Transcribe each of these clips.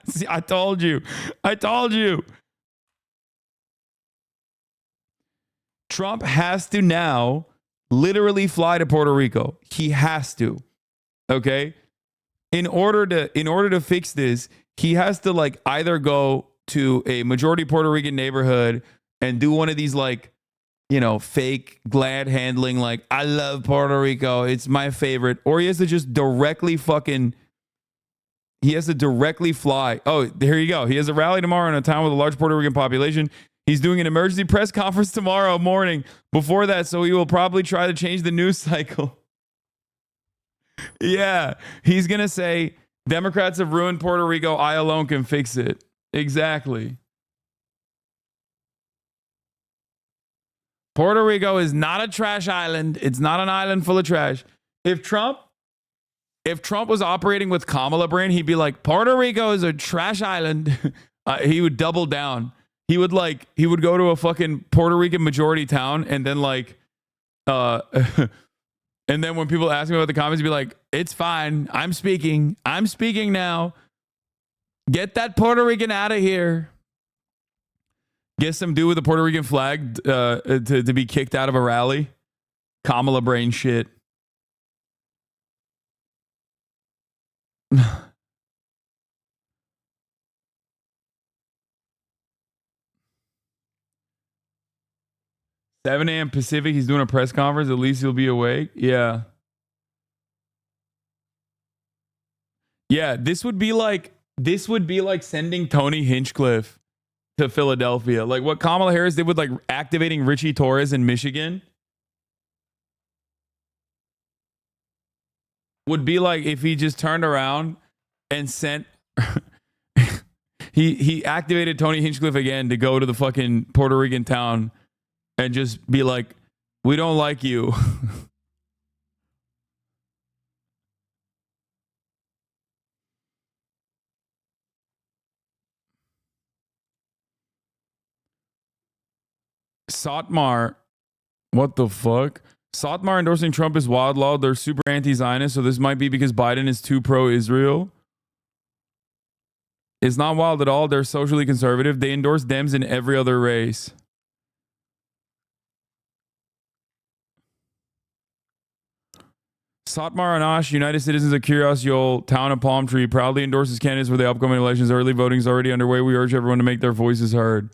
See, I told you. I told you. Trump has to now literally fly to Puerto Rico. He has to. Okay? In order to fix this, he has to like either go to a majority Puerto Rican neighborhood and do one of these like, you know, fake glad handling like I love Puerto Rico, it's my favorite, or he has to just directly fucking fly. Oh, there you go. He has a rally tomorrow in a town with a large Puerto Rican population. He's doing an emergency press conference tomorrow morning before that, so he will probably try to change the news cycle. Yeah, he's going to say, Democrats have ruined Puerto Rico. I alone can fix it. Exactly. Puerto Rico is not a trash island. It's not an island full of trash. If Trump was operating with Kamala brain, he'd be like, Puerto Rico is a trash island. He would double down. He would go to a fucking Puerto Rican majority town and then like, and then when people ask me about the comments, he'd be like, it's fine. I'm speaking now. Get that Puerto Rican out of here. Get some dude with a Puerto Rican flag to be kicked out of a rally. Kamala brain shit. $7 a.m. Pacific. He's doing a press conference. At least he'll be awake. Yeah. Yeah. This would be like sending Tony Hinchcliffe to Philadelphia. Like what Kamala Harris did with like activating Richie Torres in Michigan would be like if he just turned around and sent he activated Tony Hinchcliffe again to go to the fucking Puerto Rican town and just be like, we don't like you. Satmar, what the fuck? Satmar endorsing Trump is wild law. They're super anti-Zionist, so this might be because Biden is too pro-Israel. It's not wild at all. They're socially conservative. They endorse Dems in every other race. Satmar Anash, United Citizens of Curios Yol, Town of Palm Tree, proudly endorses candidates for the upcoming elections. Early voting is already underway. We urge everyone to make their voices heard.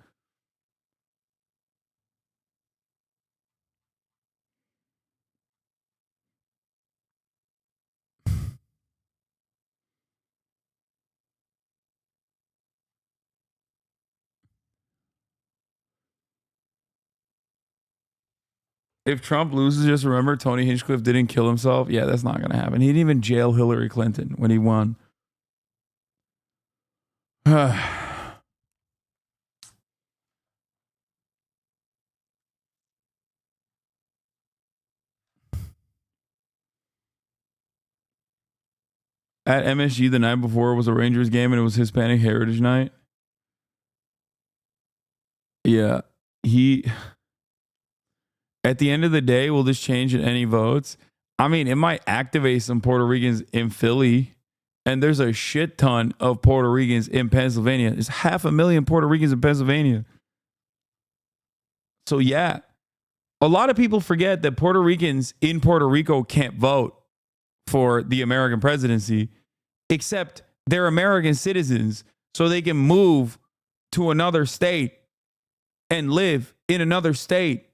If Trump loses, just remember Tony Hinchcliffe didn't kill himself. Yeah, that's not going to happen. He didn't even jail Hillary Clinton when he won. At MSG the night before was a Rangers game and it was Hispanic Heritage Night. Yeah, at the end of the day, will this change any votes? I mean, it might activate some Puerto Ricans in Philly. And there's a shit ton of Puerto Ricans in Pennsylvania. There's 500,000 Puerto Ricans in Pennsylvania. So yeah, a lot of people forget that Puerto Ricans in Puerto Rico can't vote for the American presidency, except they're American citizens. So they can move to another state and live in another state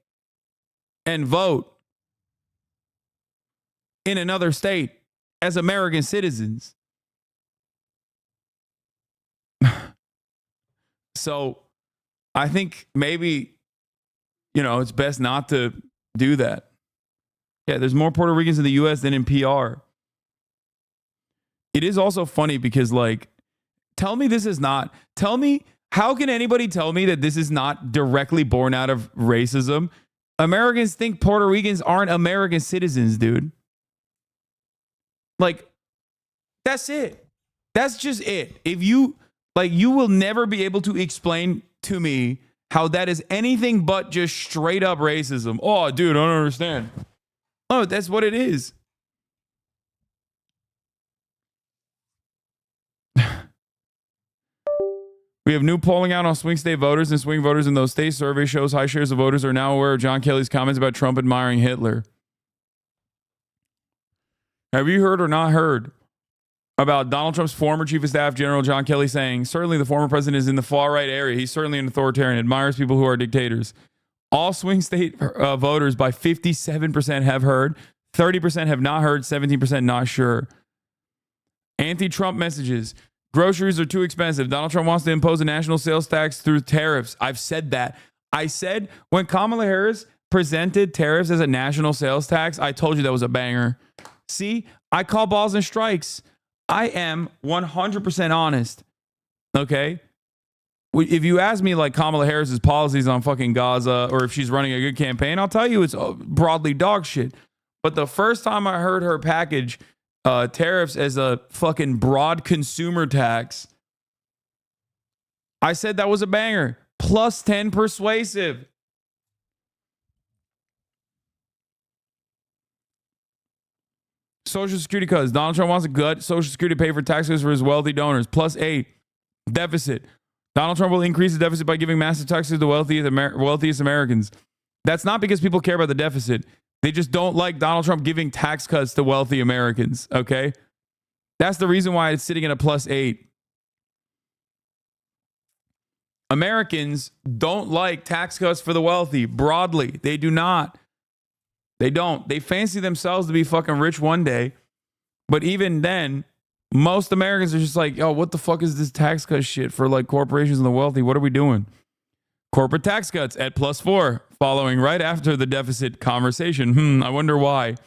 and vote in another state as American citizens. So I think maybe, it's best not to do that. Yeah, there's more Puerto Ricans in the US than in PR. It is also funny because, like, how can anybody tell me that this is not directly born out of racism? Americans think Puerto Ricans aren't American citizens, dude. Like, that's it. That's just it. If you will never be able to explain to me how that is anything but just straight up racism. Oh, dude, I don't understand. Oh, that's what it is. We have new polling out on swing state voters and swing voters in those states. Survey shows high shares of voters are now aware of John Kelly's comments about Trump admiring Hitler. Have you heard or not heard about Donald Trump's former chief of staff, General John Kelly, saying, certainly the former president is in the far right area. He's certainly an authoritarian, admires people who are dictators. All swing state voters by 57% have heard, 30% have not heard, 17% not sure. Anti-Trump messages. Groceries are too expensive. Donald Trump wants to impose a national sales tax through tariffs. I've said that. I said when Kamala Harris presented tariffs as a national sales tax, I told you that was a banger. See, I call balls and strikes. I am 100% honest. Okay? If you ask me like Kamala Harris's policies on fucking Gaza or if she's running a good campaign, I'll tell you it's broadly dog shit. But the first time I heard her package tariffs as a fucking broad consumer tax, I said that was a banger. Plus 10 persuasive. Social Security cuts. Donald Trump wants to gut Social Security to pay for taxes for his wealthy donors. Plus 8. Deficit. Donald Trump will increase the deficit by giving massive taxes to the wealthiest Americans. That's not because people care about the deficit. They just don't like Donald Trump giving tax cuts to wealthy Americans, okay? That's the reason why it's sitting at a plus 8. Americans don't like tax cuts for the wealthy broadly. They do not. They don't. They fancy themselves to be fucking rich one day. But even then, most Americans are just like, yo, what the fuck is this tax cut shit for like corporations and the wealthy? What are we doing? Corporate tax cuts at plus 4, following right after the deficit conversation. I wonder why.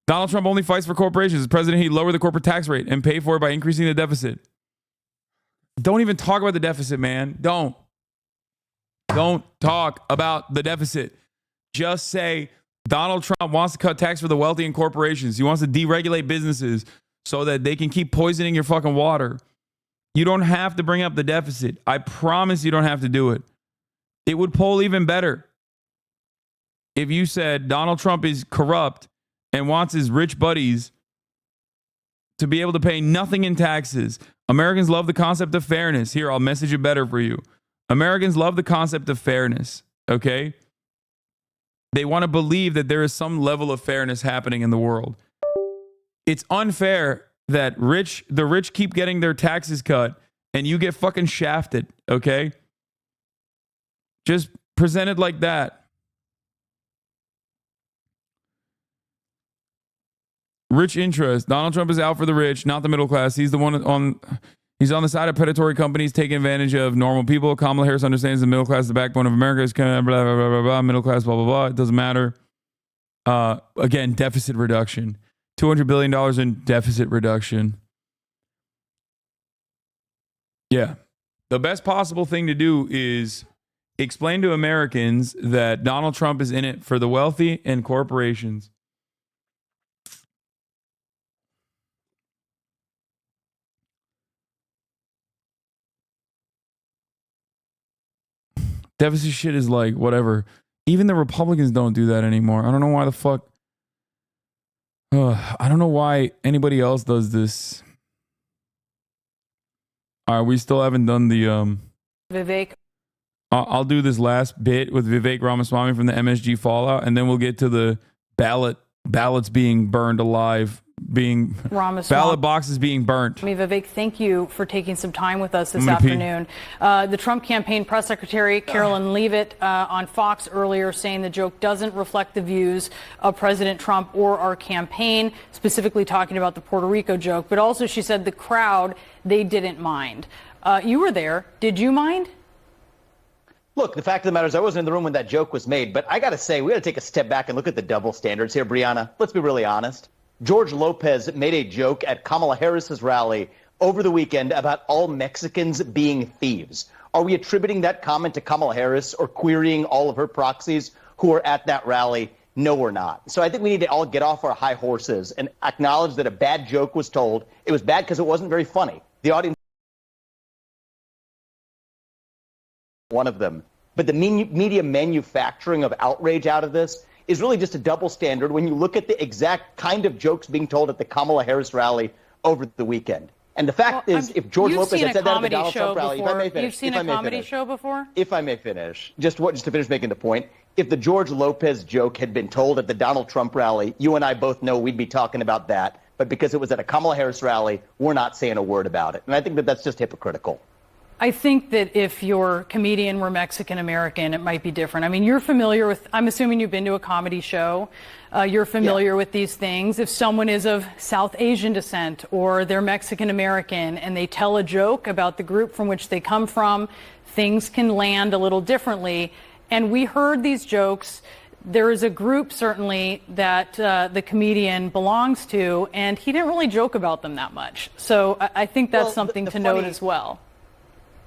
Donald Trump only fights for corporations. As president, he'd lower the corporate tax rate and pay for it by increasing the deficit. Don't even talk about the deficit, man. Don't talk about the deficit. Just say Donald Trump wants to cut tax for the wealthy and corporations. He wants to deregulate businesses so that they can keep poisoning your fucking water. You don't have to bring up the deficit. I promise you don't have to do it. It would poll even better if you said Donald Trump is corrupt and wants his rich buddies to be able to pay nothing in taxes. Americans love the concept of fairness. Here, I'll message it better for you. Americans love the concept of fairness, okay? They want to believe that there is some level of fairness happening in the world. It's unfair that the rich keep getting their taxes cut and you get fucking shafted, okay? Just present it like that. Rich interest. Donald Trump is out for the rich, not the middle class. He's on the side of predatory companies taking advantage of normal people. Kamala Harris understands the middle class is the backbone of America. It's kind of blah, blah, blah, blah, blah, middle class, blah, blah, blah. It doesn't matter. Again, deficit reduction. $200 billion in deficit reduction. Yeah. The best possible thing to do is explain to Americans that Donald Trump is in it for the wealthy and corporations. Deficit shit is like, whatever. Even the Republicans don't do that anymore. I don't know why the fuck. I don't know why anybody else does this. All right, we still haven't done the... Vivek. I'll do this last bit with Vivek Ramaswamy from the MSG Fallout, and then we'll get to the ballots being burned alive, ballot boxes being burnt. Vivek, thank you for taking some time with us this afternoon. The Trump campaign press secretary, Carolyn Leavitt, on Fox earlier saying the joke doesn't reflect the views of President Trump or our campaign, specifically talking about the Puerto Rico joke. But also she said the crowd, they didn't mind. You were there. Did you mind? Look, the fact of the matter is I wasn't in the room when that joke was made, but I got to say, we got to take a step back and look at the double standards here, Brianna. Let's be really honest. George Lopez made a joke at Kamala Harris's rally over the weekend about all Mexicans being thieves. Are we attributing that comment to Kamala Harris or querying all of her proxies who are at that rally? No, we're not. So I think we need to all get off our high horses and acknowledge that a bad joke was told. It was bad because it wasn't very funny. The audience, one of them. But the media manufacturing of outrage out of this is really just a double standard when you look at the exact kind of jokes being told at the Kamala Harris rally over the weekend. And the fact is, if George you've Lopez seen had a said that at the comedy Donald show Trump rally, if I before. may finish, You've seen if I a may comedy finish, show before? if I may finish, just to finish making the point, if the George Lopez joke had been told at the Donald Trump rally, you and I both know we'd be talking about that. But because it was at a Kamala Harris rally, we're not saying a word about it. And I think that that's just hypocritical. I think that if your comedian were Mexican American, it might be different. I mean, you're familiar with, I'm assuming you've been to a comedy show. You're familiar with these things. If someone is of South Asian descent or they're Mexican American and they tell a joke about the group from which they come from, things can land a little differently. And we heard these jokes. There is a group, certainly, that the comedian belongs to, and he didn't really joke about them that much. So I think that's something to note as well.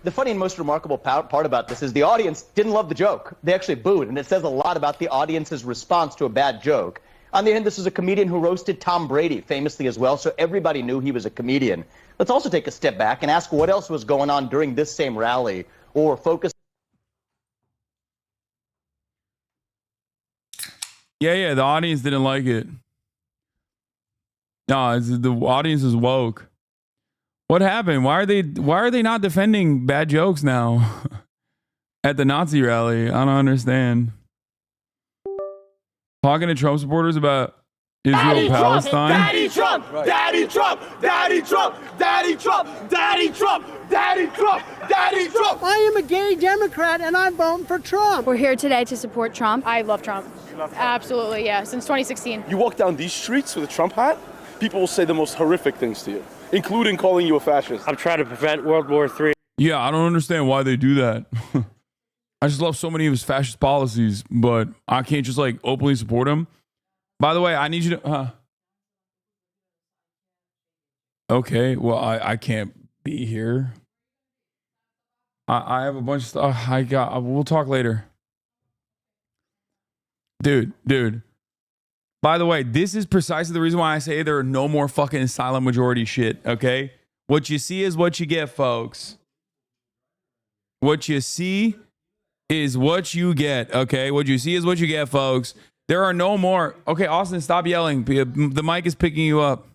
The funny and most remarkable part about this is the audience didn't love the joke. They actually booed, and it says a lot about the audience's response to a bad joke. On the other hand, this is a comedian who roasted Tom Brady famously as well, so everybody knew he was a comedian. Let's also take a step back and ask what else was going on during this same rally, or focus. Yeah, the audience didn't like it. No, the audience is woke. What happened? Why are they not defending bad jokes now at the Nazi rally? I don't understand. Talking to Trump supporters about Israel Palestine. Daddy Trump, Daddy Trump, Daddy Trump, Daddy Trump, Daddy Trump, Daddy Trump, Daddy Trump. I am a gay Democrat and I'm voting for Trump. We're here today to support Trump. I love Trump. Absolutely, yeah, since 2016. You walk down these streets with a Trump hat, people will say the most horrific things to you, including calling you a fascist. I'm trying to prevent World War III. Yeah, I don't understand why they do that. I just love so many of his fascist policies, but I can't just like openly support him. By the way, I need you to... Okay, well, I can't be here. I have a bunch of stuff. We'll talk later. Dude. By the way, this is precisely the reason why I say there are no more fucking silent majority shit, okay? What you see is what you get, folks. What you see is what you get, okay? What you see is what you get, folks. There are no more. Okay, Austin, stop yelling. The mic is picking you up.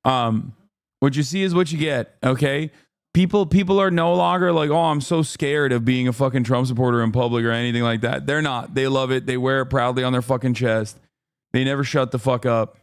What you see is what you get, okay? People are no longer like, oh, I'm so scared of being a fucking Trump supporter in public or anything like that. They're not. They love it. They wear it proudly on their fucking chest. They never shut the fuck up.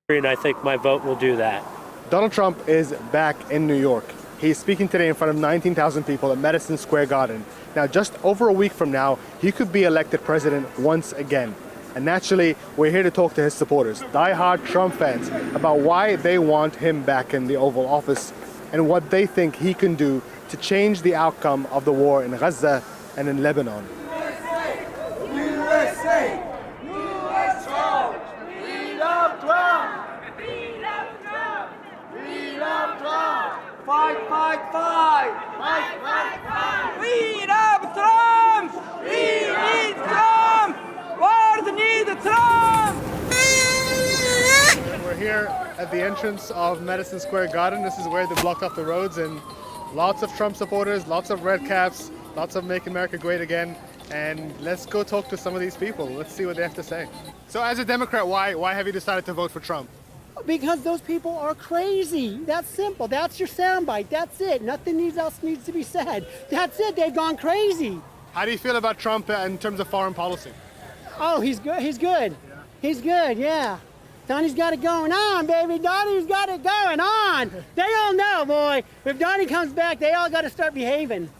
And I think my vote will do that. Donald Trump is back in New York. He's speaking today in front of 19,000 people at Madison Square Garden. Now, just over a week from now, he could be elected president once again. And naturally, we're here to talk to his supporters, diehard Trump fans, about why they want him back in the Oval Office and what they think he can do to change the outcome of the war in Gaza and in Lebanon. USA! USA! We love Trump! We love Trump! We love Trump! Fight, fight, fight! Fight, fight, fight! We love Trump! We need Trump! World need Trump! We're here at the entrance of Madison Square Garden. This is where they blocked off the roads, and lots of Trump supporters, lots of red caps, lots of Make America Great Again. And let's go talk to some of these people. Let's see what they have to say. So as a Democrat, why have you decided to vote for Trump? Because those people are crazy. That's simple. That's your soundbite. That's it. Nothing else needs to be said. That's it. They've gone crazy. How do you feel about Trump in terms of foreign policy? Oh, he's good. He's good. Yeah. He's good, yeah. Donnie's got it going on, baby. Donnie's got it going on. They all know, boy. If Donnie comes back, they all got to start behaving.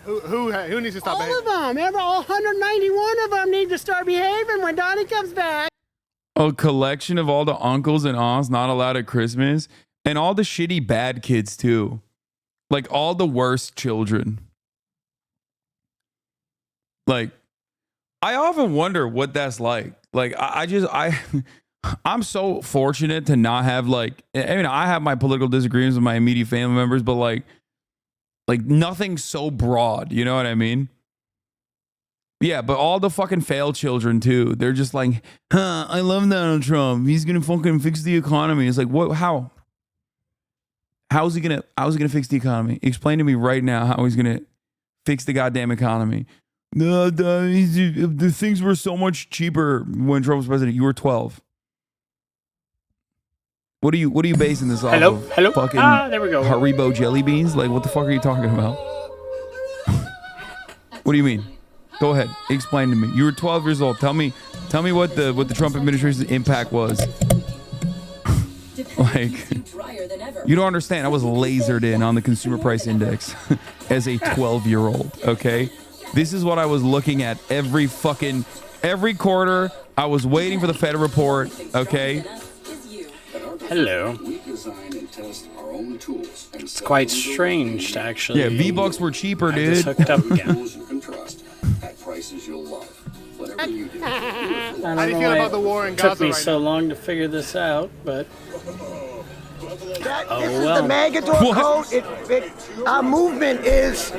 Who needs to stop behaving? All of them. All 191 of them need to start behaving when Donnie comes back. A collection of all the uncles and aunts not allowed at Christmas, and all the shitty bad kids too. Like all the worst children. Like, I often wonder what that's like. Like, I'm so fortunate to not have like, I mean, I have my political disagreements with my immediate family members, but like nothing so broad, you know what I mean? Yeah, but all the fucking failed children too. They're just like, I love Donald Trump. He's gonna fucking fix the economy. It's like, what? How? How's he gonna fix the economy? Explain to me right now how he's gonna fix the goddamn economy. No, the things were so much cheaper when Trump was president. You were 12. What are you basing this off Hello? of? Hello? Fucking There we go. Haribo jelly beans? Like, what the fuck are you talking about? What do you mean? Go ahead. Explain to me. You were 12 years old. Tell me what the Trump administration's impact was. Like, you don't understand. I was lasered in on the consumer price index as a 12-year-old, okay? This is what I was looking at every quarter. I was waiting for the Fed report, okay? Hello. It's quite strange to actually. Yeah, V-Bucks were cheaper, dude. Just hooked up again. How do you feel about the war in Gaza? Took me right so long to figure this out, but This is the Magador code. Our movement is,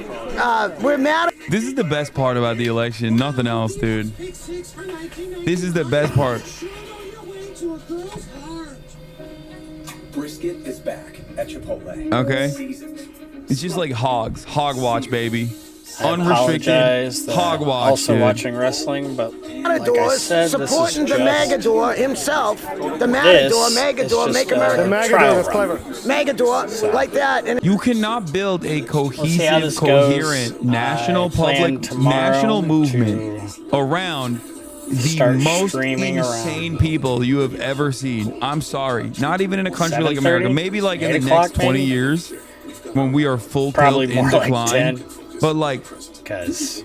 we're mad. This is the best part about the election. Nothing else, dude. This is the best part. Brisket is back at Chipotle. Okay. It's just like hogs. Hog watch, baby. I Unrestricted hog watch. Also dude. watching wrestling, but like I Matadors said, supporting this the is just Magador himself. The This Magador, is make just America. The Magador is clever. Magador, like that. And You cannot build a see how cohesive, this coherent goes. national plan public tomorrow national movement around the start most streaming insane around. people you have ever seen. I'm sorry. Not even in a country like America. 7:30? Maybe like in 8 the o'clock, next 20 maybe? years when we are full Probably tilt in more like decline. 10. But like because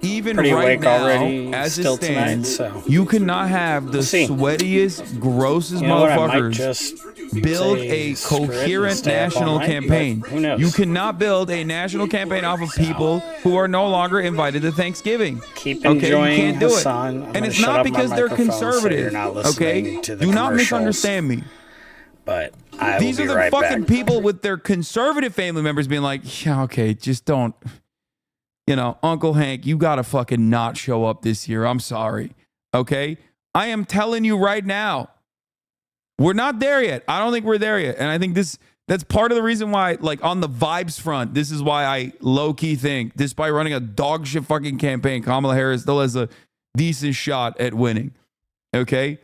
even pretty right awake now, already as still it stands, tonight, so. you cannot have the We'll see. sweatiest, grossest You know what, I might motherfuckers just build say a script and coherent stay up all national night, campaign. but who knows? You cannot build a national campaign off of people who are no longer invited to Thanksgiving. Keep Okay, enjoying you can't do Hassan. it. I'm And gonna it's shut not up my because they're microphone so conservative. you're not listening Okay, to the do not commercials. misunderstand me. But I These will are be the right fucking back. people with their conservative family members being like, yeah, okay, just don't. You know, Uncle Hank, you gotta fucking not show up this year. I'm sorry. Okay? I am telling you right now, we're not there yet. I don't think we're there yet. And I think that's part of the reason why, like on the vibes front, this is why I low-key think, despite running a dog shit fucking campaign, Kamala Harris still has a decent shot at winning. Okay?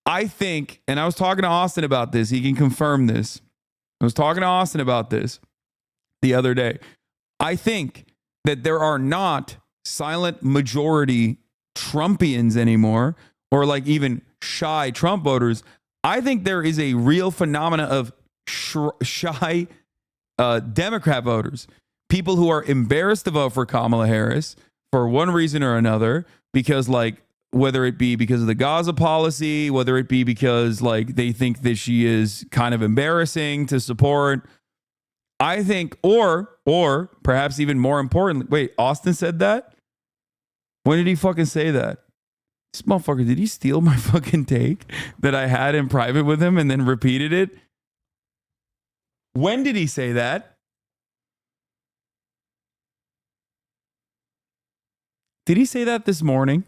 I think, and I was talking to Austin about this, he can confirm this. I was talking to Austin about this the other day. I think that there are not silent majority Trumpians anymore, or like even shy Trump voters. I think there is a real phenomena of shy Democrat voters, people who are embarrassed to vote for Kamala Harris for one reason or another, because like, whether it be because of the Gaza policy, whether it be because like they think that she is kind of embarrassing to support. I think, or perhaps even more importantly, wait, Austin said that? When did he fucking say that? This motherfucker, did he steal my fucking take that I had in private with him and then repeated it? When did he say that? Did he say that this morning?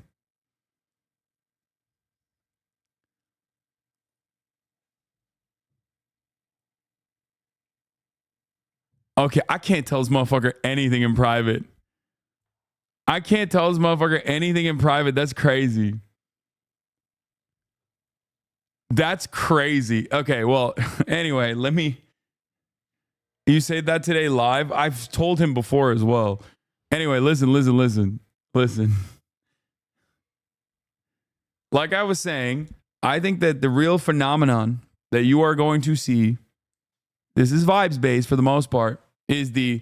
Okay, I can't tell this motherfucker anything in private. I can't tell this motherfucker anything in private. That's crazy. That's crazy. Okay, well, anyway, you said that today live? I've told him before as well. Anyway, listen. Like I was saying, I think that the real phenomenon that you are going to see, this is vibes based for the most part, is the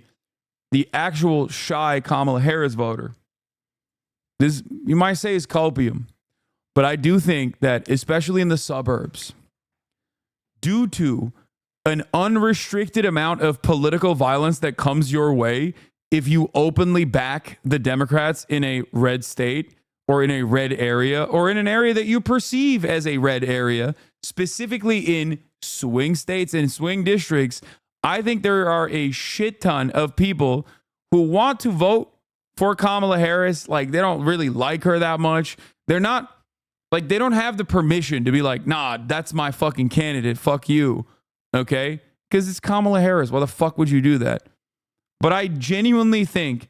actual shy Kamala Harris voter. This, you might say, is copium, but I do think that, especially in the suburbs, due to an unrestricted amount of political violence that comes your way if you openly back the Democrats in a red state or in a red area or in an area that you perceive as a red area, specifically in swing states and swing districts, I think there are a shit ton of people who want to vote for Kamala Harris. Like, they don't really like her that much. They're not, like, they don't have the permission to be like, nah, that's my fucking candidate. Fuck you. Okay? Because it's Kamala Harris. Why the fuck would you do that? But I genuinely think,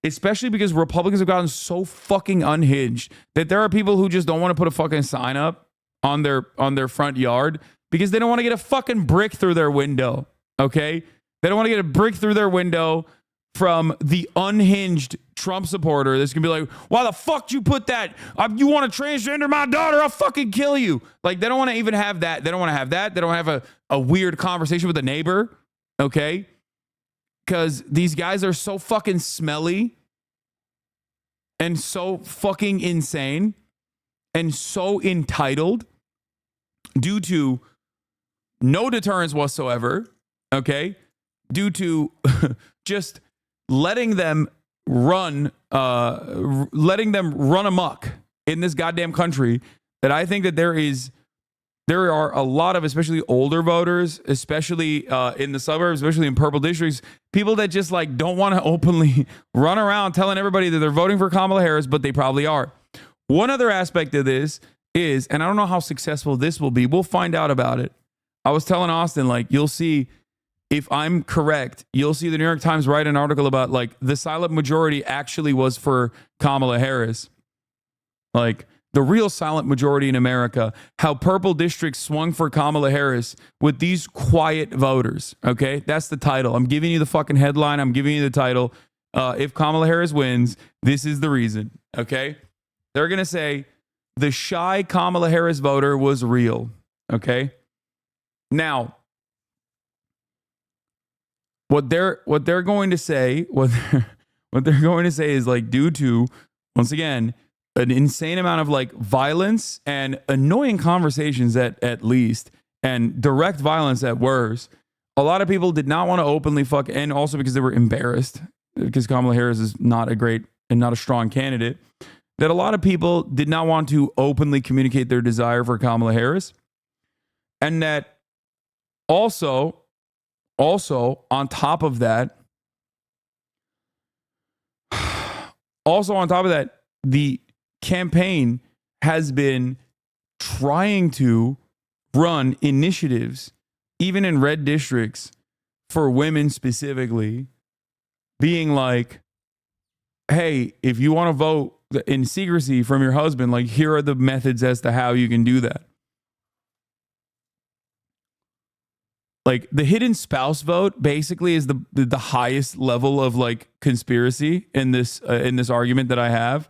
especially because Republicans have gotten so fucking unhinged, that there are people who just don't want to put a fucking sign up on their front yard because they don't want to get a fucking brick through their window. Okay? They don't want to get a brick through their window from the unhinged Trump supporter that's going to be like, why the fuck you put that? You want to transgender my daughter? I'll fucking kill you. Like, they don't want to even have that. They don't want to have that. They don't have a weird conversation with a neighbor. Okay? Because these guys are so fucking smelly and so fucking insane and so entitled due to no deterrence whatsoever, okay? Due to just letting them run amok in this goddamn country, that I think that there are a lot of, especially older voters, especially in the suburbs, especially in purple districts, people that just like don't want to openly run around telling everybody that they're voting for Kamala Harris, but they probably are. One other aspect of this is, and I don't know how successful this will be, we'll find out about it. I was telling Austin, like, you'll see, if I'm correct, you'll see the New York Times write an article about like the silent majority actually was for Kamala Harris. Like, the real silent majority in America, how purple districts swung for Kamala Harris with these quiet voters. Okay, that's the title. I'm giving you the fucking headline. I'm giving you the title. If Kamala Harris wins, this is the reason. Okay, they're going to say the shy Kamala Harris voter was real. Okay, now what they're going to say, what they're going to say is like, due to, once again, an insane amount of like violence and annoying conversations at least, and direct violence at worst, a lot of people did not want to openly fuck, and also because they were embarrassed because Kamala Harris is not a great and not a strong candidate, that a lot of people did not want to openly communicate their desire for Kamala Harris. And that also on top of that, the campaign has been trying to run initiatives, even in red districts, for women specifically, being like, hey, if you want to vote in secrecy from your husband, like, here are the methods as to how you can do that. Like, the hidden spouse vote basically is the highest level of like conspiracy in this argument that I have.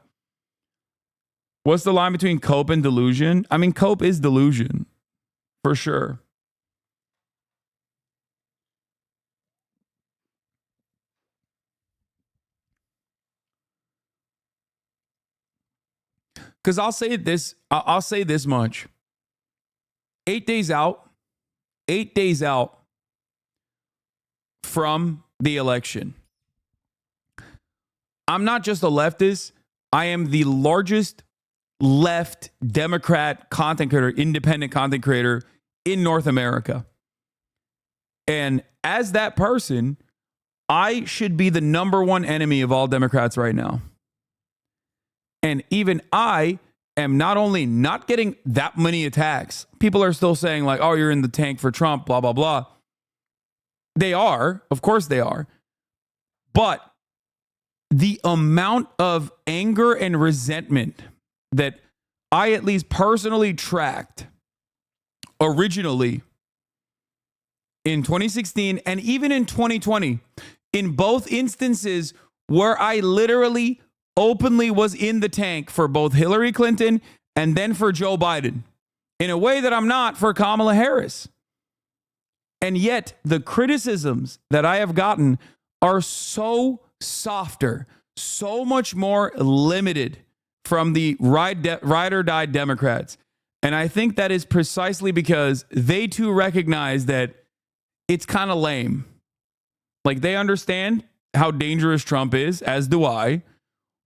What's the line between cope and delusion? I mean, cope is delusion, for sure. Because I'll say this much. 8 days out from the election, I'm not just a leftist. I am the largest left Democrat content creator, independent content creator in North America. And as that person, I should be the number one enemy of all Democrats right now. And even I am not only not getting that many attacks, people are still saying like, oh, you're in the tank for Trump, blah, blah, blah. They are, of course they are. But the amount of anger and resentment that I at least personally tracked originally in 2016 and even in 2020, in both instances where I literally openly was in the tank for both Hillary Clinton and then for Joe Biden, in a way that I'm not for Kamala Harris. And yet the criticisms that I have gotten are so softer, so much more limited from the ride or die Democrats. And I think that is precisely because they too recognize that it's kind of lame. Like, they understand how dangerous Trump is, as do I,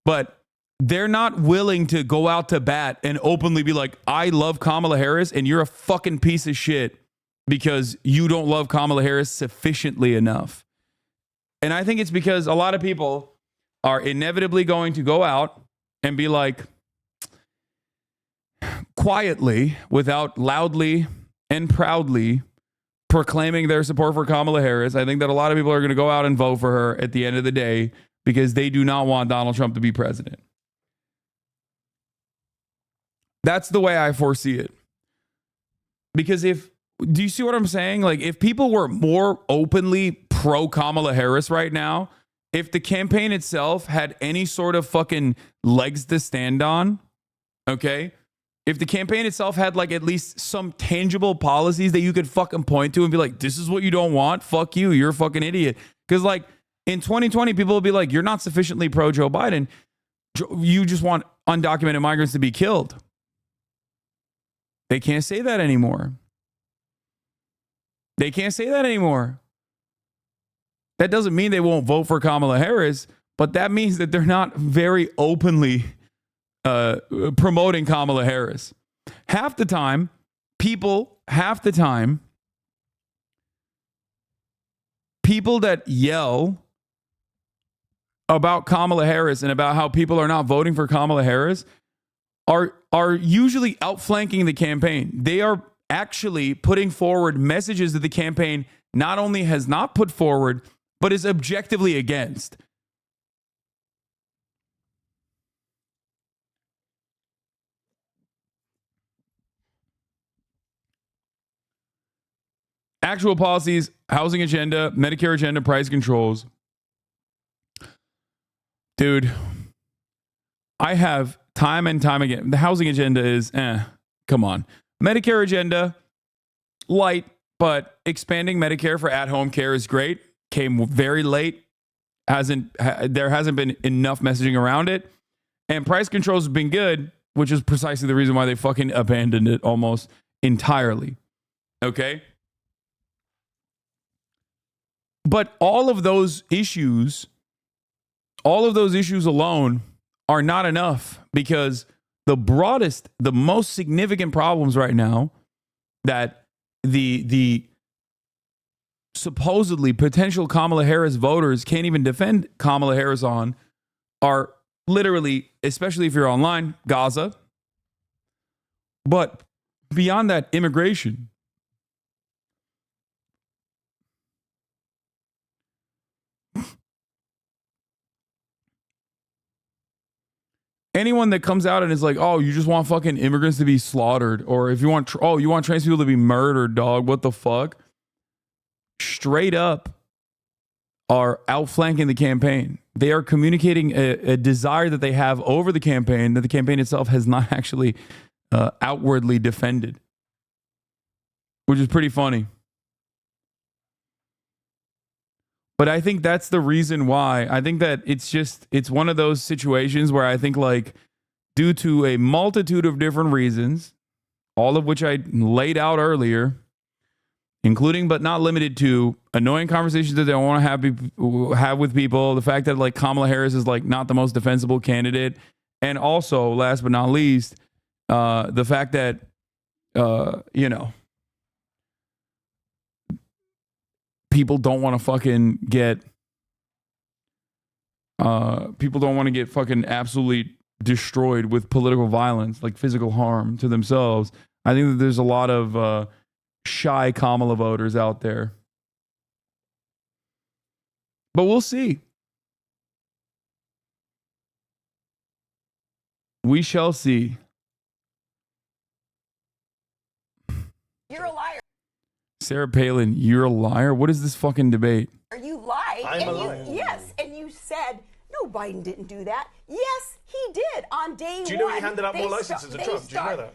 but they're not willing to go out to bat and openly be like, I love Kamala Harris and you're a fucking piece of shit because you don't love Kamala Harris sufficiently enough. And I think it's because a lot of people are inevitably going to go out and be like, quietly, without loudly and proudly proclaiming their support for Kamala Harris. I think that a lot of people are going to go out and vote for her at the end of the day because they do not want Donald Trump to be president. That's the way I foresee it. Because if Do you see what I'm saying? Like, if people were more openly pro Kamala Harris right now, if the campaign itself had any sort of fucking legs to stand on, okay? If the campaign itself had like at least some tangible policies that you could fucking point to and be like, this is what you don't want, fuck you, you're a fucking idiot. Because like in 2020, people will be like, you're not sufficiently pro Joe Biden. You just want undocumented migrants to be killed. They can't say that anymore. They can't say that anymore. That doesn't mean they won't vote for Kamala Harris, but that means that they're not very openly promoting Kamala Harris. Half the time, people that yell about Kamala Harris and about how people are not voting for Kamala Harris are usually outflanking the campaign. They are actually putting forward messages that the campaign not only has not put forward, but is objectively against. Actual policies, housing agenda, Medicare agenda, price controls. Dude, I have time and time again. The housing agenda is, come on. Medicare agenda, light, but expanding Medicare for at-home care is great. Came very late. There hasn't been enough messaging around it. And price controls have been good, which is precisely the reason why they fucking abandoned it almost entirely. Okay? But all of those issues alone are not enough, because the most significant problems right now that the supposedly potential Kamala Harris voters can't even defend Kamala Harris on are literally, especially if you're online, Gaza. But beyond that, immigration. Anyone that comes out and is like, oh, you just want fucking immigrants to be slaughtered, or if you want, you want trans people to be murdered, dog, what the fuck? Straight up are outflanking the campaign. They are communicating a desire that they have over the campaign that the campaign itself has not actually outwardly defended, which is pretty funny. But I think that's the reason why. I think that it's one of those situations where I think, like, due to a multitude of different reasons, all of which I laid out earlier, including but not limited to annoying conversations that they don't want to have with people, the fact that like Kamala Harris is like not the most defensible candidate, and also last but not least, the fact that people don't want to fucking get fucking absolutely destroyed with political violence, like physical harm to themselves. I think that there's a lot of shy Kamala voters out there. But we'll see. We shall see. You're a liar. Sarah Palin, you're a liar? What is this fucking debate? You lied. I'm a liar. Yes, and you said, no, Biden didn't do that. Yes, he did on day one. Do you know he handed out more licenses to Trump? Do you know that?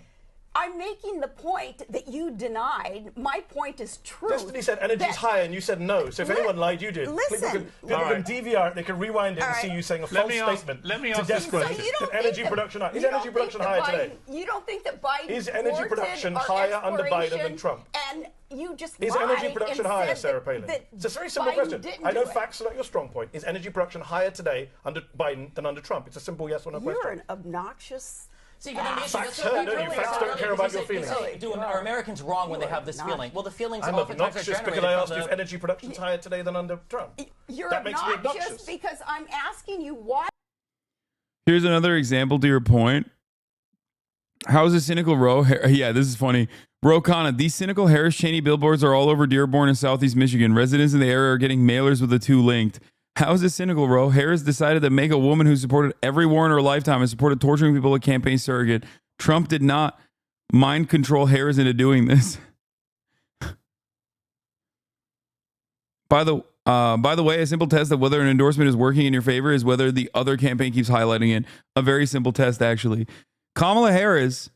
I'm making the point that you denied. My point is true. Destiny said energy's higher, and you said no. So if anyone lied, you did. Listen. People can DVR it. They can rewind it and see you saying a false statement to Destiny. Is energy production higher? Is energy production higher today? You don't think that Biden is energy production higher under Biden than Trump? And you just is energy production higher, Sarah Palin? That it's a very simple question. I know facts are not your strong point. Is energy production higher today under Biden than under Trump? It's a simple yes or no question. You're an obnoxious. See, facts hurt, don't you? Facts don't care about your feelings. Are Americans wrong when they have this feeling? Well, the feelings I'm oftentimes obnoxious are because I asked if energy production's higher today than under Trump. That makes me obnoxious because I'm asking you why. Here's another example to your point. How is a cynical row? Yeah, this is funny. Ro Khanna, these cynical Harris Cheney billboards are all over Dearborn and Southeast Michigan. Residents in the area are getting mailers with the two linked. How is this cynical, bro? Harris decided to make a woman who supported every war in her lifetime and supported torturing people a campaign surrogate. Trump did not mind control Harris into doing this. By the way, a simple test of whether an endorsement is working in your favor is whether the other campaign keeps highlighting it. A very simple test, actually. Kamala Harris's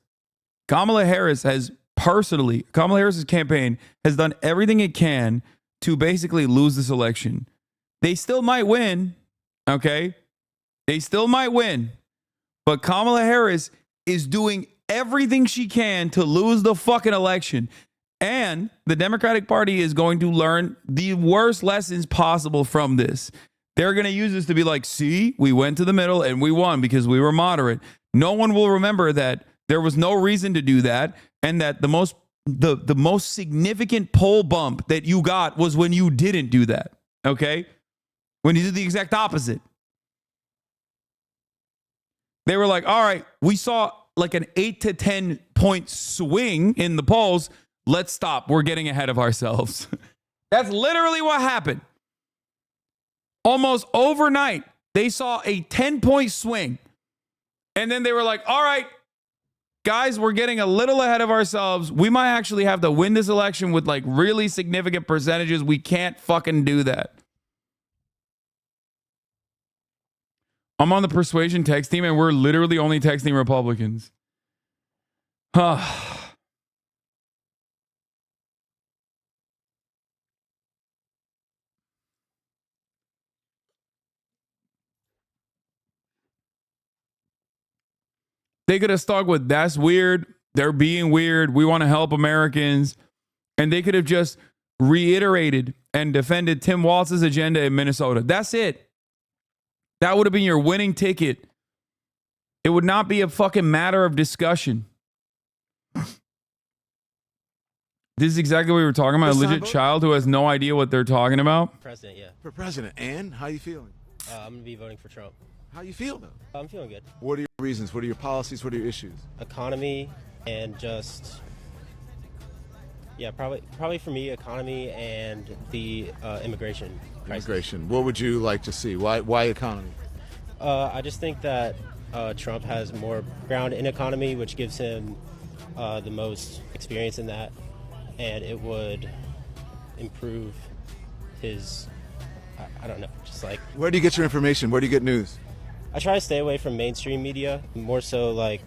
campaign has done everything it can to basically lose this election. They still might win, okay? They still might win. But Kamala Harris is doing everything she can to lose the fucking election. And the Democratic Party is going to learn the worst lessons possible from this. They're going to use this to be like, see, we went to the middle and we won because we were moderate. No one will remember that there was no reason to do that, and that the most significant poll bump that you got was when you didn't do that, okay? When you did the exact opposite. They were like, all right, we saw like an 8 to 10 point swing in the polls. Let's stop. We're getting ahead of ourselves. That's literally what happened. Almost overnight, they saw a 10-point swing. And then they were like, all right, guys, we're getting a little ahead of ourselves. We might actually have to win this election with like really significant percentages. We can't fucking do that. I'm on the Persuasion text team, and we're literally only texting Republicans. They could have stuck with, that's weird. They're being weird. We want to help Americans. And they could have just reiterated and defended Tim Walz's agenda in Minnesota. That's it. That would have been your winning ticket. It would not be a fucking matter of discussion. This is exactly what we were talking about. A legit child who has no idea what they're talking about. President, yeah. For president. And how you feeling? I'm going to be voting for Trump. How you feel, though? I'm feeling good. What are your reasons? What are your policies? What are your issues? Economy and just, yeah, probably for me, economy and the immigration crisis. Immigration. What would you like to see? Why economy? I just think that Trump has more ground in economy, which gives him the most experience in that, and it would improve his, I don't know, just like... Where do you get your information? Where do you get news? I try to stay away from mainstream media, more so like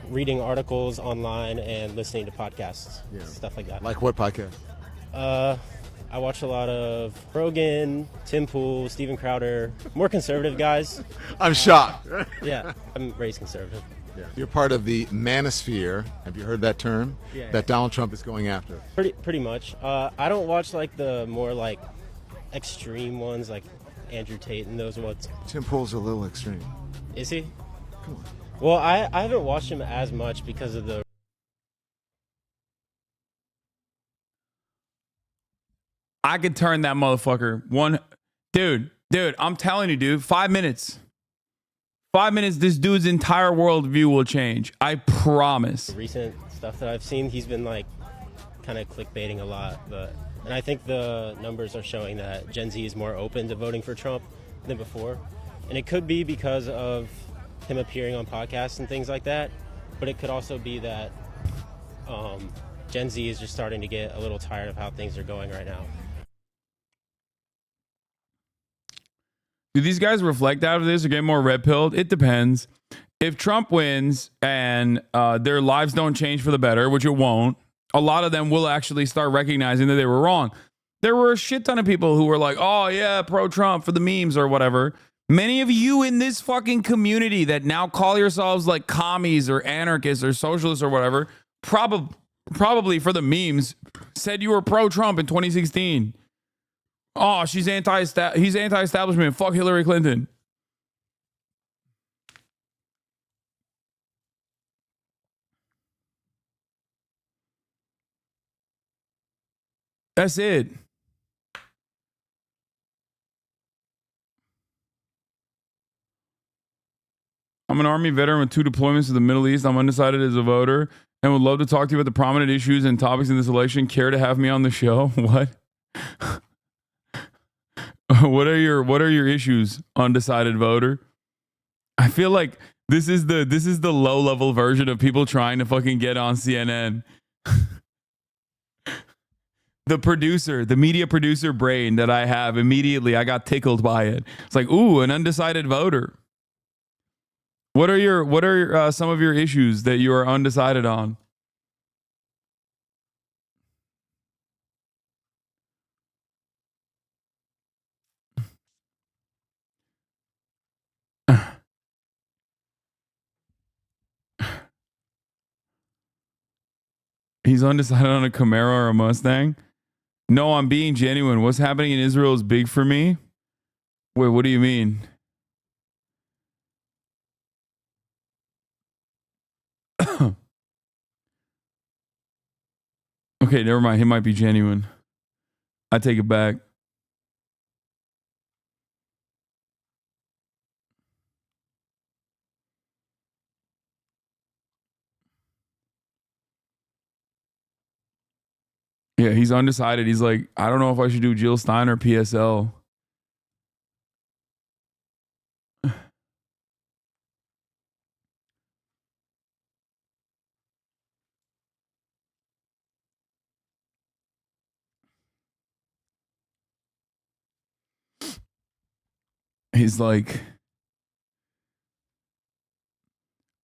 reading articles online and listening to podcasts, stuff like that. Like what podcast? I watch a lot of Rogan, Tim Pool, Steven Crowder, more conservative guys. I'm shocked. Yeah, I'm raised conservative. Yeah. You're part of the manosphere. Have you heard that term? Yeah. That Donald Trump is going after. Pretty much. I don't watch like the more like extreme ones, like Andrew Tate and those ones. Tim Pool's a little extreme. Is he? Come on. Well, I haven't watched him as much because of the... I could turn that motherfucker one... Dude, I'm telling you, dude, 5 minutes. 5 minutes, this dude's entire worldview will change. I promise. Recent stuff that I've seen, he's been like kind of clickbaiting a lot, and I think the numbers are showing that Gen Z is more open to voting for Trump than before. And it could be because of him appearing on podcasts and things like that, but it could also be that Gen Z is just starting to get a little tired of how things are going right now. Do these guys reflect out of this or get more red pilled? It depends. If Trump wins and their lives don't change for the better, which it won't, a lot of them will actually start recognizing that they were wrong. There were a shit ton of people who were like, oh yeah, pro-Trump for the memes or whatever. Many of you in this fucking community that now call yourselves like commies or anarchists or socialists or whatever, probably for the memes, said you were pro-Trump in 2016. Oh, he's anti-establishment. Fuck Hillary Clinton. That's it. I'm an Army veteran with 2 deployments to the Middle East. I'm undecided as a voter and would love to talk to you about the prominent issues and topics in this election. Care to have me on the show? What? What are your issues, undecided voter? I feel like this is the low level version of people trying to fucking get on CNN. the producer, the media producer brain that I have, immediately I got tickled by it. It's like, ooh, an undecided voter. What are some of your issues that you are undecided on? He's undecided on a Camaro or a Mustang. No, I'm being genuine. What's happening in Israel is big for me. Wait, what do you mean? Okay, never mind. He might be genuine. I take it back. Yeah, he's undecided. He's like, I don't know if I should do Jill Stein or PSL. He's like,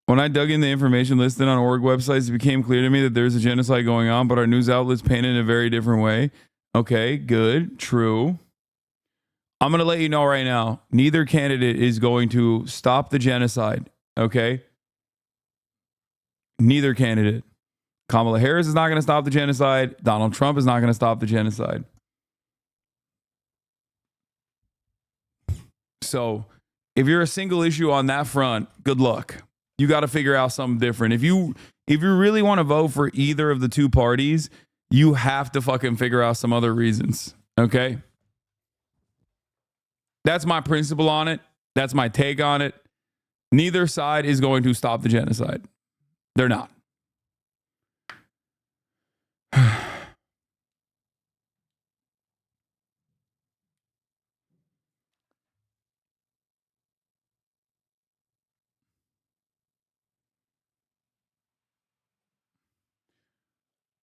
when I dug in the information listed on org websites, it became clear to me that there's a genocide going on, but our news outlets paint it in a very different way. Okay, good, true. I'm going to let you know right now, neither candidate is going to stop the genocide, okay? Neither candidate. Kamala Harris is not going to stop the genocide. Donald Trump is not going to stop the genocide. So if you're a single issue on that front, good luck. You got to figure out something different. If you really want to vote for either of the two parties, you have to fucking figure out some other reasons. Okay? That's my principle on it. That's my take on it. Neither side is going to stop the genocide. They're not.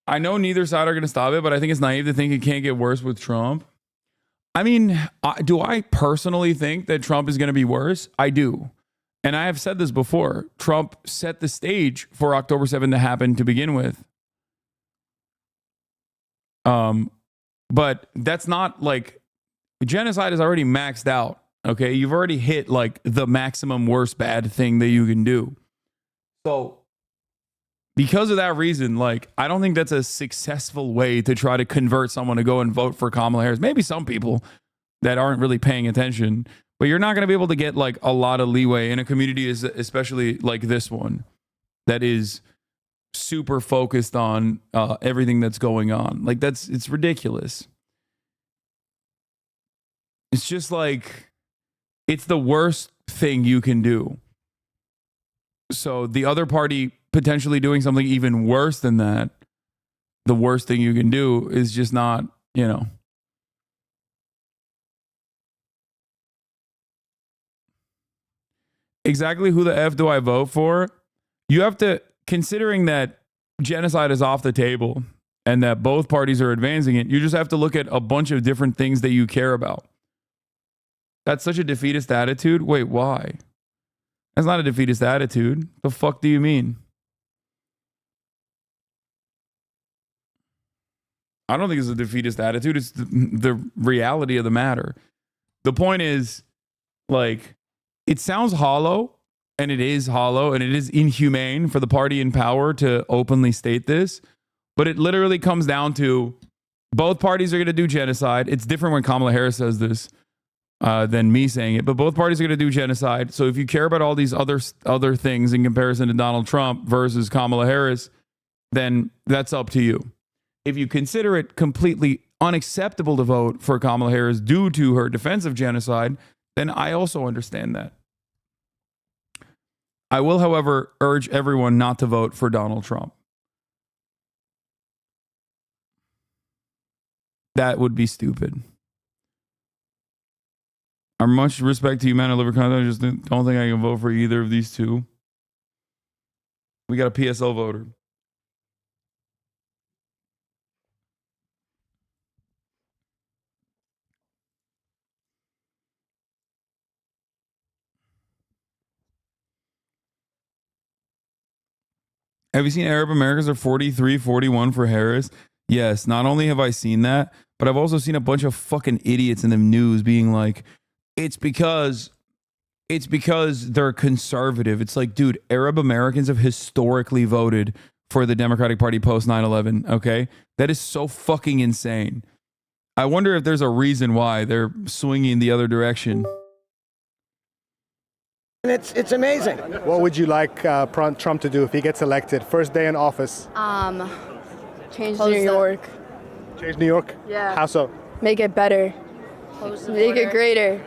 I know neither side are going to stop it, but I think it's naive to think it can't get worse with Trump. I mean, do I personally think that Trump is going to be worse? I do. And I have said this before. Trump set the stage for October 7th to happen to begin with. But that's not like, genocide is already maxed out. Okay. You've already hit like the maximum worst bad thing that you can do. So because of that reason, like, I don't think that's a successful way to try to convert someone to go and vote for Kamala Harris. Maybe some people that aren't really paying attention, but you're not going to be able to get like a lot of leeway in a community, especially like this one, that is super focused on everything that's going on. Like it's ridiculous. It's just like, it's the worst thing you can do. So the other party potentially doing something even worse than that, the worst thing you can do is just not, you know. Exactly who the F do I vote for? You have to, considering that genocide is off the table and that both parties are advancing it, you just have to look at a bunch of different things that you care about. That's such a defeatist attitude. Wait, why? That's not a defeatist attitude. The fuck do you mean? I don't think it's a defeatist attitude. It's the reality of the matter. The point is, like, it sounds hollow, and it is hollow, and it is inhumane for the party in power to openly state this, but it literally comes down to both parties are going to do genocide. It's different when Kamala Harris says this than me saying it, but both parties are going to do genocide. So if you care about all these other things in comparison to Donald Trump versus Kamala Harris, then that's up to you. If you consider it completely unacceptable to vote for Kamala Harris due to her defense of genocide, then I also understand that. I will, however, urge everyone not to vote for Donald Trump. That would be stupid. I much respect to you, man. I live content. I just don't think I can vote for either of these two. We got a PSL voter. Have you seen Arab Americans are 43, 41 for Harris? Yes. Not only have I seen that, but I've also seen a bunch of fucking idiots in the news being like, it's because they're conservative. It's like, dude, Arab Americans have historically voted for the Democratic Party post 9/11. Okay. That is so fucking insane. I wonder if there's a reason why they're swinging the other direction. And it's amazing. What would you like Trump to do if he gets elected? First day in office. Change New York. Change New York? Yeah. How so? Make it better. Close the Make border. it greater.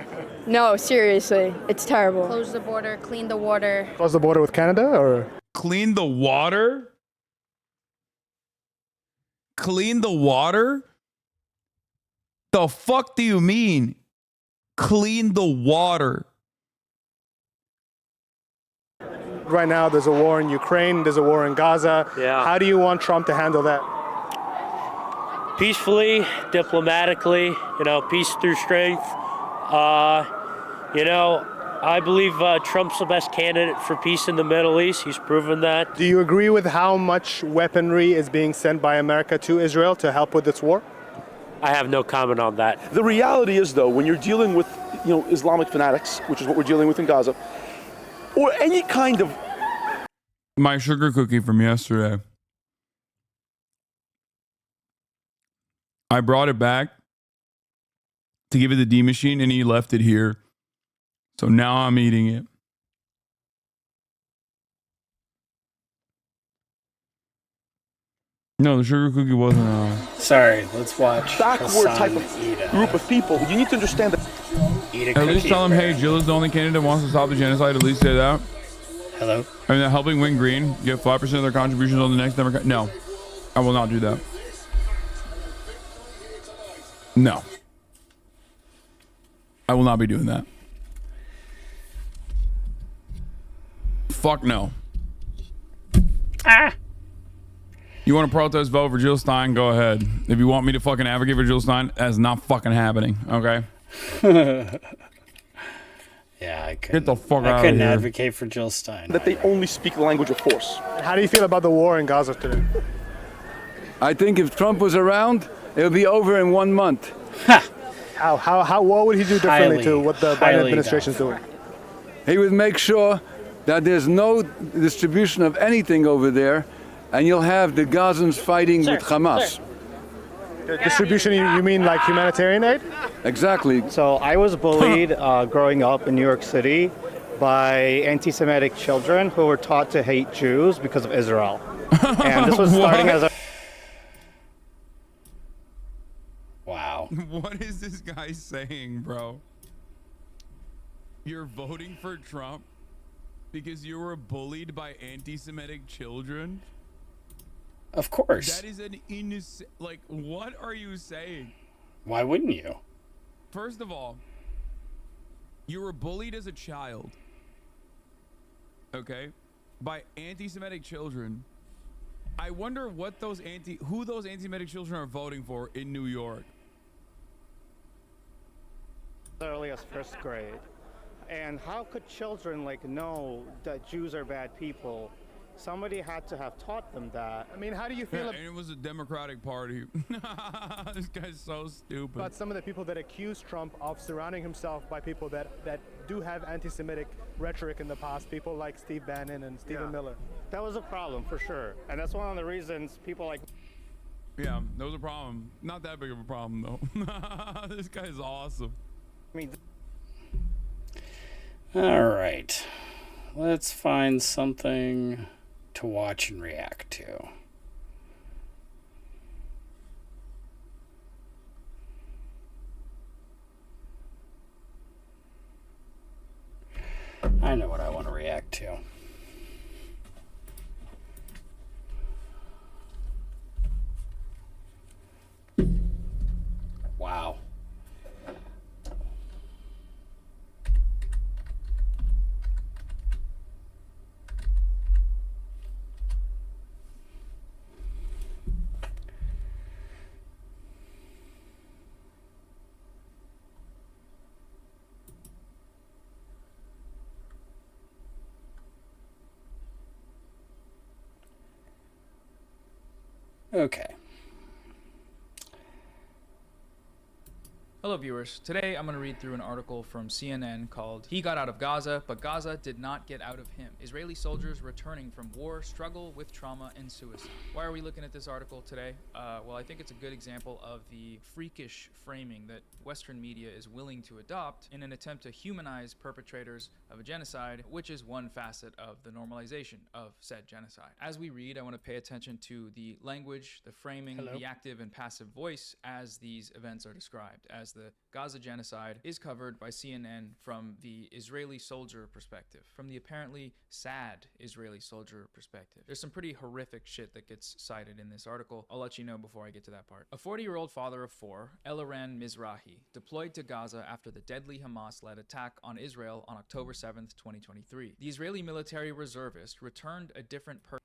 No, seriously. It's terrible. Close the border, clean the water. Close the border with Canada or? Clean the water? Clean the water? The fuck do you mean? Clean the water. Right now, there's a war in Ukraine, there's a war in Gaza. Yeah. How do you want Trump to handle that? Peacefully, diplomatically, peace through strength. I believe Trump's the best candidate for peace in the Middle East. He's proven that. Do you agree with how much weaponry is being sent by America to Israel to help with this war? I have no comment on that. The reality is, though, when you're dealing with, Islamic fanatics, which is what we're dealing with in Gaza, or any kind of... My sugar cookie from yesterday. I brought it back to give it the D machine and he left it here. So now I'm eating it. No, the sugar cookie wasn't. Sorry, let's watch. Backward type of group of people. You need to understand that. At least tell them, hey, Jill is the only candidate who wants to stop the genocide. At least say that. Hello? I mean, helping Win Green get 5% of their contributions on the next Democrat. No, I will not do that. No. I will not be doing that. Fuck no. You want to protest, vote for Jill Stein? Go ahead. If you want me to fucking advocate for Jill Stein, that's not fucking happening. Okay. Yeah, I couldn't. Get the fuck out I of couldn't here. advocate for Jill Stein. That they only speak the language of force. How do you feel about the war in Gaza today? I think if Trump was around, it would be over in 1 month. What would he do differently to what the Biden administration is doing? He would make sure that there's no distribution of anything over there, and you'll have the Gazans fighting with Hamas. The distribution, you mean like humanitarian aid? Exactly. So I was bullied growing up in New York City by anti-Semitic children who were taught to hate Jews because of Israel. And this was starting as a... Wow. What is this guy saying, bro? You're voting for Trump because you were bullied by anti-Semitic children? Of course. That is an innocent... Like, what are you saying? Why wouldn't you? First of all, you were bullied as a child, okay, by anti-Semitic children. I wonder what who those anti-Semitic children are voting for in New York. as early as first grade. And how could children know that Jews are bad people? Somebody had to have taught them that. I mean, how do you feel? And it was a Democratic Party. This guy's so stupid. About some of the people that accuse Trump of surrounding himself by people that do have anti-Semitic rhetoric in the past, people like Steve Bannon and Stephen Miller. That was a problem for sure, and that's one of the reasons people like. Yeah, that was a problem. Not that big of a problem though. This guy's awesome. I mean. All right, let's find something to watch and react to. I know what I want to react to. Wow. Okay. Hello viewers, today I'm going to read through an article from CNN called "He Got Out of Gaza, but Gaza Did Not Get Out of Him. Israeli Soldiers Returning from War Struggle with Trauma and Suicide." Why are we looking at this article today? Well, I think it's a good example of the freakish framing that Western media is willing to adopt in an attempt to humanize perpetrators of a genocide, which is one facet of the normalization of said genocide. As we read, I want to pay attention to the language, the framing, the active and passive voice as these events are described, as the Gaza genocide is covered by CNN from the Israeli soldier perspective, from the apparently sad Israeli soldier perspective. There's some pretty horrific shit that gets cited in this article. I'll let you know before I get to that part. A 40-year-old father of 4, Eliran Mizrahi, deployed to Gaza after the deadly Hamas-led attack on Israel on October 7th, 2023. The Israeli military reservist returned a different person,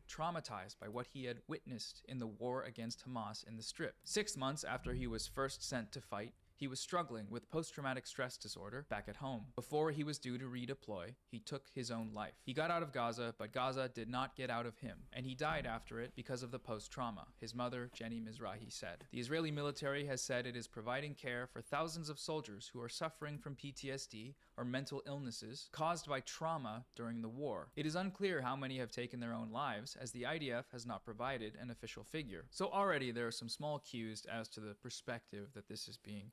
traumatized by what he had witnessed in the war against Hamas in the Strip. 6 months after he was first sent to fight, he was struggling with post-traumatic stress disorder back at home. Before he was due to redeploy, he took his own life. He got out of Gaza, but Gaza did not get out of him, and he died after it because of the post-trauma, his mother, Jenny Mizrahi, said. The Israeli military has said it is providing care for thousands of soldiers who are suffering from PTSD or mental illnesses caused by trauma during the war. It is unclear how many have taken their own lives, as the IDF has not provided an official figure. So already there are some small cues as to the perspective that this is being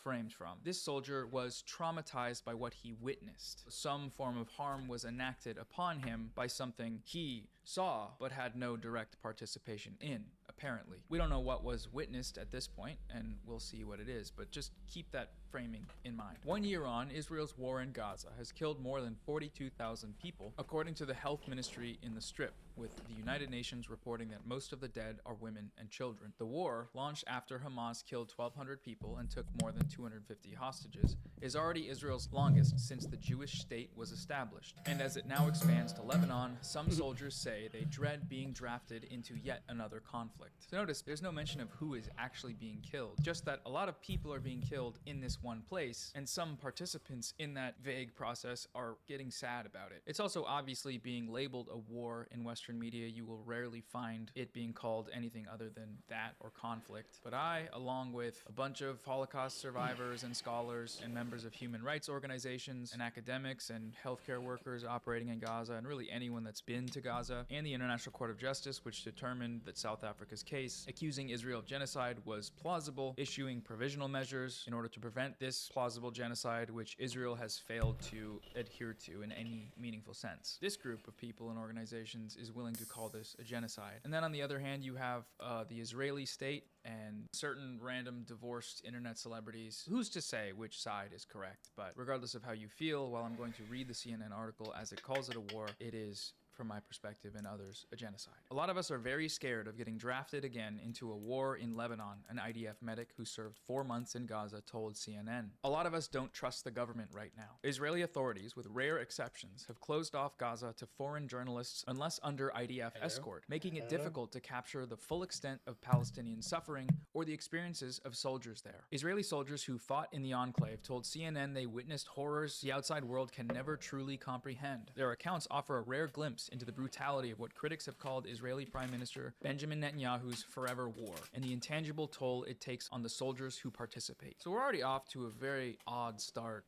framed from. This soldier was traumatized by what he witnessed. Some form of harm was enacted upon him by something he saw but had no direct participation in, apparently. We don't know what was witnessed at this point, and we'll see what it is, but just keep that framing in mind. 1 year on, Israel's war in Gaza has killed more than 42,000 people, according to the health ministry in the Strip, with the United Nations reporting that most of the dead are women and children. The war, launched after Hamas killed 1,200 people and took more than 250 hostages, is already Israel's longest since the Jewish state was established. And as it now expands to Lebanon, some soldiers say they dread being drafted into yet another conflict. So notice, there's no mention of who is actually being killed, just that a lot of people are being killed in this one place, and some participants in that vague process are getting sad about it. It's also obviously being labeled a war in Western media. You will rarely find it being called anything other than that or conflict. But I, along with a bunch of Holocaust survivors and scholars and members of human rights organizations and academics and healthcare workers operating in Gaza, and really anyone that's been to Gaza, and the International Court of Justice, which determined that South Africa's case accusing Israel of genocide was plausible, issuing provisional measures in order to prevent this plausible genocide, which Israel has failed to adhere to in any meaningful sense. This group of people and organizations is willing to call this a genocide. And then on the other hand, you have the Israeli state and certain random divorced internet celebrities. Who's to say which side is correct? But regardless of how you feel, while I'm going to read the CNN article as it calls it a war, it is, from my perspective and others, a genocide. A lot of us are very scared of getting drafted again into a war in Lebanon, an IDF medic who served 4 months in Gaza told CNN. A lot of us don't trust the government right now. Israeli authorities, with rare exceptions, have closed off Gaza to foreign journalists unless under IDF escort, making it difficult to capture the full extent of Palestinian suffering or the experiences of soldiers there. Israeli soldiers who fought in the enclave told CNN they witnessed horrors the outside world can never truly comprehend. Their accounts offer a rare glimpse into the brutality of what critics have called Israeli Prime Minister Benjamin Netanyahu's forever war, and the intangible toll it takes on the soldiers who participate. So we're already off to a very odd start.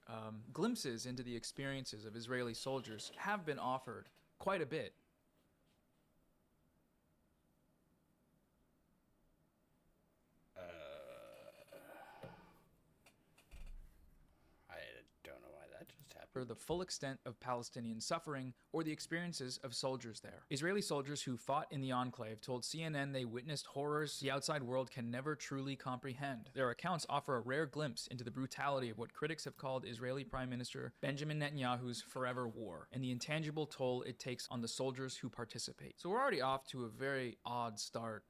Glimpses into the experiences of Israeli soldiers have been offered quite a bit. I don't know why that just happened. For the full extent of Palestinian suffering or the experiences of soldiers there. Israeli soldiers who fought in the enclave told CNN they witnessed horrors the outside world can never truly comprehend. Their accounts offer a rare glimpse into the brutality of what critics have called Israeli Prime Minister Benjamin Netanyahu's forever war, and the intangible toll it takes on the soldiers who participate. So we're already off to a very odd start.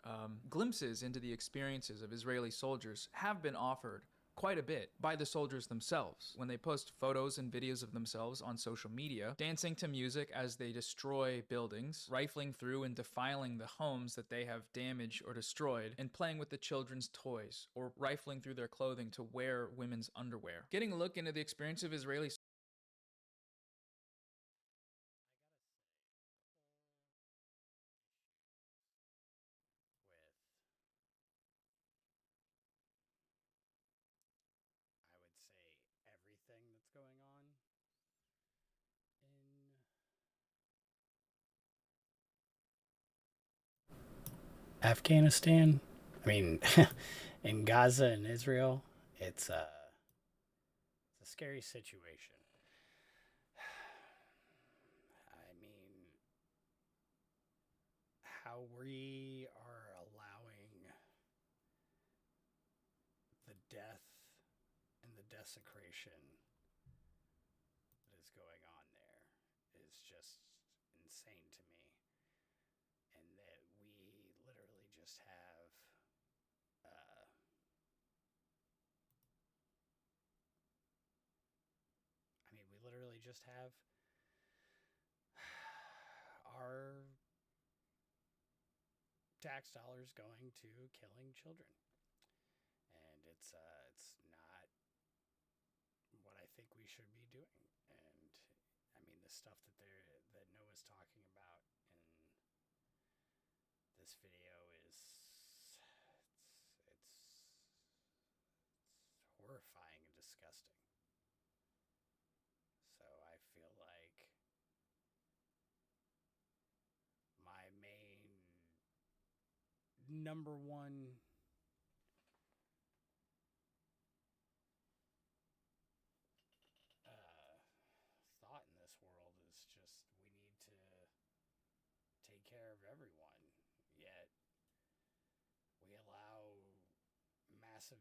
Glimpses into the experiences of Israeli soldiers have been offered quite a bit by the soldiers themselves when they post photos and videos of themselves on social media, dancing to music as they destroy buildings, rifling through and defiling the homes that they have damaged or destroyed, and playing with the children's toys, or rifling through their clothing to wear women's underwear. Getting a look into the experience of Israeli going on in Afghanistan. I mean, in Gaza and Israel, it's a scary situation. I mean, how we are allowing the death and the desecration that is going on there is just insane to me. And that we literally just have we literally just have our tax dollars going to killing children. And it's not what I think we should be doing. And I mean, the stuff that Noah's talking about in this video is it's horrifying and disgusting. So I feel like my main number one thought in this world is just we need to take care of everyone, yet we allow massive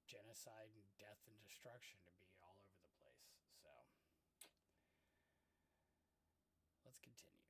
genocide and death and destruction to be all over the place. So let's continue.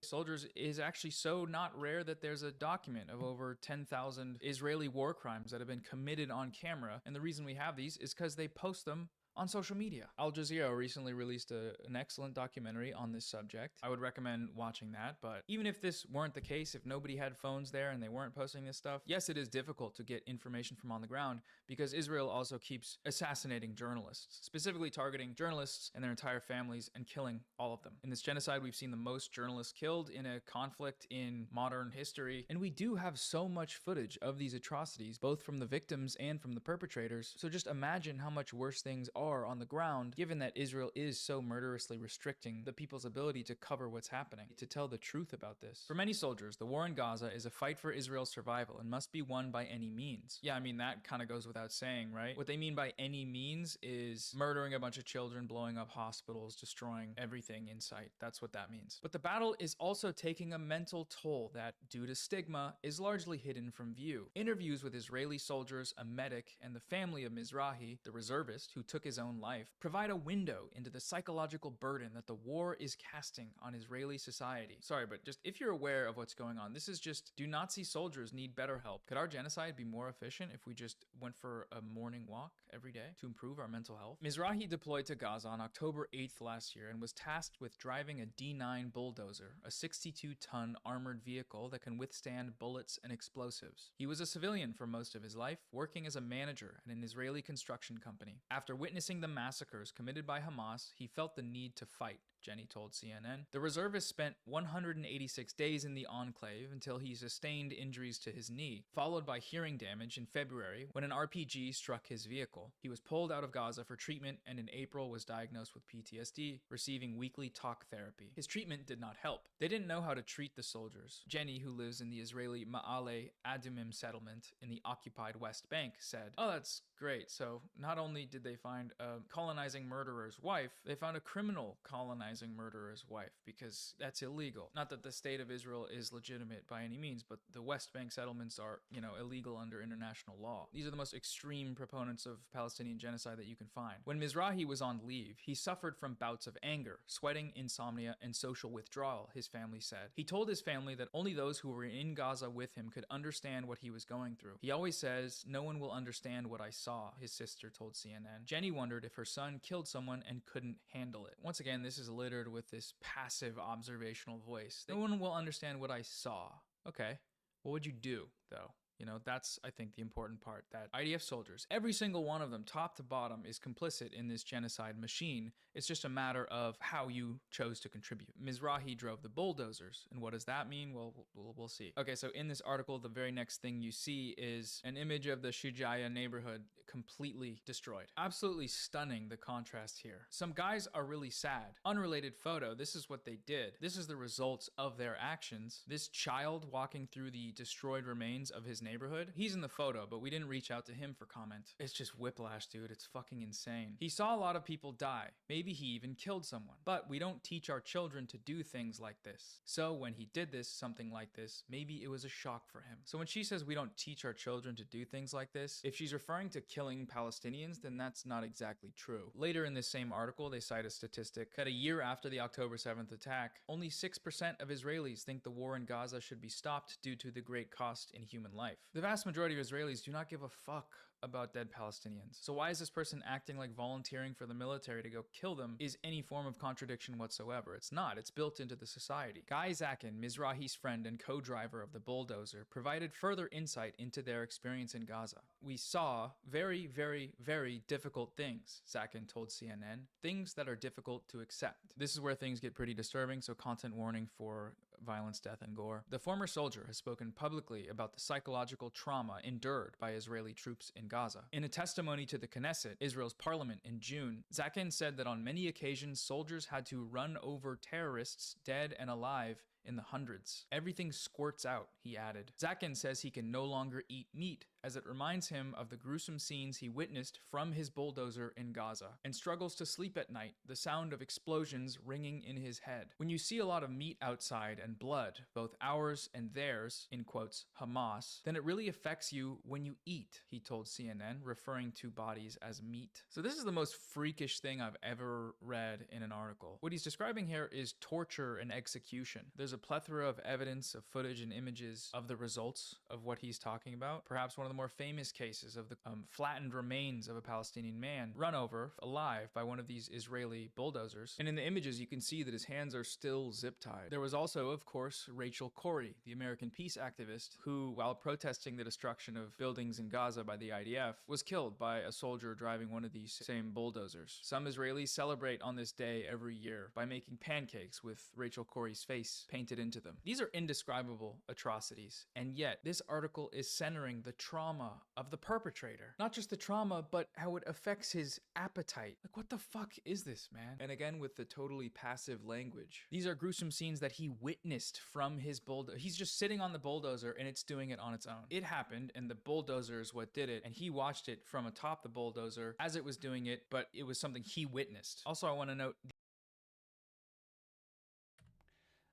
Soldiers is actually so not rare that there's a document of over 10,000 Israeli war crimes that have been committed on camera. And the reason we have these is because they post them on social media. Al Jazeera recently released an excellent documentary on this subject. I would recommend watching that, but even if this weren't the case, if nobody had phones there and they weren't posting this stuff, yes, it is difficult to get information from on the ground because Israel also keeps assassinating journalists, specifically targeting journalists and their entire families and killing all of them. In this genocide, we've seen the most journalists killed in a conflict in modern history, and we do have so much footage of these atrocities, both from the victims and from the perpetrators. So just imagine how much worse things are on the ground, given that Israel is so murderously restricting the people's ability to cover what's happening, to tell the truth about this. For many soldiers, the war in Gaza is a fight for Israel's survival and must be won by any means. Yeah, I mean, that kind of goes without saying, right? What they mean by any means is murdering a bunch of children, blowing up hospitals, destroying everything in sight. That's what that means. But the battle is also taking a mental toll that, due to stigma, is largely hidden from view. Interviews with Israeli soldiers, a medic, and the family of Mizrahi, the reservist who took his own life, provide a window into the psychological burden that the war is casting on Israeli society. Sorry, but just if you're aware of what's going on, this is just, do Nazi soldiers need better help? Could our genocide be more efficient if we just went for a morning walk every day to improve our mental health? Mizrahi deployed to Gaza on October 8th last year and was tasked with driving a D9 bulldozer, a 62-ton armored vehicle that can withstand bullets and explosives. He was a civilian for most of his life, working as a manager at an Israeli construction company. After witnessing the massacres committed by Hamas, he felt the need to fight, Jenny told CNN. The reservist spent 186 days in the enclave until he sustained injuries to his knee, followed by hearing damage in February when an RPG struck his vehicle. He was pulled out of Gaza for treatment and in April was diagnosed with PTSD, receiving weekly talk therapy. His treatment did not help. They didn't know how to treat the soldiers. Jenny, who lives in the Israeli Ma'ale Adumim settlement in the occupied West Bank, said, "Oh, that's great. So not only did they find a colonizing murderer's wife, they found a criminal colonizing murderer's wife, because that's illegal. Not that the state of Israel is legitimate by any means, but the West Bank settlements are, illegal under international law. These are the most extreme proponents of Palestinian genocide that you can find." When Mizrahi was on leave, he suffered from bouts of anger, sweating, insomnia, and social withdrawal, his family said. He told his family that only those who were in Gaza with him could understand what he was going through. He always says, "No one will understand what I saw," his sister told CNN. Jenny wondered if her son killed someone and couldn't handle it. Once again, this is littered with this passive observational voice. No one will understand what I saw. Okay, what would you do, though? You know, that's, I think, the important part, that IDF soldiers, every single one of them, top to bottom, is complicit in this genocide machine. It's just a matter of how you chose to contribute. Mizrahi drove the bulldozers, and what does that mean? Well, we'll see. Okay, so in this article, the very next thing you see is an image of the Shujaya neighborhood completely destroyed. Absolutely stunning, the contrast here. Some guys are really sad. Unrelated photo, this is what they did. This is the results of their actions. This child walking through the destroyed remains of his neighborhood, he's in the photo, but we didn't reach out to him for comment. It's just whiplash, dude. It's fucking insane. He saw a lot of people die. Maybe he even killed someone. But we don't teach our children to do things like this. So when he did this, something like this, maybe it was a shock for him. So when she says we don't teach our children to do things like this, if she's referring to killing Palestinians, then that's not exactly true. Later in this same article, they cite a statistic that a year after the October 7th attack, only 6% of Israelis think the war in Gaza should be stopped due to the great cost in human life. The vast majority of Israelis do not give a fuck about dead Palestinians. So why is this person acting like volunteering for the military to go kill them is any form of contradiction whatsoever? It's not. It's built into the society. Guy Zakin, Mizrahi's friend and co-driver of the bulldozer, provided further insight into their experience in Gaza. We saw very, very, very difficult things, Zakin told CNN. Things that are difficult to accept. This is where things get pretty disturbing, so content warning for violence, death, and gore. The former soldier has spoken publicly about the psychological trauma endured by Israeli troops in Gaza. In a testimony to the Knesset, Israel's parliament, in June, Zakin said that on many occasions soldiers had to run over terrorists, dead and alive, in the hundreds. Everything squirts out, he added. Zakin says he can no longer eat meat, as it reminds him of the gruesome scenes he witnessed from his bulldozer in Gaza, and struggles to sleep at night, the sound of explosions ringing in his head. When you see a lot of meat outside and blood, both ours and theirs, in quotes, Hamas, then it really affects you when you eat, he told CNN, referring to bodies as meat. So this is the most freakish thing I've ever read in an article. What he's describing here is torture and execution. There's a plethora of evidence, of footage and images of the results of what he's talking about. Perhaps one of the more famous cases of the flattened remains of a Palestinian man run over alive by one of these Israeli bulldozers. And in the images, you can see that his hands are still zip-tied. There was also, of course, Rachel Corrie, the American peace activist, who, while protesting the destruction of buildings in Gaza by the IDF, was killed by a soldier driving one of these same bulldozers. Some Israelis celebrate on this day every year by making pancakes with Rachel Corrie's face painted into them. These are indescribable atrocities, and yet this article is centering the trauma of the perpetrator. Not just the trauma, but how it affects his appetite. Like, what the fuck is this, man? And again, with the totally passive language. These are gruesome scenes that he witnessed from his bulldozer. He's just sitting on the bulldozer and it's doing it on its own. It happened, and the bulldozer is what did it, and he watched it from atop the bulldozer as it was doing it, but it was something he witnessed. Also, I want to note,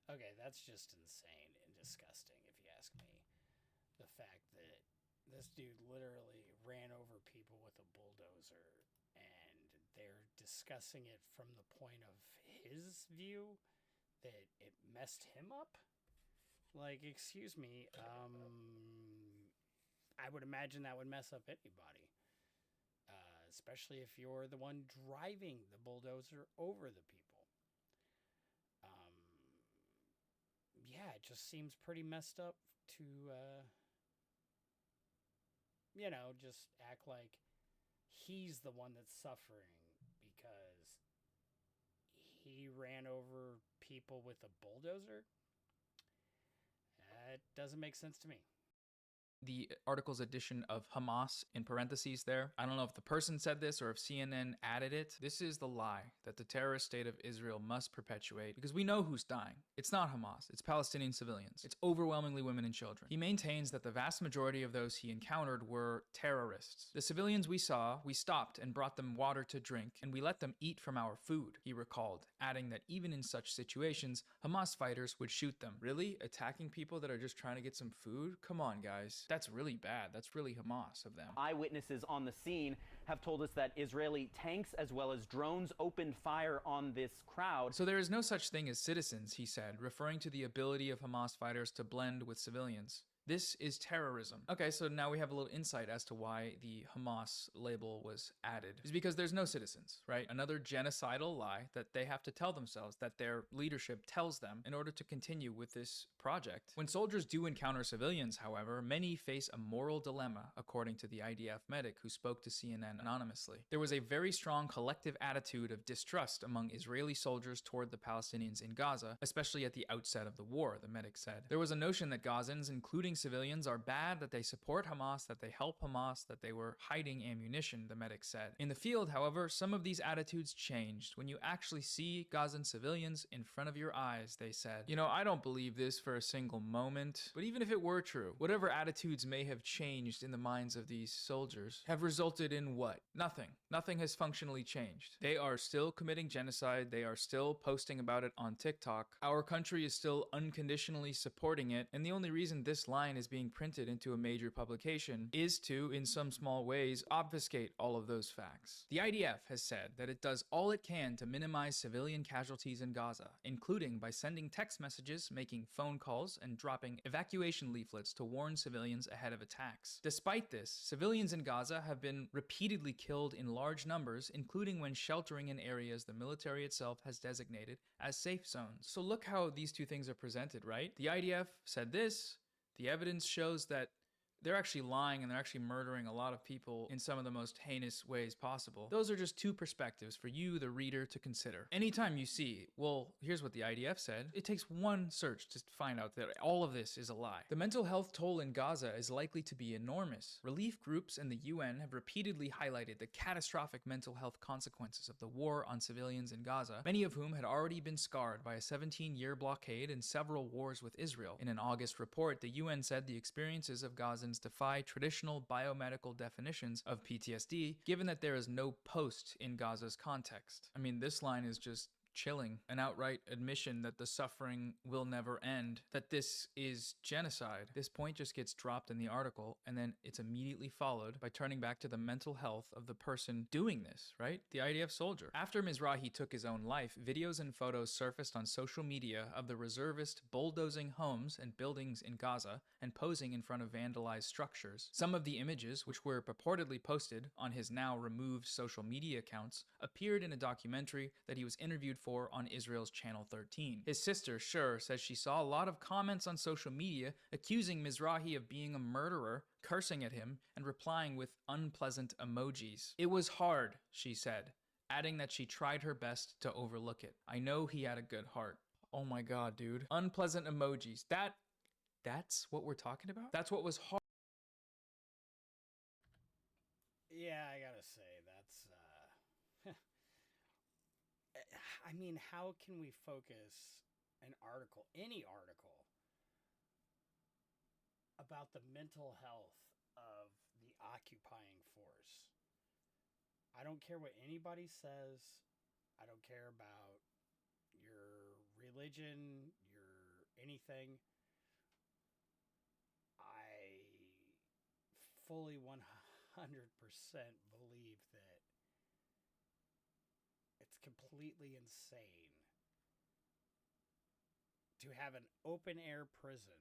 okay, that's just insane and disgusting, if you ask me. The fact that this dude literally ran over people with a bulldozer, and they're discussing it from the point of his view, that it messed him up? Like, excuse me, I would imagine that would mess up anybody. Especially if you're the one driving the bulldozer over the people. Yeah, it just seems pretty messed up to, you know, just act like he's the one that's suffering because he ran over people with a bulldozer. That doesn't make sense to me. The article's addition of Hamas in parentheses there. I don't know if the person said this or if CNN added it. This is the lie that the terrorist state of Israel must perpetuate, because we know who's dying. It's not Hamas. It's Palestinian civilians. It's overwhelmingly women and children. He maintains that the vast majority of those he encountered were terrorists. The civilians we saw, we stopped and brought them water to drink, and we let them eat from our food, he recalled, adding that even in such situations, Hamas fighters would shoot them. Really? Attacking people that are just trying to get some food? Come on, guys. That's really bad. That's really Hamas of them. Eyewitnesses on the scene have told us that Israeli tanks as well as drones opened fire on this crowd. So there is no such thing as citizens, he said, referring to the ability of Hamas fighters to blend with civilians. This is terrorism. Okay, so now we have a little insight as to why the Hamas label was added. It's because there's no citizens, right? Another genocidal lie that they have to tell themselves, that their leadership tells them in order to continue with this project. When soldiers do encounter civilians, however, many face a moral dilemma, according to the IDF medic who spoke to CNN anonymously. There was a very strong collective attitude of distrust among Israeli soldiers toward the Palestinians in Gaza, especially at the outset of the war, the medic said. There was a notion that Gazans, including civilians, are bad, that they support Hamas, that they help Hamas, that they were hiding ammunition, the medic said. In the field, however, some of these attitudes changed. When you actually see Gazan civilians in front of your eyes, they said, I don't believe this for a single moment, but even if it were true, whatever attitudes may have changed in the minds of these soldiers have resulted in what? Nothing. Nothing has functionally changed. They are still committing genocide. They are still posting about it on TikTok. Our country is still unconditionally supporting it, and the only reason this line is being printed into a major publication is to, in some small ways, obfuscate all of those facts. The IDF has said that it does all it can to minimize civilian casualties in Gaza, including by sending text messages, making phone calls, and dropping evacuation leaflets to warn civilians ahead of attacks. Despite this, civilians in Gaza have been repeatedly killed in large numbers, including when sheltering in areas the military itself has designated as safe zones. So look how these two things are presented, right? The IDF said this. The evidence shows that they're actually lying and they're actually murdering a lot of people in some of the most heinous ways possible. Those are just two perspectives for you, the reader, to consider. Anytime you see, well, here's what the IDF said, it takes one search to find out that all of this is a lie. The mental health toll in Gaza is likely to be enormous. Relief groups and the UN have repeatedly highlighted the catastrophic mental health consequences of the war on civilians in Gaza, many of whom had already been scarred by a 17-year blockade and several wars with Israel. In an August report, the UN said the experiences of Gazans defy traditional biomedical definitions of PTSD, given that there is no post in Gaza's context. I mean, this line is just chilling, an outright admission that the suffering will never end, that this is genocide. This point just gets dropped in the article, and then it's immediately followed by turning back to the mental health of the person doing this, right? The IDF soldier. After Mizrahi took his own life, videos and photos surfaced on social media of the reservist bulldozing homes and buildings in Gaza and posing in front of vandalized structures. Some of the images, which were purportedly posted on his now removed social media accounts, appeared in a documentary that he was interviewed for on Israel's Channel 13. His sister, Shur, says she saw a lot of comments on social media accusing Mizrahi of being a murderer, cursing at him, and replying with unpleasant emojis. It was hard, she said, adding that she tried her best to overlook it. I know he had a good heart. Oh my god, dude. Unpleasant emojis. That's what we're talking about? That's what was hard. Yeah, I gotta say, that's, I mean, how can we focus an article, any article, about the mental health of the occupying force? I don't care what anybody says. I don't care about your religion, your anything. I fully 100% believe that it's completely insane to have an open air prison.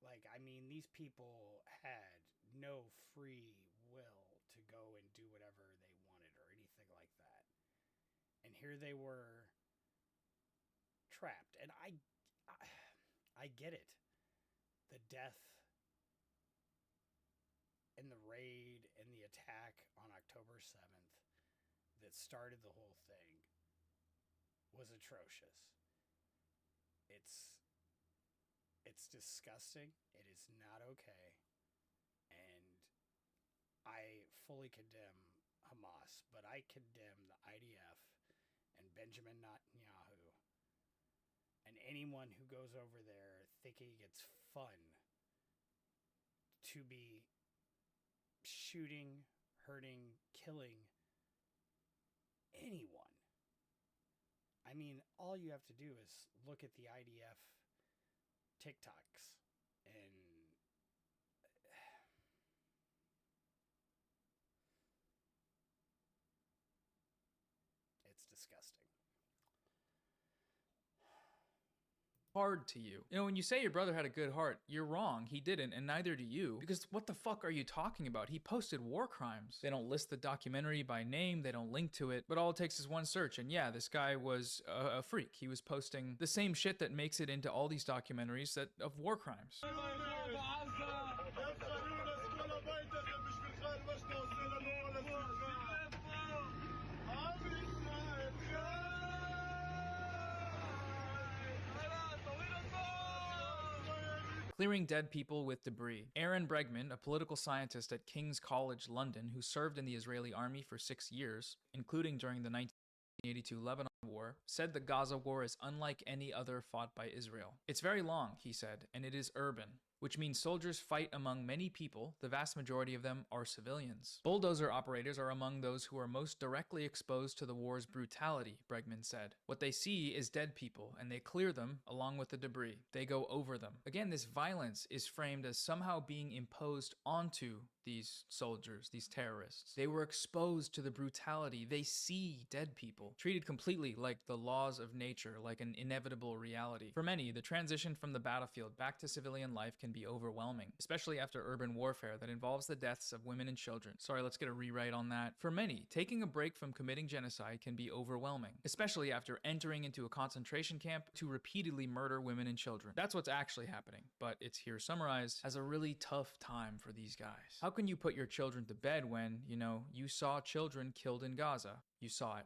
Like, I mean, these people had no free will to go and do whatever they wanted or anything like that. And here they were trapped. And I get it. The death and the raid and the attack on October 7th that started the whole thing was atrocious. It's disgusting. It is not okay. And I fully condemn Hamas, but I condemn the IDF and Benjamin Netanyahu and anyone who goes over there thinking it's fun to be shooting, hurting, killing anyone. I mean, all you have to do is look at the IDF TikToks and it's disgusting. hard to you. You know, when you say your brother had a good heart, you're wrong. He didn't, and neither do you. Because what the fuck are you talking about? He posted war crimes. They don't list the documentary by name, they don't link to it, but all it takes is one search, and yeah, this guy was a freak. He was posting the same shit that makes it into all these documentaries of war crimes. Clearing dead people with debris. Aaron Bregman, a political scientist at King's College London who served in the Israeli army for 6 years, including during the 1982 Lebanon War, said the Gaza war is unlike any other fought by Israel. It's very long, he said, and it is urban, which means soldiers fight among many people. The vast majority of them are civilians. Bulldozer operators are among those who are most directly exposed to the war's brutality, Bregman said. What they see is dead people, and they clear them along with the debris. They go over them. Again, this violence is framed as somehow being imposed onto these soldiers, these terrorists. They were exposed to the brutality. They see dead people, treated completely like the laws of nature, like an inevitable reality. For many, the transition from the battlefield back to civilian life can be overwhelming, especially after urban warfare that involves the deaths of women and children. Sorry, let's get a rewrite on that. For many, taking a break from committing genocide can be overwhelming, especially after entering into a concentration camp to repeatedly murder women and children. That's what's actually happening, but it's here summarized as a really tough time for these guys. How can you put your children to bed when, you saw children killed in Gaza? You saw it.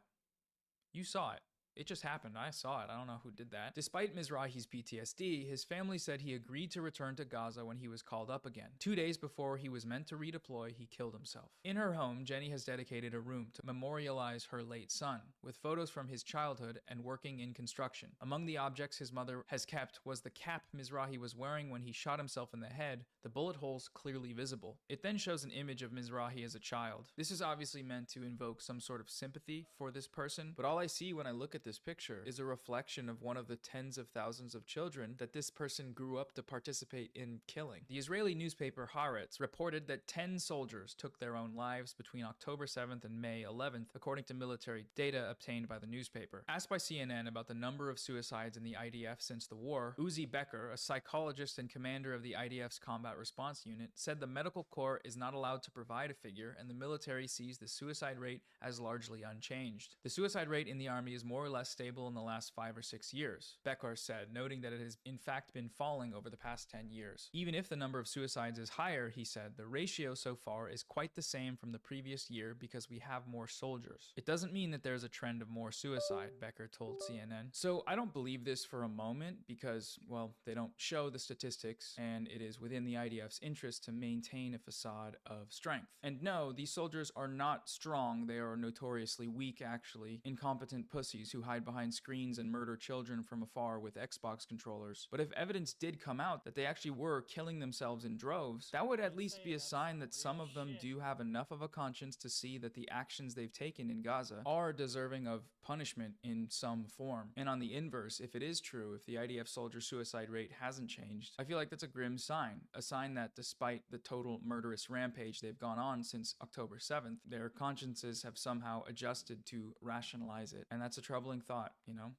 You saw it. It just happened. I saw it. I don't know who did that. Despite Mizrahi's PTSD, his family said he agreed to return to Gaza when he was called up again. 2 days before he was meant to redeploy, he killed himself. In her home, Jenny has dedicated a room to memorialize her late son, with photos from his childhood and working in construction. Among the objects his mother has kept was the cap Mizrahi was wearing when he shot himself in the head, the bullet holes clearly visible. It then shows an image of Mizrahi as a child. This is obviously meant to invoke some sort of sympathy for this person, but all I see when I look at this picture is a reflection of one of the tens of thousands of children that this person grew up to participate in killing. The Israeli newspaper Haaretz reported that 10 soldiers took their own lives between October 7th and May 11th, according to military data obtained by the newspaper. Asked by CNN about the number of suicides in the IDF since the war, Uzi Becker, a psychologist and commander of the IDF's Combat Response Unit, said the medical corps is not allowed to provide a figure and the military sees the suicide rate as largely unchanged. The suicide rate in the army is more or less stable in the last 5 or 6 years, Becker said, noting that it has in fact been falling over the past 10 years. Even if the number of suicides is higher, he said, the ratio so far is quite the same from the previous year because we have more soldiers. It doesn't mean that there's a trend of more suicide, Becker told CNN. So I don't believe this for a moment because, well, they don't show the statistics and it is within the IDF's interest to maintain a facade of strength. And no, these soldiers are not strong. They are notoriously weak, actually, incompetent pussies who hide behind screens and murder children from afar with Xbox controllers. But if evidence did come out that they actually were killing themselves in droves, that would at least be a sign that some of them do have enough of a conscience to see that the actions they've taken in Gaza are deserving of punishment in some form. And on the inverse, if it is true, if the IDF soldier suicide rate hasn't changed, I feel like that's a grim sign. A sign that despite the total murderous rampage they've gone on since October 7th, their consciences have somehow adjusted to rationalize it. And that's a troubling thought.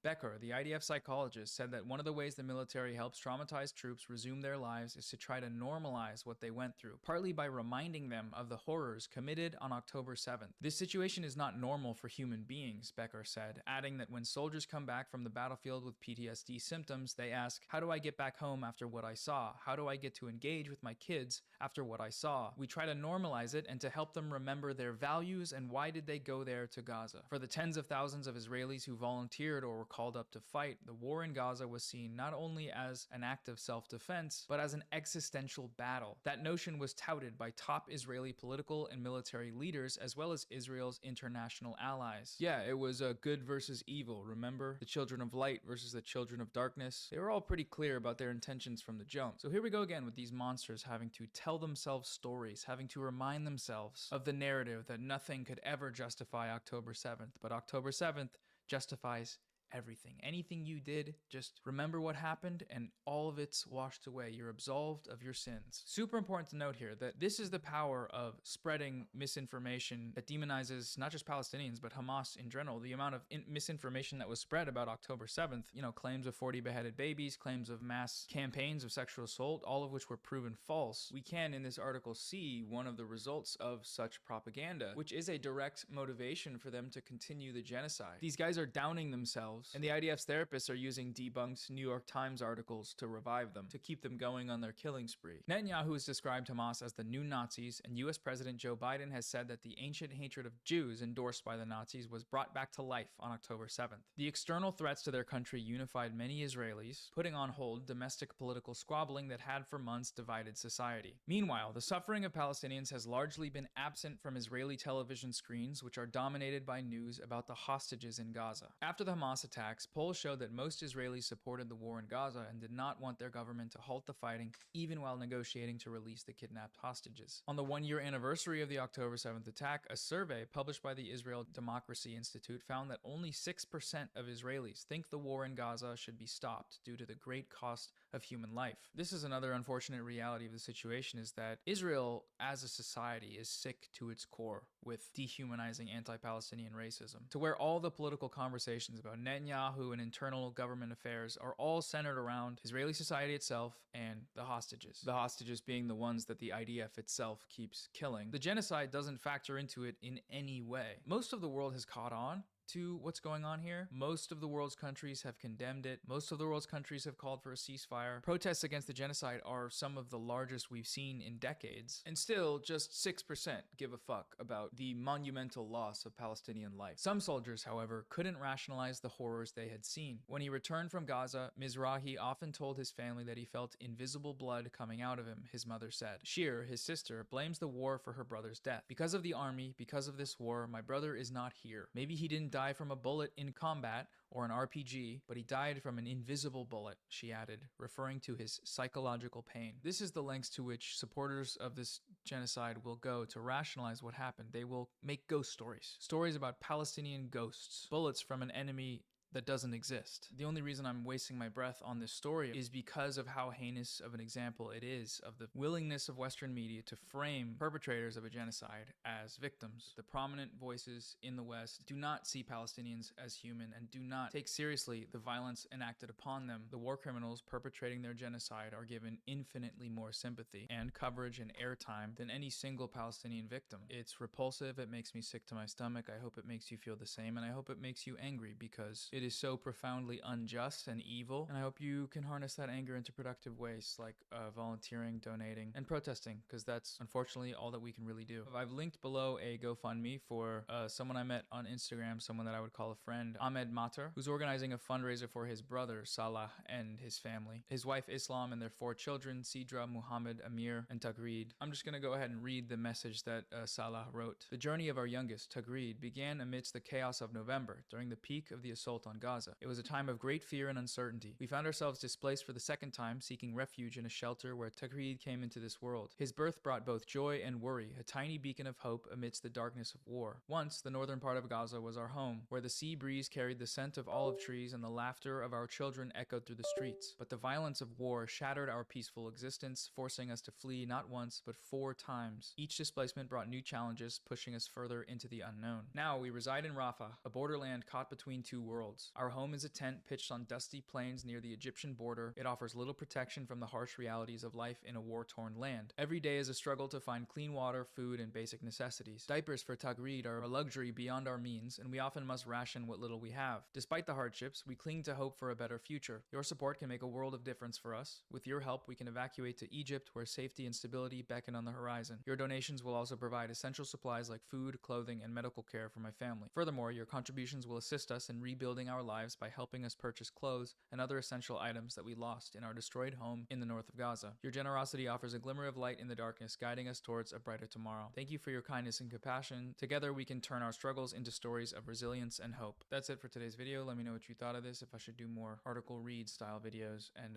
Becker, the IDF psychologist, said that one of the ways the military helps traumatized troops resume their lives is to try to normalize what they went through, partly by reminding them of the horrors committed on October 7th. This situation is not normal for human beings, Becker said, adding that when soldiers come back from the battlefield with PTSD symptoms, they ask, how do I get back home after what I saw? How do I get to engage with my kids after what I saw? We try to normalize it and to help them remember their values and why did they go there to Gaza. For the tens of thousands of Israelis who volunteered or were called up to fight, the war in Gaza was seen not only as an act of self-defense, but as an existential battle. That notion was touted by top Israeli political and military leaders, as well as Israel's international allies. Yeah, it was a good versus evil, remember? The children of light versus the children of darkness. They were all pretty clear about their intentions from the jump. So here we go again with these monsters having to tell themselves stories, having to remind themselves of the narrative that nothing could ever justify October 7th, but October 7th justifies everything. Anything you did, just remember what happened and all of it's washed away. You're absolved of your sins. Super important to note here that this is the power of spreading misinformation that demonizes not just Palestinians, but Hamas in general. The amount of misinformation that was spread about October 7th, you know, claims of 40 beheaded babies, claims of mass campaigns of sexual assault, all of which were proven false. We can, in this article, see one of the results of such propaganda, which is a direct motivation for them to continue the genocide. These guys are downing themselves, and the IDF's therapists are using debunked New York Times articles to revive them, to keep them going on their killing spree. Netanyahu has described Hamas as the new Nazis, and US President Joe Biden has said that the ancient hatred of Jews endorsed by the Nazis was brought back to life on October 7th. The external threats to their country unified many Israelis, putting on hold domestic political squabbling that had for months divided society. Meanwhile, the suffering of Palestinians has largely been absent from Israeli television screens, which are dominated by news about the hostages in Gaza. After the Hamas attacks, polls showed that most Israelis supported the war in Gaza and did not want their government to halt the fighting, even while negotiating to release the kidnapped hostages. On the one-year anniversary of the October 7th attack, a survey published by the Israel Democracy Institute found that only 6% of Israelis think the war in Gaza should be stopped due to the great cost of human life. This is another unfortunate reality of the situation, is that Israel as a society is sick to its core with dehumanizing anti-Palestinian racism, to where all the political conversations about Netanyahu and internal government affairs are all centered around Israeli society itself and the hostages. The hostages being the ones that the IDF itself keeps killing. The genocide doesn't factor into it in any way. Most of the world has caught on to what's going on here. Most of the world's countries have condemned it. Most of the world's countries have called for a ceasefire. Protests against the genocide are some of the largest we've seen in decades. And still, just 6% give a fuck about the monumental loss of Palestinian life. Some soldiers, however, couldn't rationalize the horrors they had seen. When he returned from Gaza, Mizrahi often told his family that he felt invisible blood coming out of him, his mother said. Shir, his sister, blames the war for her brother's death. Because of the army, because of this war, my brother is not here. Maybe he didn't die from a bullet in combat or an RPG, but he died from an invisible bullet, she added, referring to his psychological pain. This is the lengths to which supporters of this genocide will go to rationalize what happened. They will make ghost stories. Stories about Palestinian ghosts, bullets from an enemy that doesn't exist. The only reason I'm wasting my breath on this story is because of how heinous of an example it is of the willingness of Western media to frame perpetrators of a genocide as victims. The prominent voices in the West do not see Palestinians as human and do not take seriously the violence enacted upon them. The war criminals perpetrating their genocide are given infinitely more sympathy and coverage and airtime than any single Palestinian victim. It's repulsive. It makes me sick to my stomach. I hope it makes you feel the same, and I hope it makes you angry, because it is so profoundly unjust and evil, and I hope you can harness that anger into productive ways, like volunteering, donating, and protesting, because that's unfortunately all that we can really do. I've linked below a GoFundMe for someone I met on Instagram, someone that I would call a friend, Ahmed Matar, who's organizing a fundraiser for his brother Salah and his family, his wife Islam, and their 4 children, Sidra, Muhammad, Amir, and Tagreed. I'm just gonna go ahead and read the message that Salah wrote. The journey of our youngest, Tagreed, began amidst the chaos of November, during the peak of the assault on Gaza. It was a time of great fear and uncertainty. We found ourselves displaced for the second time, seeking refuge in a shelter where Tagreed came into this world. His birth brought both joy and worry, a tiny beacon of hope amidst the darkness of war. Once, the northern part of Gaza was our home, where the sea breeze carried the scent of olive trees and the laughter of our children echoed through the streets. But the violence of war shattered our peaceful existence, forcing us to flee not once, but 4 times. Each displacement brought new challenges, pushing us further into the unknown. Now, we reside in Rafah, a borderland caught between 2 worlds. Our home is a tent pitched on dusty plains near the Egyptian border. It offers little protection from the harsh realities of life in a war-torn land. Every day is a struggle to find clean water, food, and basic necessities. Diapers for Tagreed are a luxury beyond our means, and we often must ration what little we have. Despite the hardships, we cling to hope for a better future. Your support can make a world of difference for us. With your help, we can evacuate to Egypt, where safety and stability beckon on the horizon. Your donations will also provide essential supplies like food, clothing, and medical care for my family. Furthermore, your contributions will assist us in rebuilding our lives by helping us purchase clothes and other essential items that we lost in our destroyed home in the north of Gaza. Your generosity offers a glimmer of light in the darkness, guiding us towards a brighter tomorrow. Thank you for your kindness and compassion. Together, we can turn our struggles into stories of resilience and hope. That's it for today's video. Let me know what you thought of this, if I should do more article read style videos, and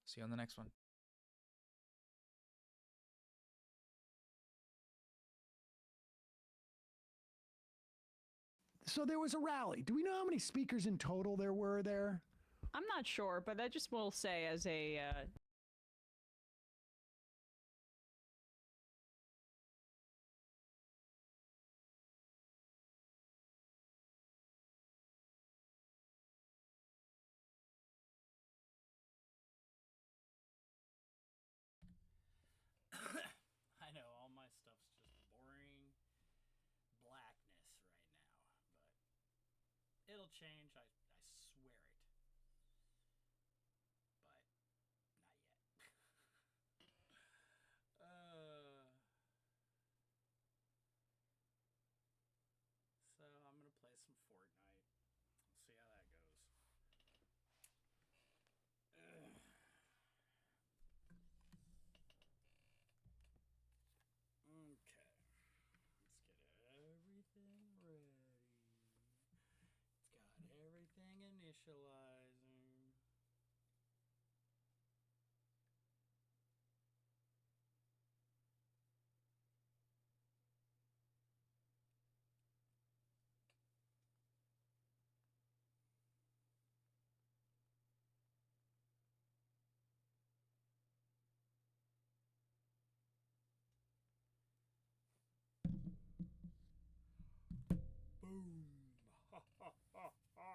see you on the next one. This so there was a rally. Do we know how many speakers in total there were there? I'm not sure, but I just will say as a I know all my stuff's just boring blackness right now, but it'll change. I swear it. But not yet. So I'm gonna play some Fortnite. We'll see how that goes. Okay. Let's get everything ready. It's got everything initializing. Boom. Ha ha ha ha.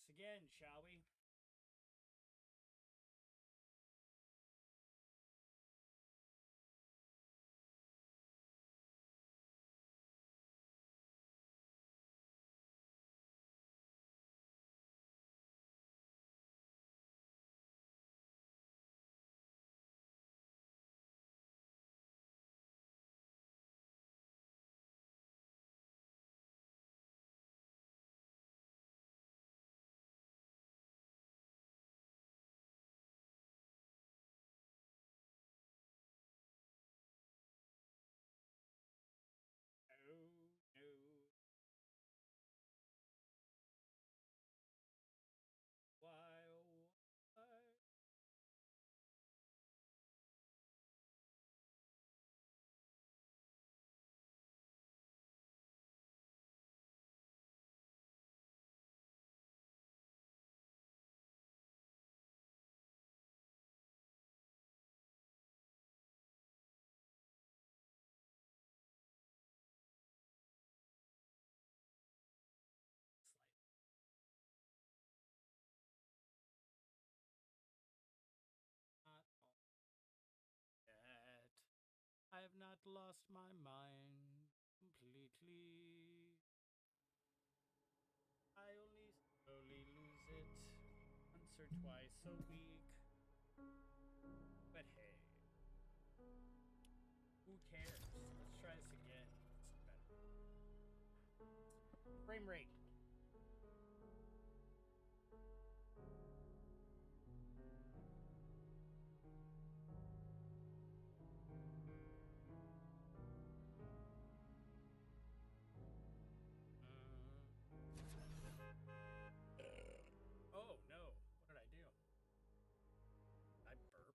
this again, shall we? Oh, no. Why, oh, why? Slightly. Not all yet. I have not lost my mind completely. I only slowly lose it once or twice a week. But hey, who cares? Let's try this again. It's better. Frame rate. Oh no, what did I do? Did I burp?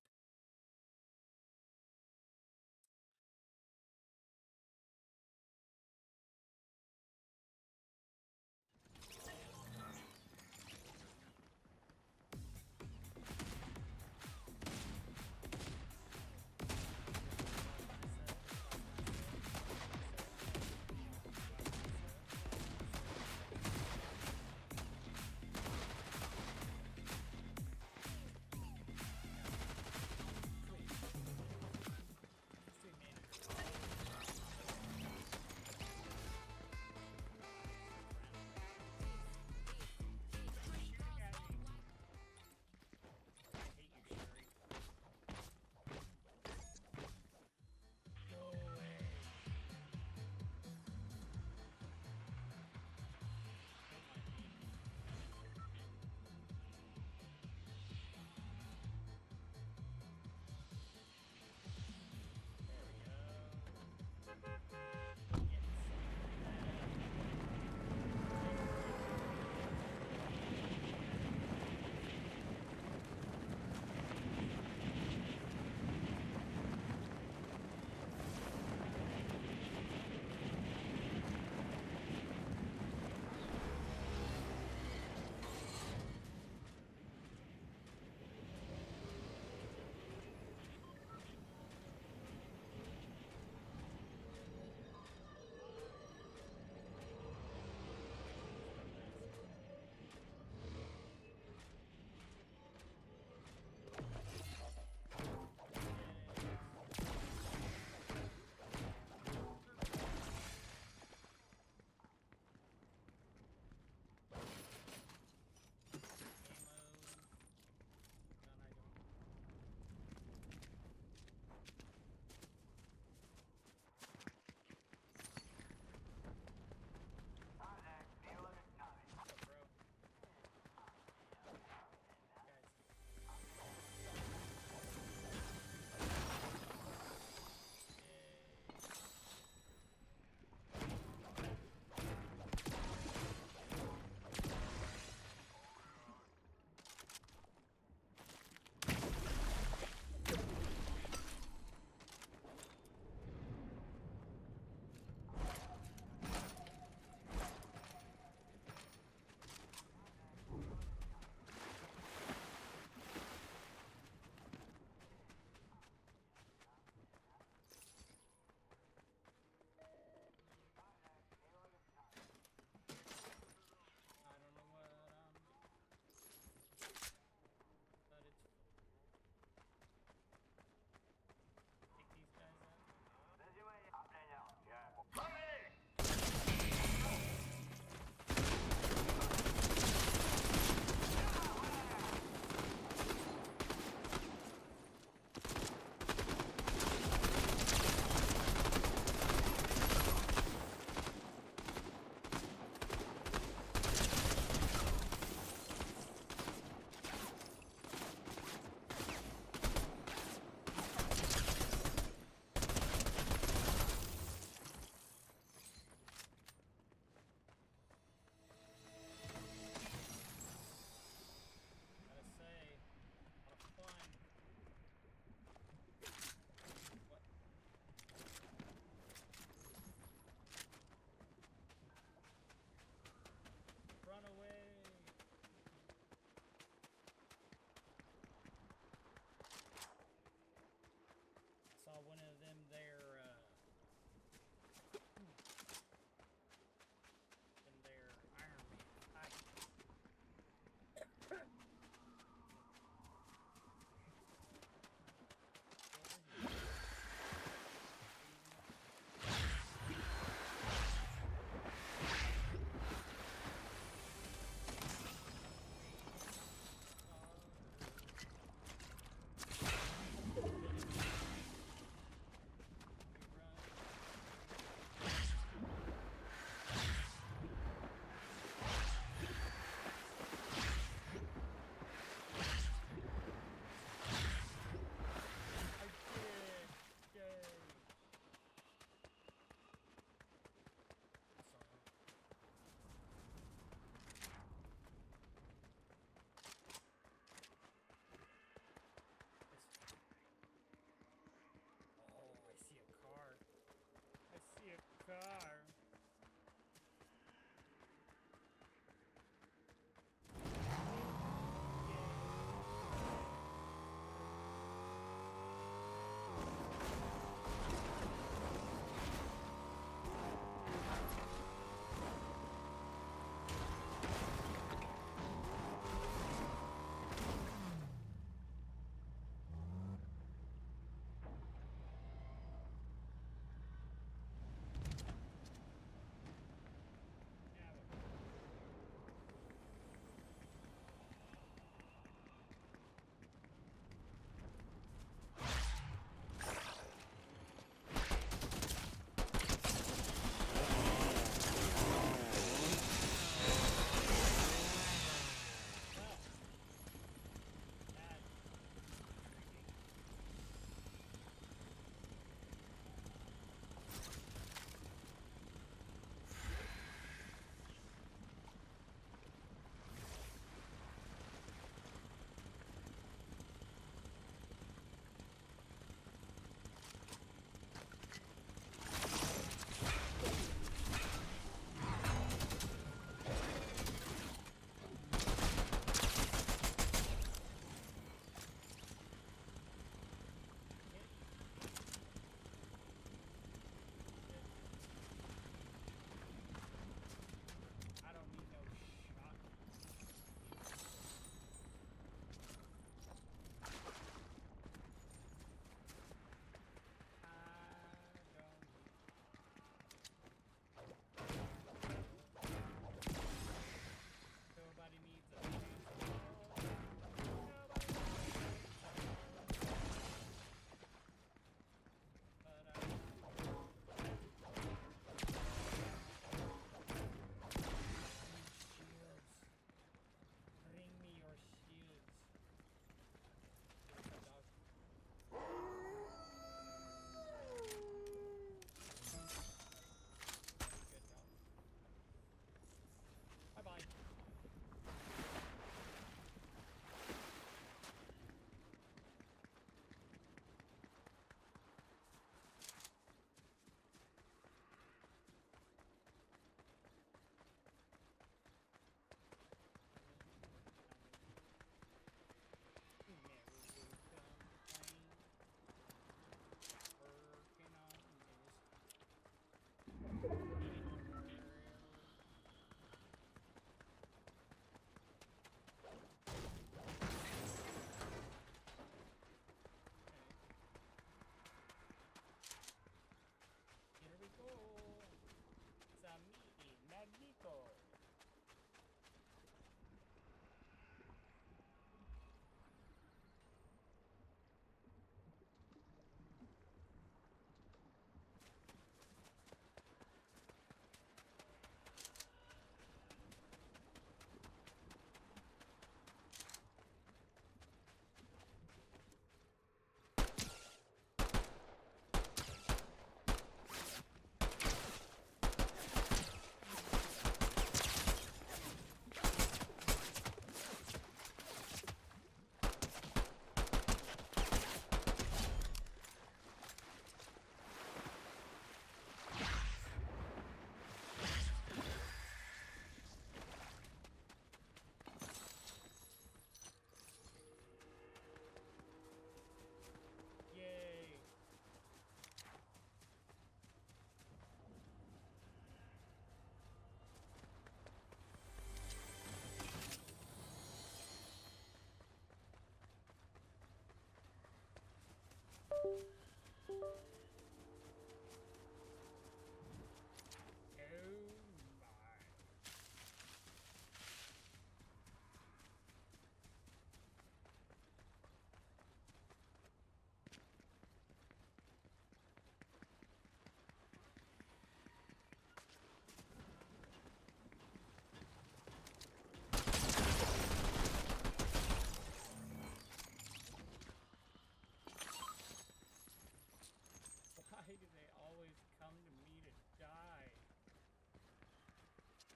Why do they always come to me to die?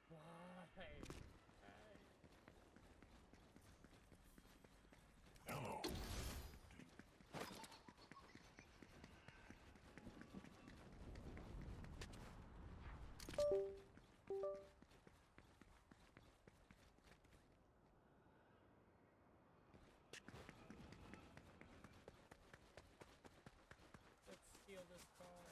Why? Hello. Let's steal this car.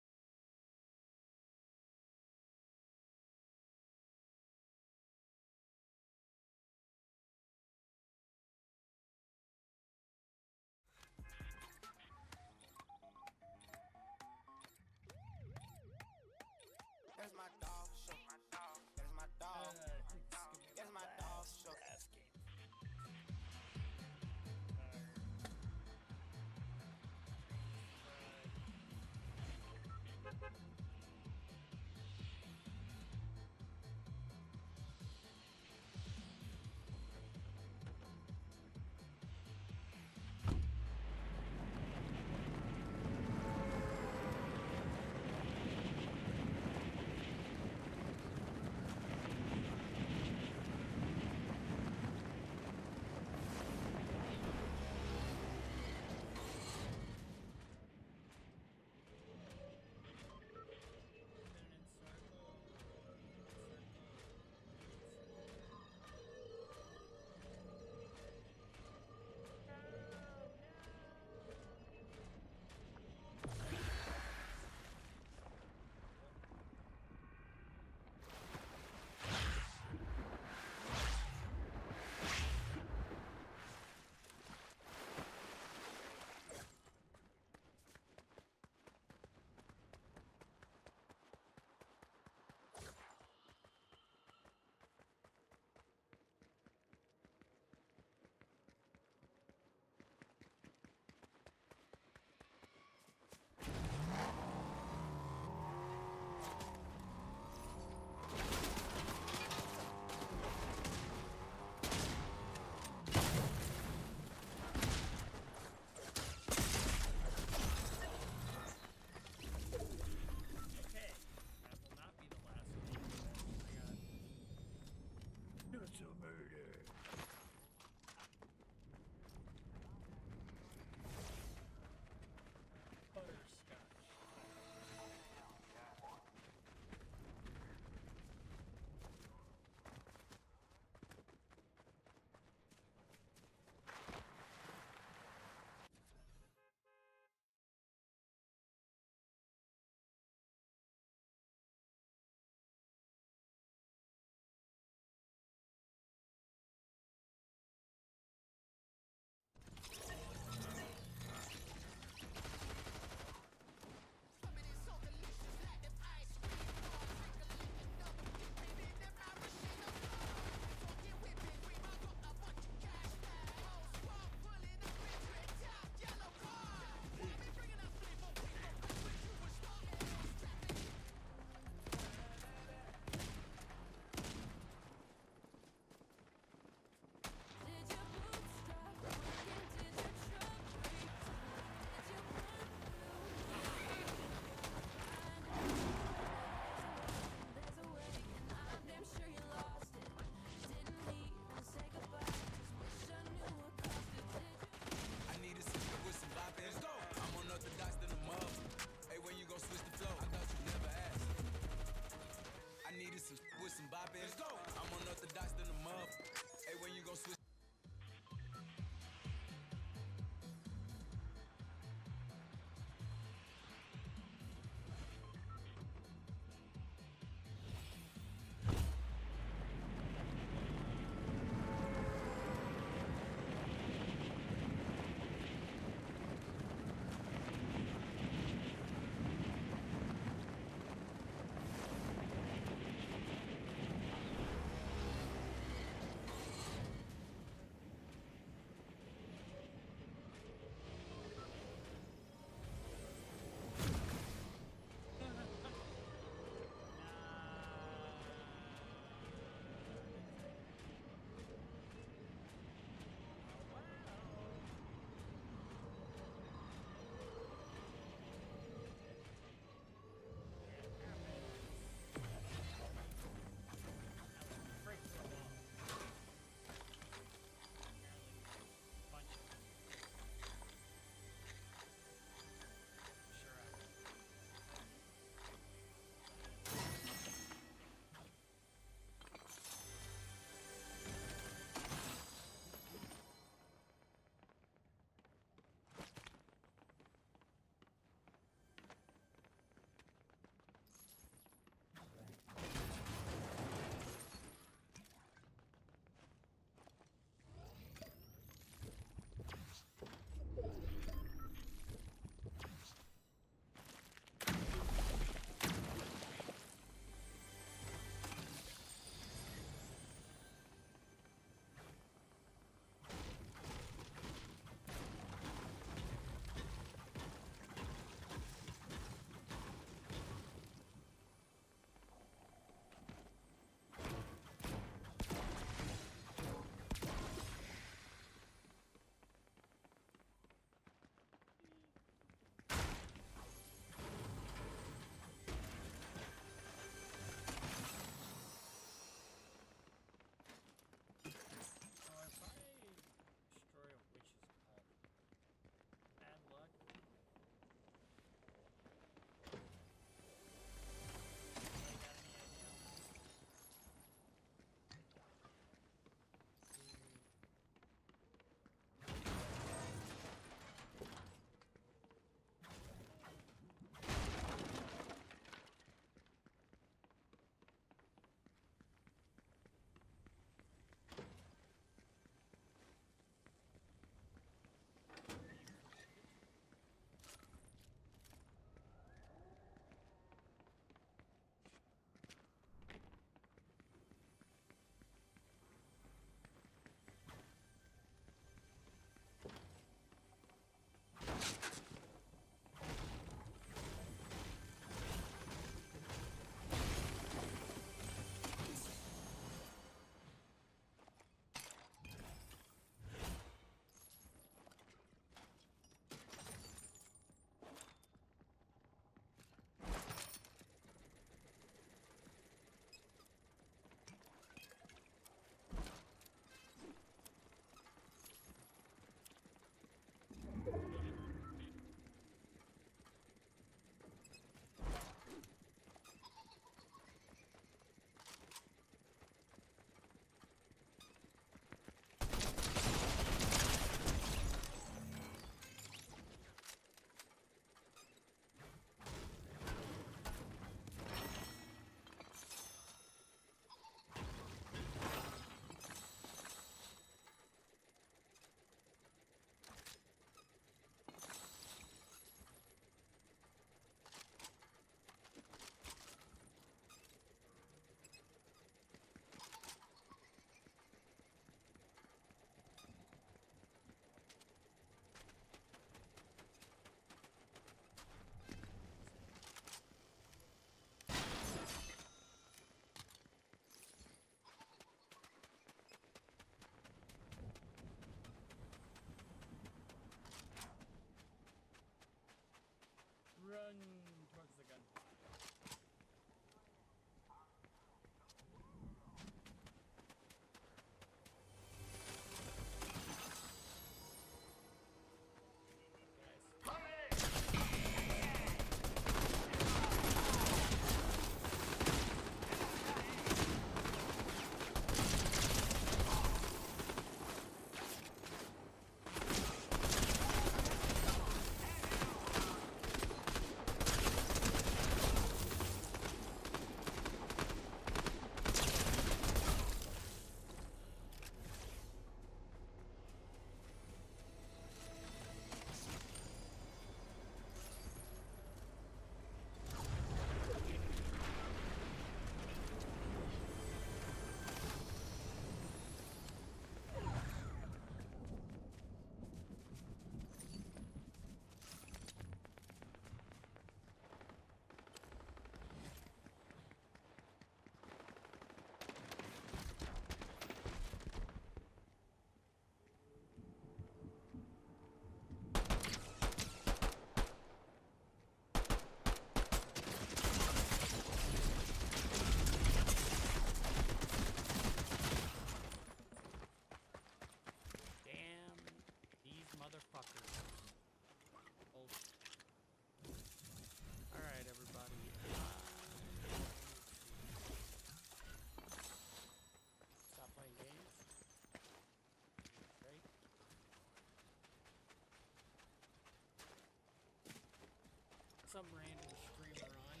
some random streamer on.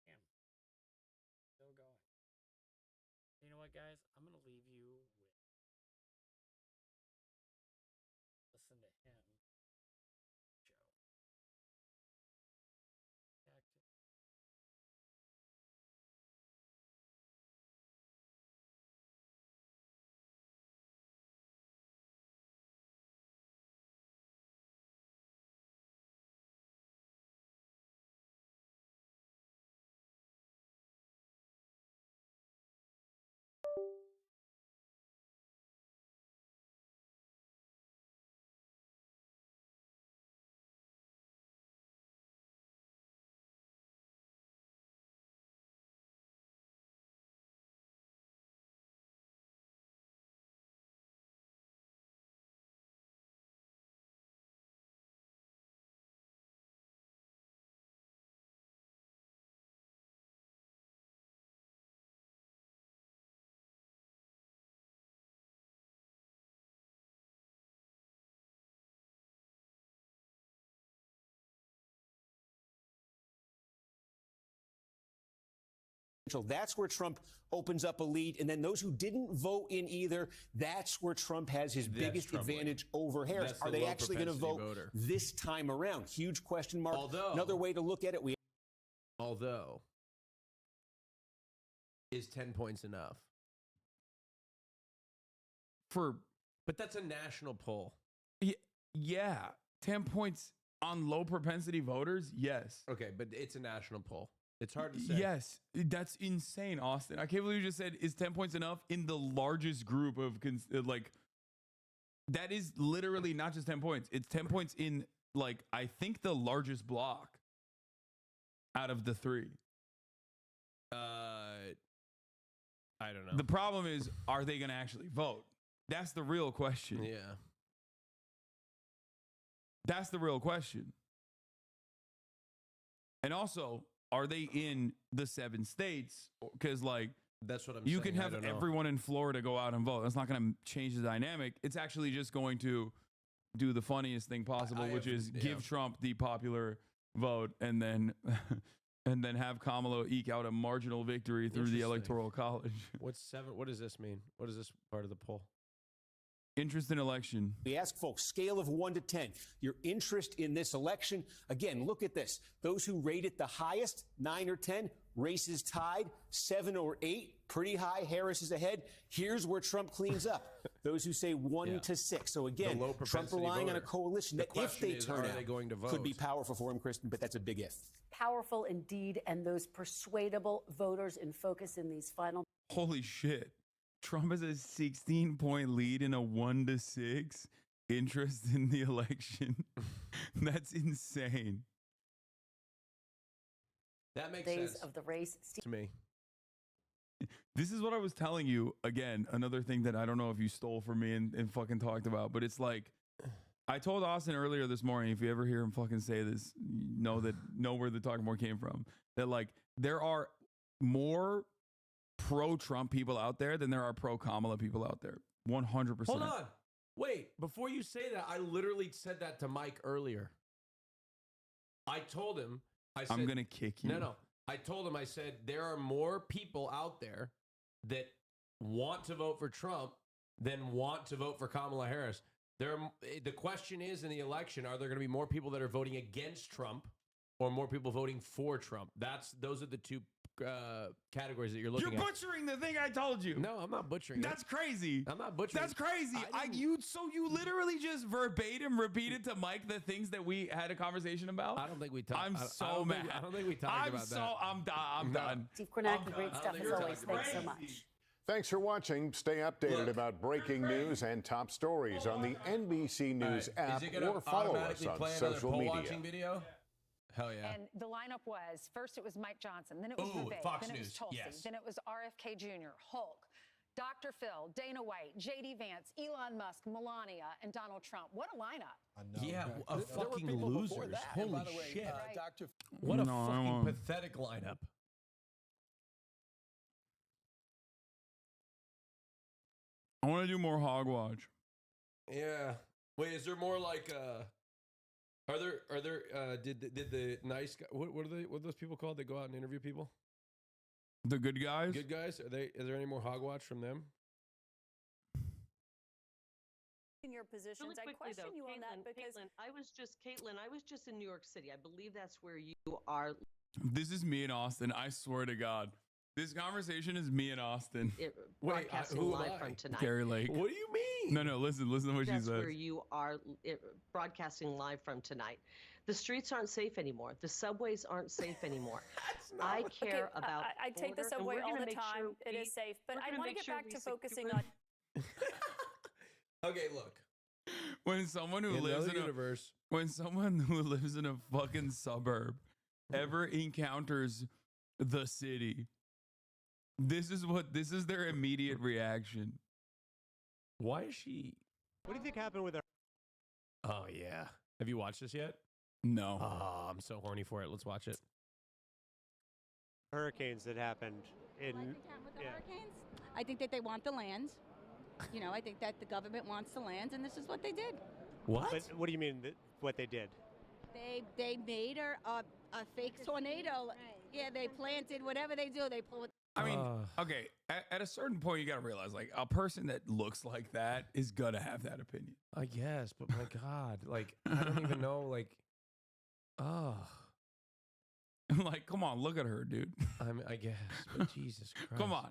Damn. Still going. You know what, guys? I'm gonna leave you with listen to him. Joe. Back to That's where Trump opens up a lead. And then those who didn't vote in either, that's where Trump has his biggest advantage over Harris. That's Are the they low actually going to vote voter. this time around? Huge question mark. Although, another way to look at it, is 10 points enough? But that's a national poll. Yeah. 10 points on low propensity voters? Yes. Okay, but it's a national poll. It's hard to say. Yes, that's insane, Austin. I can't believe you just said, is 10 points enough in the largest group of, like, that is literally not just 10 points. It's 10 points in, like, I think the largest block out of the three. I don't know. The problem is, are they going to actually vote? That's the real question. Yeah. That's the real question. And also, are they in the 7 states? Because, like, that's what I'm you saying. can have everyone in Florida go out and vote. That's not going to change the dynamic. It's actually just going to do the funniest thing possible, which is give Trump the popular vote and then and then have Kamala eke out a marginal victory through the Electoral College. What's 7? What does this mean? What is this part of the poll? Interest in election. We ask folks, scale of 1 to 10, your interest in this election. Again, look at this. Those who rate it the highest, 9 or 10, races tied, 7 or 8, pretty high. Harris is ahead. Here's where Trump cleans up. Those who say 1 to 6. So again, Trump relying on a coalition that if they turn out could be powerful for him, Kristen, but that's a big if. Powerful indeed, and those persuadable voters in focus in these final. Holy shit. Trump has a 16-point lead in a 1 to 6 interest in the election. That's insane. That makes days sense. of the race to me. This is what I was telling you. Again, another thing that I don't know if you stole from me and fucking talked about, but it's like, I told Austin earlier this morning, if you ever hear him fucking say this, you know where the talking more came from. That, like, there are more pro-Trump people out there than there are pro-Kamala people out there. 100%. Hold on. Wait, before you say that, I literally said that to Mike earlier. I told him, I said, I'm going to kick you. No. I told him, I said, there are more people out there that want to vote for Trump than want to vote for Kamala Harris. The question is, in the election, are there going to be more people that are voting against Trump or more people voting for Trump? Those are the two categories that you're looking at. You're butchering the thing I told you. No, I'm not butchering. That's crazy. I'm not butchering. That's crazy. You literally just verbatim repeated to Mike the things that we had a conversation about. I don't think we talked. I'm so mad. I don't think we talked about that. I'm done. Steve Kornacki, great stuff as always. Thanks so much. Thanks for watching. Stay updated about breaking news and top stories on the NBC News app or follow us on social media. Video? Hell yeah. And the lineup was, first it was Mike Johnson, then it was Ooh, Vivek, Fox then it was News, Tulsi, yes. then it was RFK Jr., Hulk, Dr. Phil, Dana White, J.D. Vance, Elon Musk, Melania, and Donald Trump. What a lineup. Yeah, There were fucking people before losers. that. And Holy by the way, shit. Dr. What a No, I fucking won't. pathetic lineup. I want to do more Hogwatch. Yeah. Wait, is there more like are there did the nice guy, what are those people called that go out and interview people? The good guys? Good guys? Is there any more Hogwatch from them? In your positions, Really I quickly, question though, you on that because Caitlin, I was just in New York City. I believe that's where you are. This is me and Austin. I swear to God. This conversation is me and Austin. Broadcasting who am live I? from tonight. Carrie Lake. What do you mean? No, listen to what she That's says. where you are broadcasting live from tonight. The streets aren't safe anymore. The subways aren't safe anymore. I care about. I take the border, and subway we're all gonna the make time. sure It is safe, but I want to get back to focusing on. Okay, look. When someone who In lives another in universe. when someone who lives in a fucking suburb ever encounters the city, this is their immediate reaction. Why is she? What do you think happened with her? Oh yeah. Have you watched this yet? No. Oh, I'm so horny for it. Let's watch it. Hurricanes that happened in. Hurricanes? I think that they want the land. You know, I think that the government wants the land, and this is what they did. What? But what do you mean what they did? They made a fake tornado. Yeah, they planted whatever they do. They pull it. I mean, okay, at a certain point, you got to realize, like, a person that looks like that is going to have that opinion. I guess, but my God, like, I don't even know, like, like, come on, look at her, dude. I guess, but Jesus Christ. Come on.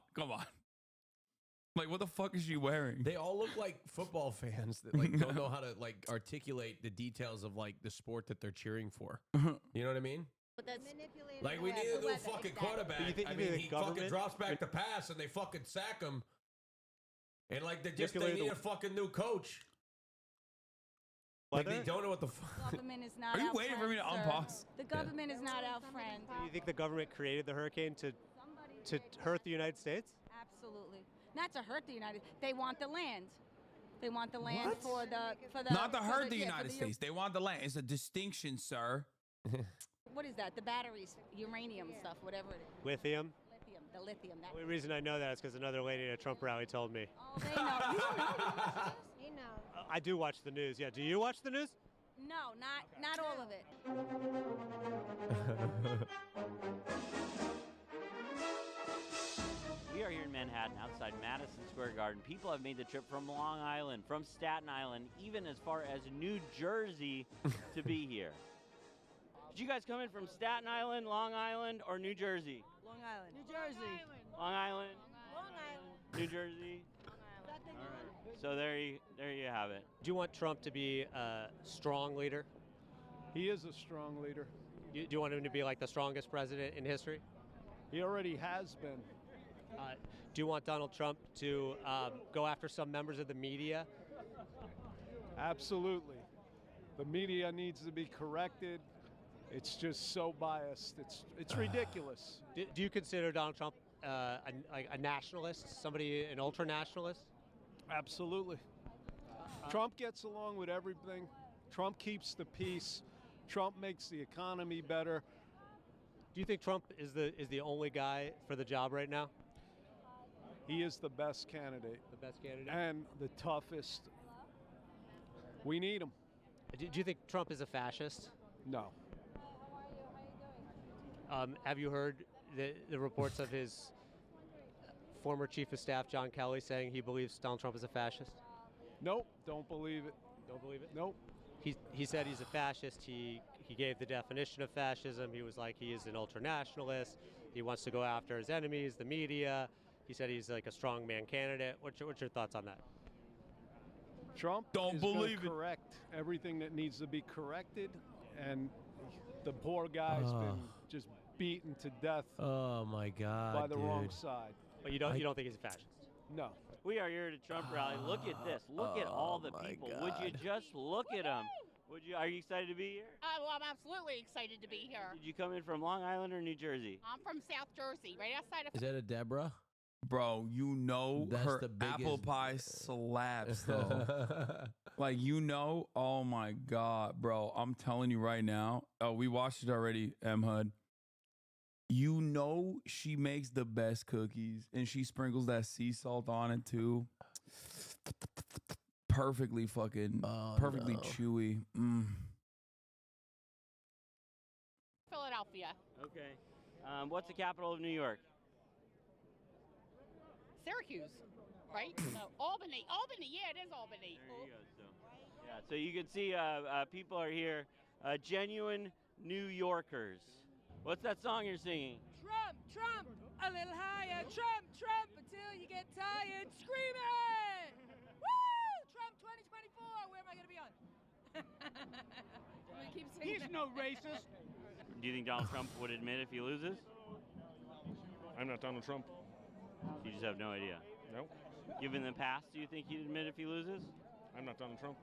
Like, what the fuck is she wearing? They all look like football fans that like don't know how to like articulate the details of like the sport that they're cheering for. You know what I mean? But that's Like we need a new fucking quarterback. You think I the mean, he fucking government- drops back the pass and they fucking sack him. And like they Manipulate need the- a fucking new coach. Like they don't know what the fuck. government is not. Are you our waiting for me to friend, unpause? sir. The government is not our friend. Do you think the government created the hurricane to hurt the United States? Absolutely. Not to hurt the United. They want the land. They want the land What? for the Not to for hurt the yeah, for United States. They want the land. It's a distinction, sir. What is that? The batteries, uranium stuff, whatever it is. Lithium? Lithium. The lithium. That. The only reason I know that is because another lady at a Trump rally told me. Oh, they know. You don't know. You watch the news? You know. I do watch the news. Yeah. Do you watch the news? No, not all of it. We are here in Manhattan, outside Madison Square Garden. People have made the trip from Long Island, from Staten Island, even as far as New Jersey to be here. Did you guys come in from Staten Island, Long Island, or New Jersey? Long Island. New Jersey. Long Island. Long Island. New Jersey. All right. So there you have it. Do you want Trump to be a strong leader? He is a strong leader. Do you want him to be like the strongest president in history? He already has been. Do you want Donald Trump to go after some members of the media? Absolutely. The media needs to be corrected. It's just so biased. It's ridiculous. Do you consider Donald Trump a nationalist, an ultra-nationalist? Absolutely. Trump gets along with everything. Trump keeps the peace. Trump makes the economy better. Do you think Trump is the only guy for the job right now? He is the best candidate. The best candidate? And the toughest. We need him. Do you think Trump is a fascist? No. Have you heard the reports of his former chief of staff, John Kelly, saying he believes Donald Trump is a fascist? Nope, don't believe it. Don't believe it? Nope. He said he's a fascist. He gave the definition of fascism. He was like he is an ultra-nationalist. He wants to go after his enemies, the media. He said he's like a strongman candidate. What's your thoughts on that? Trump Don't is gonna believe it. correct everything that needs to be corrected, and the poor guy's been just beaten to death Oh my God. by the wrong dude. side. But you don't think he's a fascist? No. We are here at a Trump rally. Look at this. Look at all the people. Would you just look at them? Are you excited to be here? Well, I'm absolutely excited to be here. Did you come in from Long Island or New Jersey? I'm from South Jersey, right outside of. Is that a Deborah? Bro, you know That's her the biggest- apple pie slaps though. Like, you know, oh my God, bro. I'm telling you right now. Oh, we watched it already, M HUD. You know she makes the best cookies and she sprinkles that sea salt on it too. Perfectly fucking, perfectly no. chewy. Philadelphia. Okay. What's the capital of New York? Syracuse, right? No, Albany. Albany, yeah, it is Albany. There you go. So, yeah, so you can see people are here, genuine New Yorkers. What's that song you're singing? Trump, Trump, a little higher. Trump, Trump, until you get tired screaming. Woo! Trump 2024. Where am I going to be on? I'm gonna keep singing. He's no racist. Do you think Donald Trump would admit if he loses? I'm not Donald Trump. You just have no idea. No. Given the past, do you think he'd admit if he loses? I'm not Donald Trump.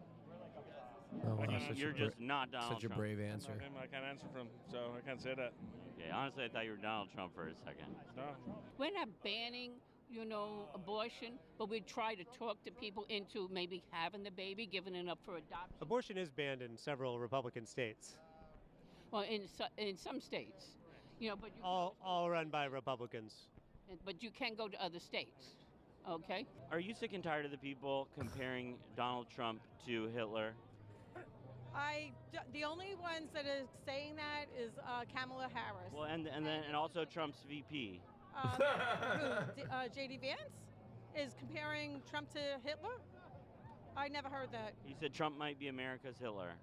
Oh, wow, You're just not Donald Such a Trump. brave answer. I can't answer for him, so I can't say that. Okay, honestly, I thought you were Donald Trump for a second. No. We're not banning, abortion, but we try to talk to people into maybe having the baby, giving it up for adoption. Abortion is banned in several Republican states. Well, in some states, but you All run by Republicans. but you can go to other states. Okay. Are you sick and tired of the people comparing Donald Trump to Hitler? The only ones that are saying that is Kamala Harris. Well, and also Trump's VP. J.D. Vance is comparing Trump to Hitler? I never heard that. He said Trump might be America's Hitler.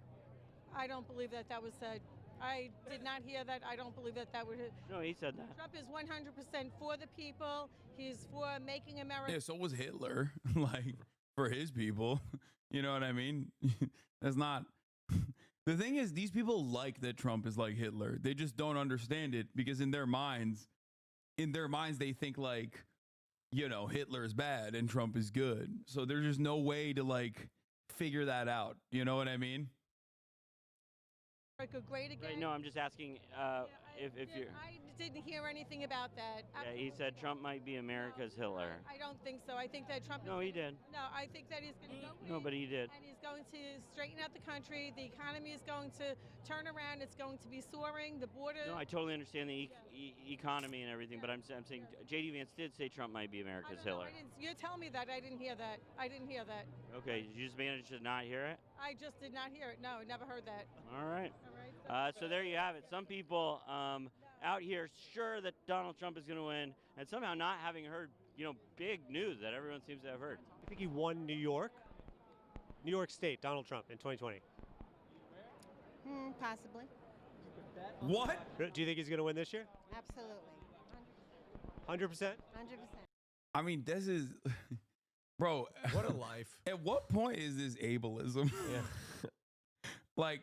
I don't believe that was said. I did not hear that. I don't believe that would. No, he said that. Trump is 100% for the people. He's for making America. Yeah, so was Hitler, like, for his people. You know what I mean? That's not. The thing is, these people like that Trump is like Hitler. They just don't understand it because in their minds, they think like, Hitler is bad and Trump is good. So there's just no way to like figure that out. You know what I mean? Great again. Right, no, I'm just asking if you're. I didn't hear anything about that. Yeah, he said Trump might be America's Hitler. I don't think so. I think that Trump. No, he did. No, I think that he's going to go. No, but he did. And he's going to straighten out the country. The economy is going to turn around. It's going to be soaring. The border. No, I totally understand the economy and everything, but I'm saying J.D. Vance did say Trump might be America's Hitler. You're telling me that. I didn't hear that. I didn't hear that. Okay, did you just manage to not hear it? I just did not hear it. No, never heard that. All right. So there you have it. Some people out here sure that Donald Trump is going to win, and somehow not having heard, big news that everyone seems to have heard. I think he won New York State, Donald Trump, in 2020. Possibly. What? Do you think he's going to win this year? Absolutely. 100%? 100%. I mean, this is, bro. What a life. At what point is this ableism? Yeah. Like,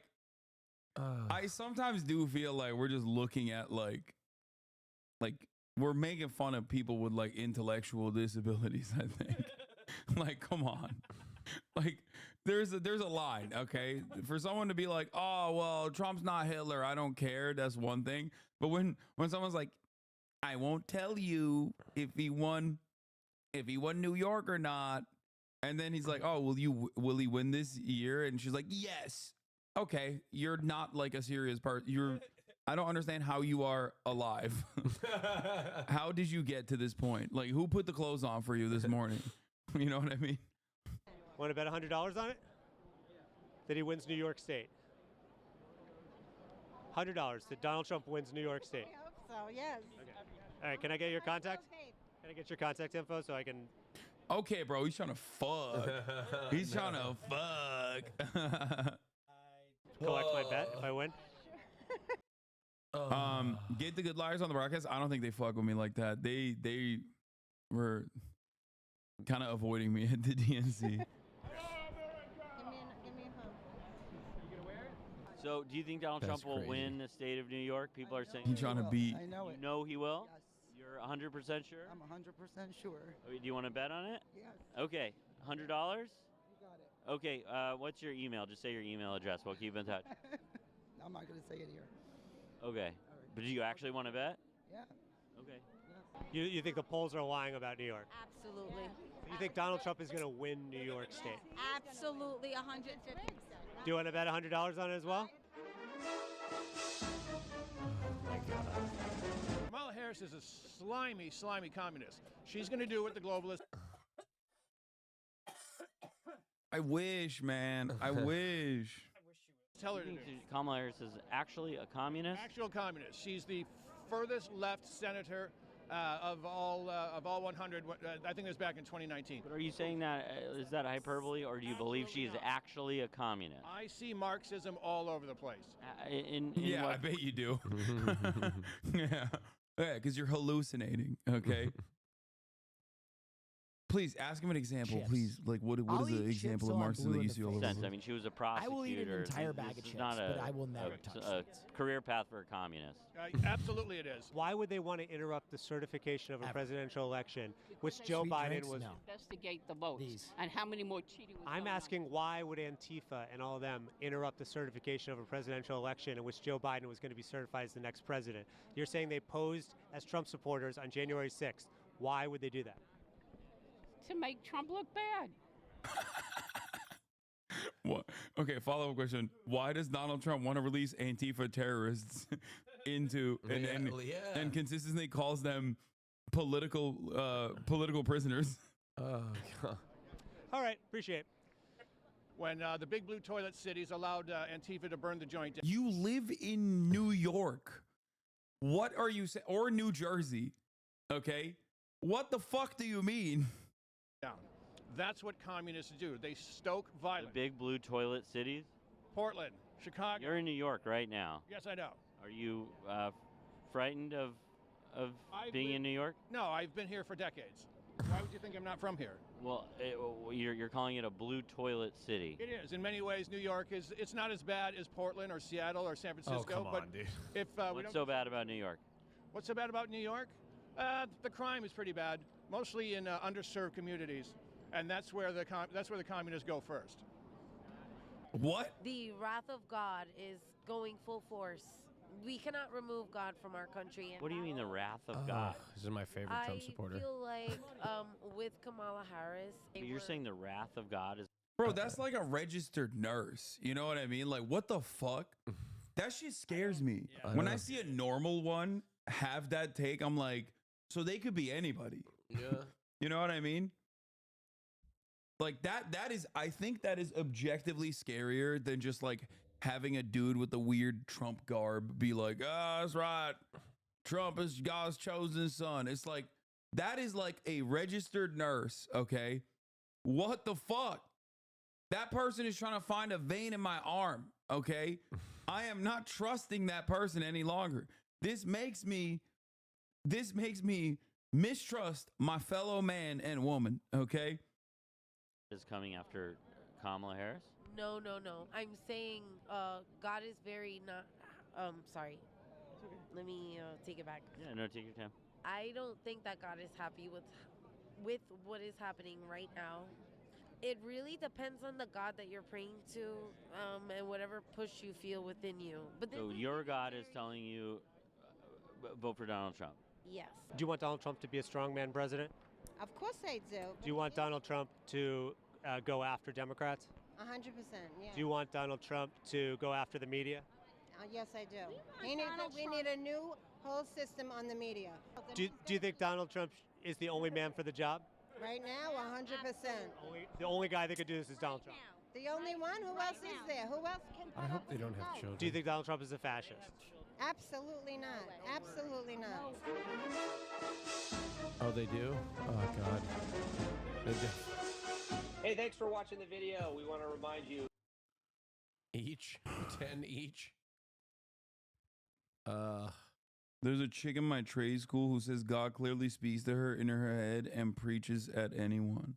I sometimes do feel like we're just looking at like we're making fun of people with like intellectual disabilities, I think. Like, come on. Like, there's a line, okay? For someone to be like, oh, well, Trump's not Hitler, I don't care, that's one thing. But when someone's like, I won't tell you if he won New York or not, and then he's like, oh, will he win this year? And she's like, yes. Okay, you're not like a serious person. I don't understand how you are alive. How did you get to this point? Like, who put the clothes on for you this morning? You know what I mean? Want to bet $100 on it? That he wins New York State. $100 that Donald Trump wins New York State. I hope so, yes. Okay. All right, can I get your contact? Can I get your contact info so I can... Okay, bro, he's trying to fuck. He's trying to fuck. Collect my bet if I win. Get the Good Liars on the broadcast. I don't think they fuck with me like that. They were kind of avoiding me at the DNC. Give me a phone. So, do you think Donald That's Trump will crazy. win the state of New York? People are saying He's trying to beat. I know it. You know he will? Yes. You're 100% sure? I'm 100% sure. Do you want to bet on it? Yes. Okay, $100? You got it. Okay, what's your email? Just say your email address. We'll keep in touch. I'm not going to say it here. Okay. But do you actually want to bet? Yeah. Okay. You think the polls are lying about New York? Absolutely. You think Donald Trump is going to win New York State? Absolutely, 150%. Do you want to bet $100 on it as well? Kamala Harris is a slimy, slimy communist. She's going to do what the globalists. I wish, man. I wish. Tell her to do. Kamala Harris is actually a communist? Actual communist. She's the furthest left senator of all 100. I think it was back in 2019. But are you saying that, is that hyperbole, or do you believe she is actually a communist? I see Marxism all over the place. Yeah, I bet you do. Yeah, because you're hallucinating. Okay. Please ask him an example. Chips. Please, like what is the example of Marxism that you see all over? I mean, she was a prosecutor. I will eat an entire bag of chips, but I will never touch a career path for a communist. Absolutely, it is. Why would they want to interrupt the certification of a presidential election, which Joe Sweet Biden drinks? was? No. Investigate the votes and how many more cheating was I'm going on. asking why would Antifa and all of them interrupt the certification of a presidential election in which Joe Biden was going to be certified as the next president? You're saying they posed as Trump supporters on January 6th. Why would they do that? To make Trump look bad. What? Okay, follow-up question. Why does Donald Trump want to release Antifa terrorists into and consistently calls them political prisoners? Oh, God. All right, appreciate it. When the big blue toilet cities allowed Antifa to burn the joint down. You live in New York. What are you saying? Or New Jersey. Okay? What the fuck do you mean? Down. That's what communists do. They stoke violence. The big blue toilet cities? Portland, Chicago. You're in New York right now. Yes, I know. Are you frightened of being in New York? No, I've been here for decades. Why would you think I'm not from here? Well, you're calling it a blue toilet city. It is. In many ways, New York is. It's not as bad as Portland or Seattle or San Francisco. Oh, come on, but dude. If What's so bad about New York? What's so bad about New York? The crime is pretty bad, mostly in underserved communities, and that's where the communists go first. What? The wrath of God is going full force. We cannot remove God from our country. And What do you mean the wrath of God? This is my favorite Trump supporter. I feel like with Kamala Harris, You're saying the wrath of God is... Bro, that's like a registered nurse. You know what I mean? Like, what the fuck? That shit scares me. When I see a normal one have that take, I'm like, so they could be anybody. Yeah. You know what I mean? Like that is, I think that is objectively scarier than just like having a dude with the weird Trump garb be like, that's right. Trump is God's chosen son. It's like, that is like a registered nurse. Okay. What the fuck? That person is trying to find a vein in my arm. Okay. I am not trusting that person any longer. This makes me mistrust my fellow man and woman, okay? Is coming after Kamala Harris? no. I'm saying God is very not. Sorry. Let me take it back. Yeah, no, take your time. I don't think that God is happy with what is happening right now. It really depends on the God that you're praying to, and whatever push you feel within you. But So your God is telling you vote for Donald Trump. yes. Do you want Donald Trump to be a strongman president? Of course I do. Do you want Donald Trump to go after Democrats? 100%, yeah. Do you want Donald Trump to go after the media? Yes, I do. We need a new whole system on the media. Do you think Donald Trump is the only man for the job? Right now, 100%. The only guy that could do this is Donald Trump. The only one? Who else is there? Who else can put I hope up they with don't the have vote? children. Do you think Donald Trump is a fascist? Absolutely not. Absolutely not. Oh, they do? Oh, God. They do. Hey, thanks for watching the video. We want to remind you. Each? 10 each? There's a chick in my trade school who says God clearly speaks to her in her head and preaches at anyone.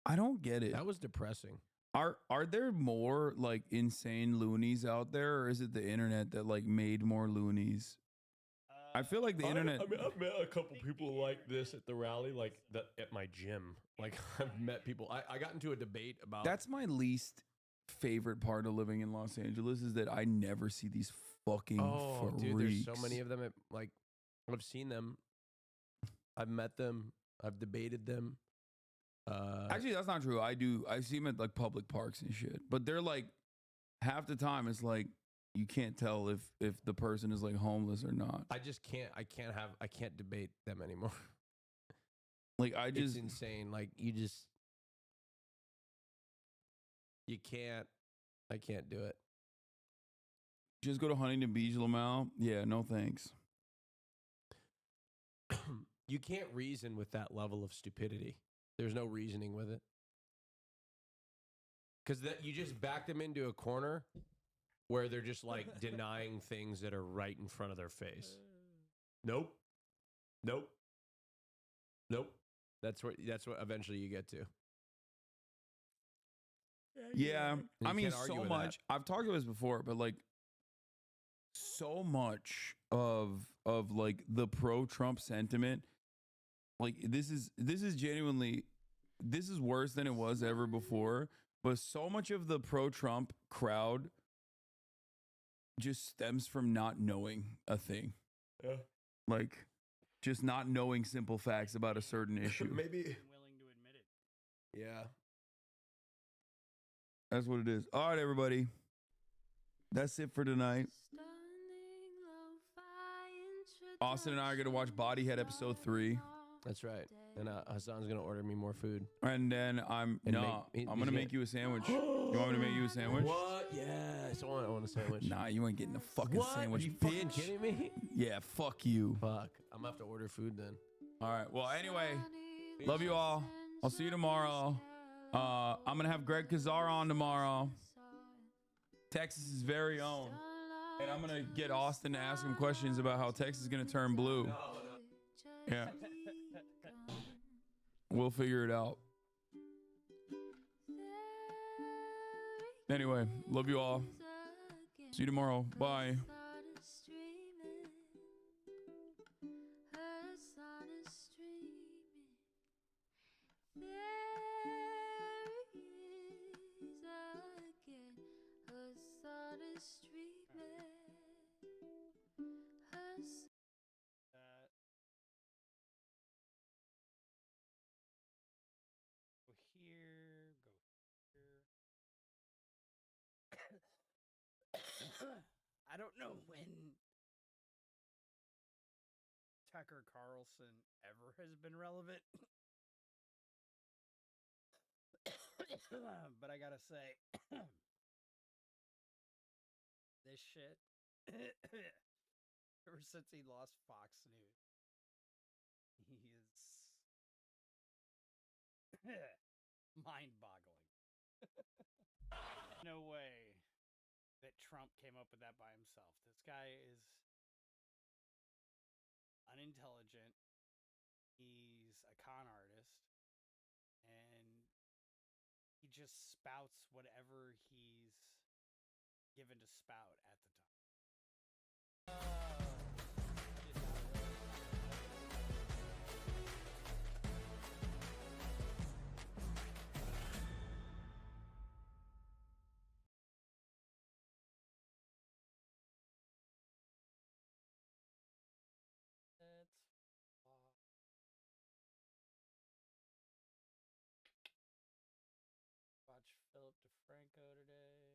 I don't get it. That was depressing. Are there more like insane loonies out there, or is it the internet that like made more loonies? I feel like the internet. I mean, I've met a couple people like this at the rally, like at my gym. Like I've met people. I got into a debate about. That's my least favorite part of living in Los Angeles is that I never see these fucking freaks. Dude, there's so many of them. Like I've seen them. I've met them. I've debated them. Actually, that's not true. I see them at like public parks and shit. But they're like half the time it's like you can't tell if the person is like homeless or not. I just can't. I can't debate them anymore. Like it's insane. Like you can't. I can't do it. Just go to Huntington Beach, Lamau. Yeah, no thanks. You can't reason with that level of stupidity. There's no reasoning with it. Because you just back them into a corner where they're just like denying things that are right in front of their face. Nope. That's what eventually you get to. Yeah, I mean, can't argue so with much. I've talked about this before, but like, so much of like the pro-Trump sentiment, like this is genuinely, this is worse than it was ever before. But so much of the pro-Trump crowd just stems from not knowing a thing. Yeah. Like, just not knowing simple facts about a certain issue. Maybe. Willing to admit it. Yeah. That's what it is. All right, everybody. That's it for tonight. Austin and I are going to watch Bodyhead episode 3. That's right. And Hassan's going to order me more food. And then I'm going to make you a sandwich. You want me to make you a sandwich? What? Yes. I want a sandwich. Nah, you ain't getting a fucking sandwich, Are you bitch. fucking kidding me? Yeah, fuck you. Fuck. I'm going to have to order food then. All right. Well, anyway, love you all. I'll see you tomorrow. I'm going to have Greg Kazar on tomorrow. Texas's very own. And I'm going to get Austin to ask him questions about how Texas is going to turn blue. Yeah. We'll figure it out. Anyway, love you all. See you tomorrow. Bye. I don't know when Tucker Carlson ever has been relevant. But I gotta say, this shit, ever since he lost Fox News, he is mind-boggling. No way that Trump came up with that by himself. This guy is unintelligent. He's a con artist. And he just spouts whatever he's given to spout at the time. Watch Philip DeFranco today.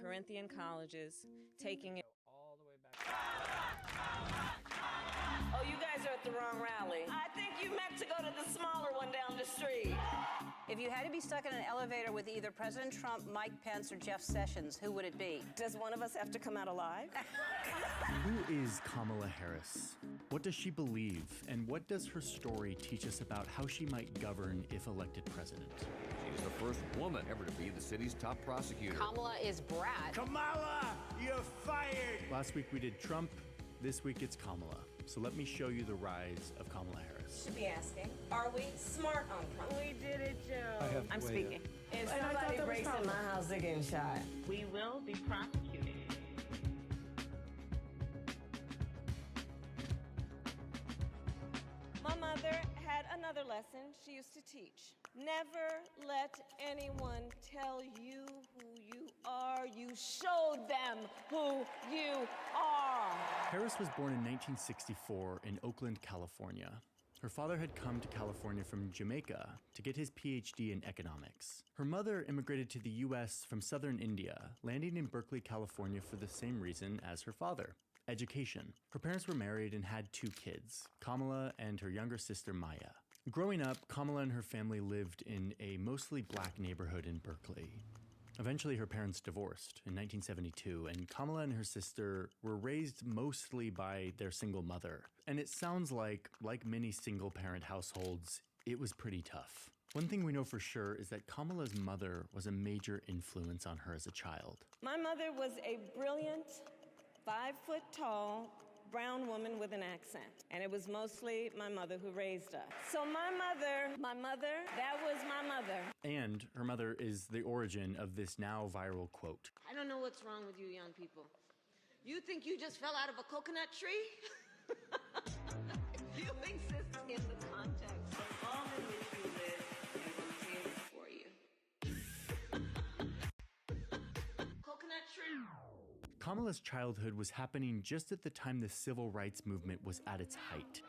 Corinthian colleges taking it. Oh, you guys are at the wrong rally. I think you meant to go to the smaller one down the street. If you had to be stuck in an elevator with either President Trump, Mike Pence, or Jeff Sessions, who would it be? Does one of us have to come out alive? Who is Kamala Harris? What does she believe? And what does her story teach us about how she might govern if elected president? She's the first woman ever to be the city's top prosecutor. Kamala is Brad. Kamala, you're fired! Last week we did Trump. This week it's Kamala. So let me show you the rise of Kamala Harris. Should be asking, are we smart on Trump? We did it, Joe. I'm speaking. If somebody breaks in my house, they're getting shot. We will be prosecuted. My mother had another lesson she used to teach. Never let anyone tell you who you are. You showed them who you are. Harris was born in 1964 in Oakland, California. Her father had come to California from Jamaica to get his PhD in economics. Her mother immigrated to the US from southern India, landing in Berkeley, California for the same reason as her father: education. Her parents were married and had 2 kids, Kamala and her younger sister Maya. Growing up, Kamala and her family lived in a mostly black neighborhood in Berkeley. Eventually, her parents divorced in 1972, and Kamala and her sister were raised mostly by their single mother. And it sounds like many single-parent households, it was pretty tough. One thing we know for sure is that Kamala's mother was a major influence on her as a child. My mother was a brilliant, 5-foot-tall, brown woman with an accent. And it was mostly my mother who raised us. So my mother, that was my mother. And her mother is the origin of this now viral quote. I don't know what's wrong with you young people. You think you just fell out of a coconut tree? You exist in the context of all in which you live and was created for you. Coconut tree. Kamala's childhood was happening just at the time the civil rights movement was at its height.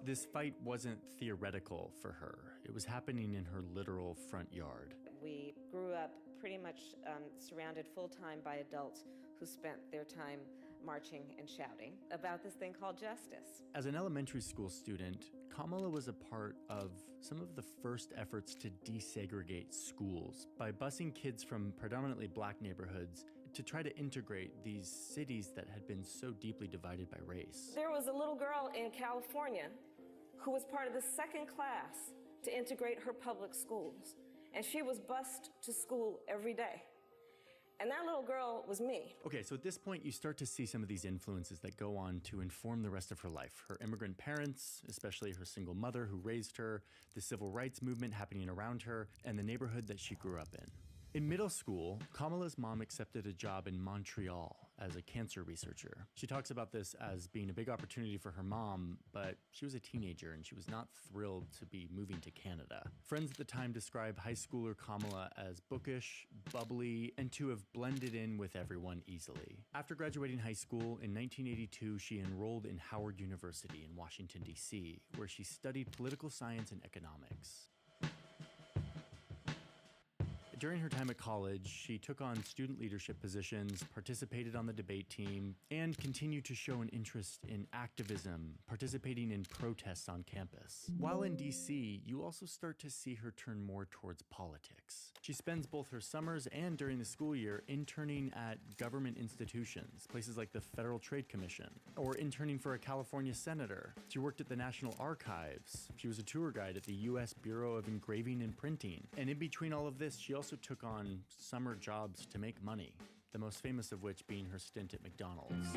This fight wasn't theoretical for her. It was happening in her literal front yard. We grew up pretty much surrounded full-time by adults who spent their time marching and shouting about this thing called justice. As an elementary school student, Kamala was a part of some of the first efforts to desegregate schools by busing kids from predominantly black neighborhoods to try to integrate these cities that had been so deeply divided by race. There was a little girl in California who was part of the second class to integrate her public schools, and she was bused to school every day. And that little girl was me. Okay, so at this point, you start to see some of these influences that go on to inform the rest of her life. Her immigrant parents, especially her single mother who raised her, the civil rights movement happening around her, and the neighborhood that she grew up in. In middle school, Kamala's mom accepted a job in Montreal as a cancer researcher. She talks about this as being a big opportunity for her mom, but she was a teenager and she was not thrilled to be moving to Canada. Friends at the time describe high schooler Kamala as bookish, bubbly, and to have blended in with everyone easily. After graduating high school in 1982, she enrolled in Howard University in Washington, D.C., where she studied political science and economics. During her time at college, she took on student leadership positions, participated on the debate team, and continued to show an interest in activism, participating in protests on campus. While in DC, you also start to see her turn more towards politics. She spends both her summers and during the school year interning at government institutions, places like the Federal Trade Commission, or interning for a California senator. She worked at the National Archives. She was a tour guide at the U.S. Bureau of Engraving and Printing. And in between all of this, she also took on summer jobs to make money, the most famous of which being her stint at McDonald's.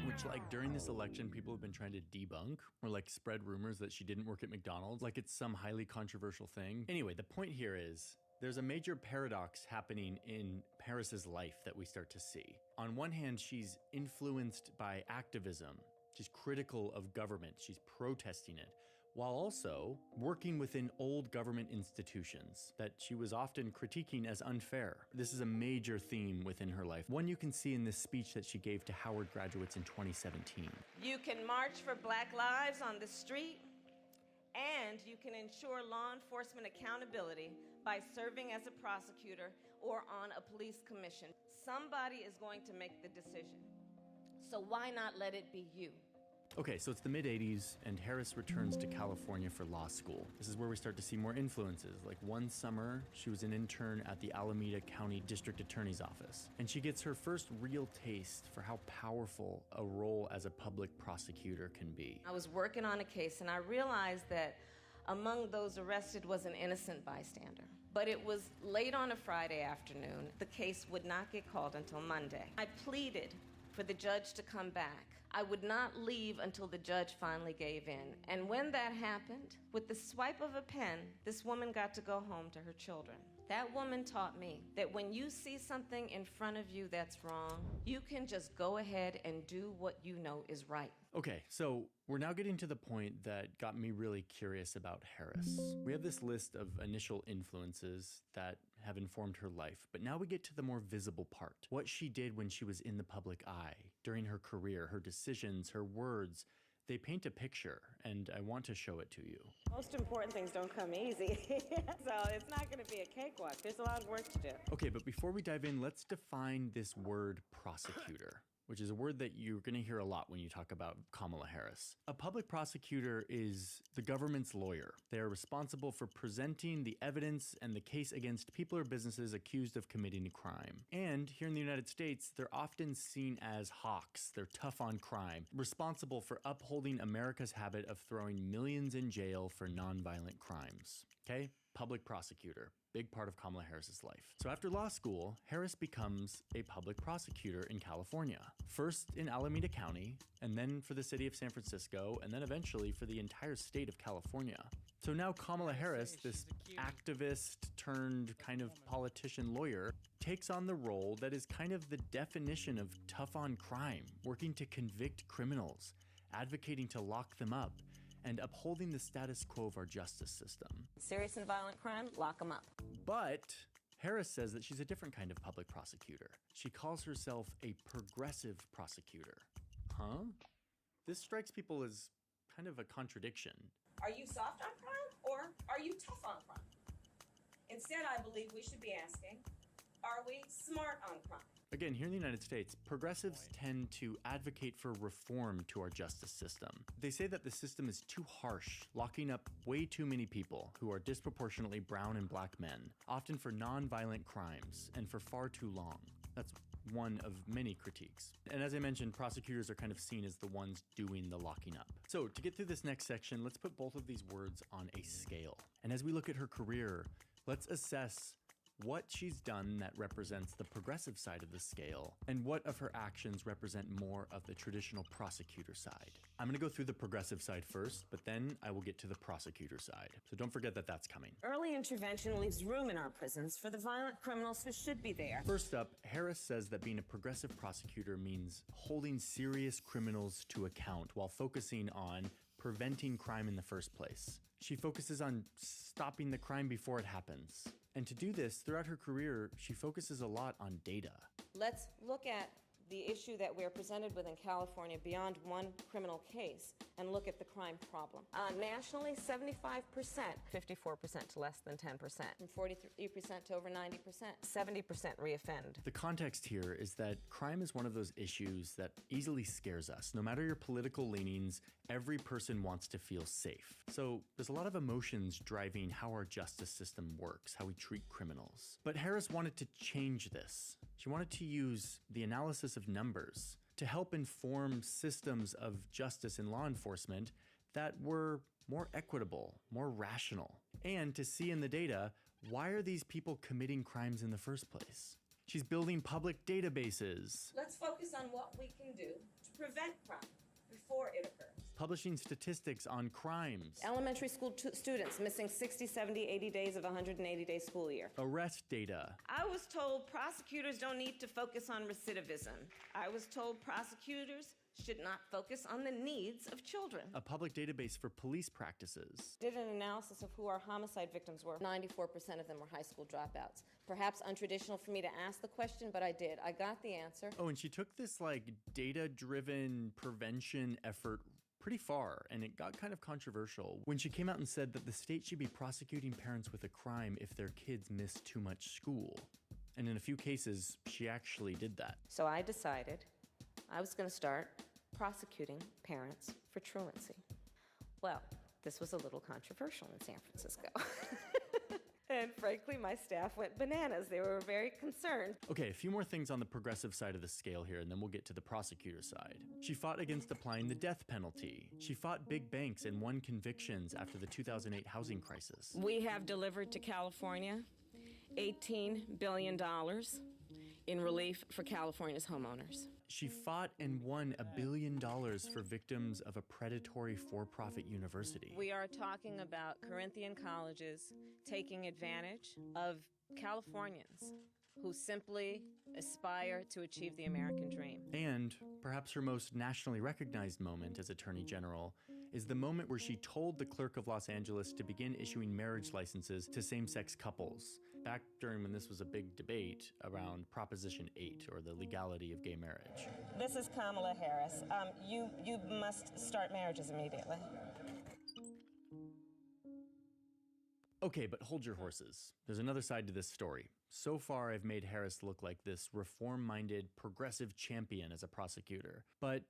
Which, like, during this election, people have been trying to debunk or, like, spread rumors that she didn't work at McDonald's, like it's some highly controversial thing. Anyway, the point here is there's a major paradox happening in Harris's life that we start to see. On one hand, she's influenced by activism. She's critical of government. She's protesting it, while also working within old government institutions that she was often critiquing as unfair. This is a major theme within her life, one you can see in this speech that she gave to Howard graduates in 2017. You can march for Black lives on the street, And you can ensure law enforcement accountability by serving as a prosecutor or on a police commission. Somebody is going to make the decision. So why not let it be you? Okay, so it's the mid-'80s, and Harris returns to California for law school. This is where we start to see more influences. Like one summer, she was an intern at the Alameda County District Attorney's Office, and she gets her first real taste for how powerful a role as a public prosecutor can be. I was working on a case, and I realized that among those arrested was an innocent bystander. But it was late on a Friday afternoon. The case would not get called until Monday. I pleaded for the judge to come back. I would not leave until the judge finally gave in. And when that happened, with the swipe of a pen, this woman got to go home to her children. That woman taught me that when you see something in front of you that's wrong, you can just go ahead and do what you know is right. Okay, so we're now getting to the point that got me really curious about Harris. We have this list of initial influences that have informed her life, but now we get to the more visible part. What she did when she was in the public eye, during her career, her decisions, her words. They paint a picture, and I want to show it to you. Most important things don't come easy, so it's not going to be a cakewalk. There's a lot of work to do. Okay, but before we dive in, let's define this word prosecutor, which is a word that you're going to hear a lot when you talk about Kamala Harris. A public prosecutor is the government's lawyer. They are responsible for presenting the evidence and the case against people or businesses accused of committing a crime. And here in the United States, they're often seen as hawks. They're tough on crime, responsible for upholding America's habit of throwing millions in jail for nonviolent crimes. Okay? Public prosecutor. Big part of Kamala Harris's life. So after law school, Harris becomes a public prosecutor in California. First in Alameda County, and then for the city of San Francisco, and then eventually for the entire state of California. So now Kamala Harris, this activist turned kind of politician lawyer, takes on the role that is kind of the definition of tough on crime, working to convict criminals, advocating to lock them up, and upholding the status quo of our justice system. Serious and violent crime, lock them up. But Harris says that she's a different kind of public prosecutor. She calls herself a progressive prosecutor. Huh? This strikes people as kind of a contradiction. Are you soft on crime or are you tough on crime? Instead, I believe we should be asking, are we smart on crime? Again, here in the United States, progressives tend to advocate for reform to our justice system. They say that the system is too harsh, locking up way too many people who are disproportionately brown and black men, often for non-violent crimes, and for far too long. That's one of many critiques. And as I mentioned, prosecutors are kind of seen as the ones doing the locking up. So to get through this next section, let's put both of these words on a scale. And as we look at her career, let's assess what she's done that represents the progressive side of the scale, and what of her actions represent more of the traditional prosecutor side. I'm going to go through the progressive side first, but then I will get to the prosecutor side. So don't forget that that's coming. Early intervention leaves room in our prisons for the violent criminals who should be there. First up, Harris says that being a progressive prosecutor means holding serious criminals to account while focusing on preventing crime in the first place. She focuses on stopping the crime before it happens. And to do this, throughout her career, she focuses a lot on data. Let's look at the issue that we're presented with in California beyond one criminal case and look at the crime problem. Nationally, 75%, 54% to less than 10%, from 43% to over 90%, 70% reoffend. The context here is that crime is one of those issues that easily scares us. No matter your political leanings, every person wants to feel safe. So there's a lot of emotions driving how our justice system works, how we treat criminals. But Harris wanted to change this. She wanted to use the analysis of numbers to help inform systems of justice and law enforcement that were more equitable, more rational, and to see in the data, why are these people committing crimes in the first place? She's building public databases. Let's focus on what we can do to prevent crime before it occurs. Publishing statistics on crimes. Elementary school students missing 60, 70, 80 days of a 180-day school year. Arrest data. I was told prosecutors don't need to focus on recidivism. I was told prosecutors should not focus on the needs of children. A public database for police practices. Did an analysis of who our homicide victims were. 94% of them were high school dropouts. Perhaps untraditional for me to ask the question, but I did. I got the answer. Oh, and she took this like data-driven prevention effort pretty far, and it got kind of controversial when she came out and said that the state should be prosecuting parents with a crime if their kids miss too much school. And in a few cases, she actually did that. So I decided I was going to start prosecuting parents for truancy. Well, this was a little controversial in San Francisco. And frankly, my staff went bananas. They were very concerned. Okay, a few more things on the progressive side of the scale here, and then we'll get to the prosecutor side. She fought against applying the death penalty. She fought big banks and won convictions after the 2008 housing crisis. We have delivered to California $18 billion in relief for California's homeowners. She fought and won $1 billion for victims of a predatory for-profit university. We are talking about Corinthian colleges taking advantage of Californians who simply aspire to achieve the American dream. And perhaps her most nationally recognized moment as Attorney General is the moment where she told the clerk of Los Angeles to begin issuing marriage licenses to same-sex couples, back during when this was a big debate around Proposition 8, or the legality of gay marriage. This is Kamala Harris. You must start marriages immediately. Okay, but hold your horses. There's another side to this story. So far, I've made Harris look like this reform-minded, progressive champion as a prosecutor. But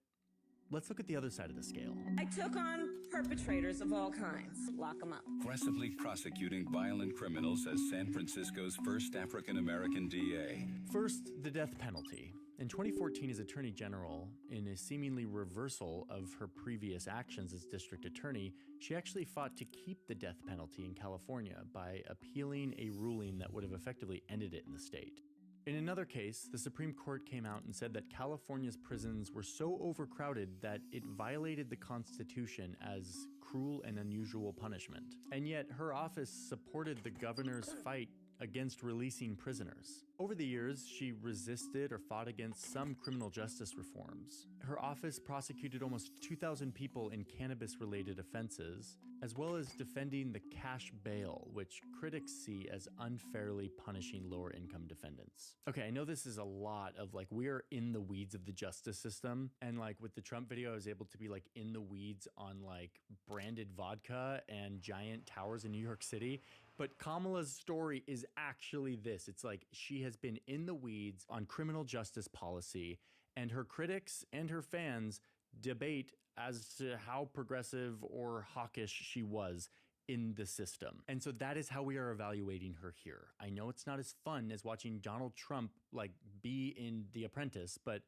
let's look at the other side of the scale. I took on perpetrators of all kinds. Lock them up. Aggressively prosecuting violent criminals as San Francisco's first African-American DA. First, the death penalty. In 2014, as Attorney General, in a seemingly reversal of her previous actions as district attorney, she actually fought to keep the death penalty in California by appealing a ruling that would have effectively ended it in the state. In another case, the Supreme Court came out and said that California's prisons were so overcrowded that it violated the Constitution as cruel and unusual punishment. And yet, her office supported the governor's fight against releasing prisoners. Over the years, she resisted or fought against some criminal justice reforms. Her office prosecuted almost 2,000 people in cannabis-related offenses, as well as defending the cash bail, which critics see as unfairly punishing lower-income defendants. Okay, I know this is a lot of like, we are in the weeds of the justice system, and like with the Trump video, I was able to be like in the weeds on like branded vodka and giant towers in New York City. But Kamala's story is actually this. It's like she has been in the weeds on criminal justice policy, and her critics and her fans debate as to how progressive or hawkish she was in the system. And so that is how we are evaluating her here. I know it's not as fun as watching Donald Trump like be in The Apprentice, but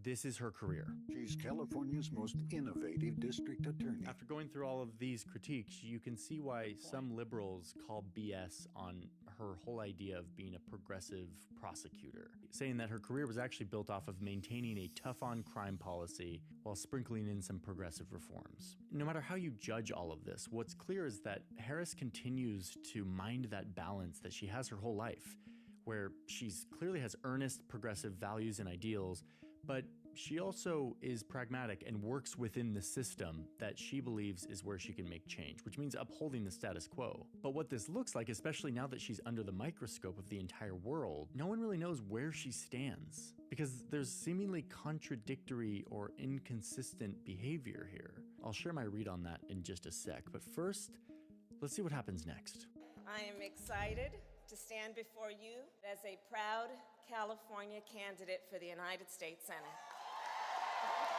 this is her career. She's California's most innovative district attorney. After going through all of these critiques, you can see why some liberals call BS on her whole idea of being a progressive prosecutor, saying that her career was actually built off of maintaining a tough-on-crime policy while sprinkling in some progressive reforms. No matter how you judge all of this, what's clear is that Harris continues to mind that balance that she has her whole life, where she's clearly has earnest progressive values and ideals, but she also is pragmatic and works within the system that she believes is where she can make change, which means upholding the status quo. But what this looks like, especially now that she's under the microscope of the entire world, no one really knows where she stands, because there's seemingly contradictory or inconsistent behavior here. I'll share my read on that in just a sec, but first, let's see what happens next. I am excited to stand before you as a proud California candidate for the United States Senate.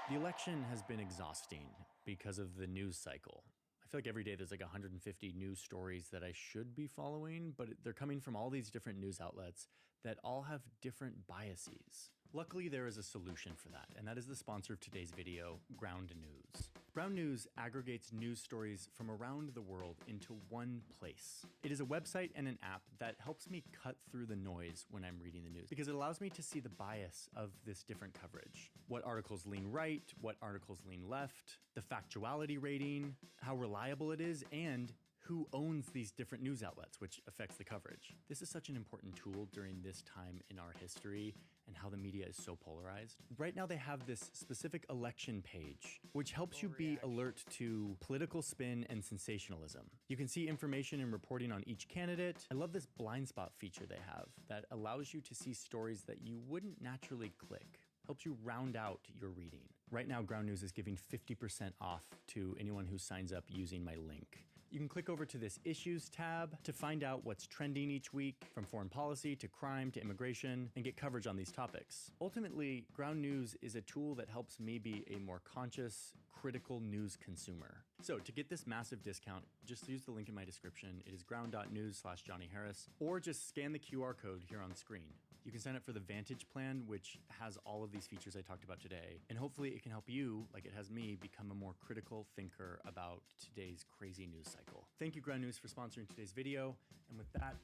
The election has been exhausting because of the news cycle. I feel like every day there's like 150 news stories that I should be following, but they're coming from all these different news outlets that all have different biases. Luckily, there is a solution for that, and that is the sponsor of today's video, Ground News. Ground News aggregates news stories from around the world into one place. It is a website and an app that helps me cut through the noise when I'm reading the news, because it allows me to see the bias of this different coverage. What articles lean right, what articles lean left, the factuality rating, how reliable it is, and who owns these different news outlets, which affects the coverage. This is such an important tool during this time in our history and how the media is so polarized. Right now they have this specific election page, which helps you be alert to political spin and sensationalism. You can see information and reporting on each candidate. I love this blind spot feature they have that allows you to see stories that you wouldn't naturally click. Helps you round out your reading. Right now, Ground News is giving 50% off to anyone who signs up using my link. You can click over to this Issues tab to find out what's trending each week, from foreign policy to crime to immigration, and get coverage on these topics. Ultimately, Ground News is a tool that helps me be a more conscious, critical news consumer. So to get this massive discount, just use the link in my description. It is ground.news/Johnny Harris, or just scan the QR code here on screen. You can sign up for the Vantage plan, which has all of these features I talked about today, and hopefully it can help you, like it has me, become a more critical thinker about today's crazy news cycle. Thank you, Ground News, for sponsoring today's video, and with that,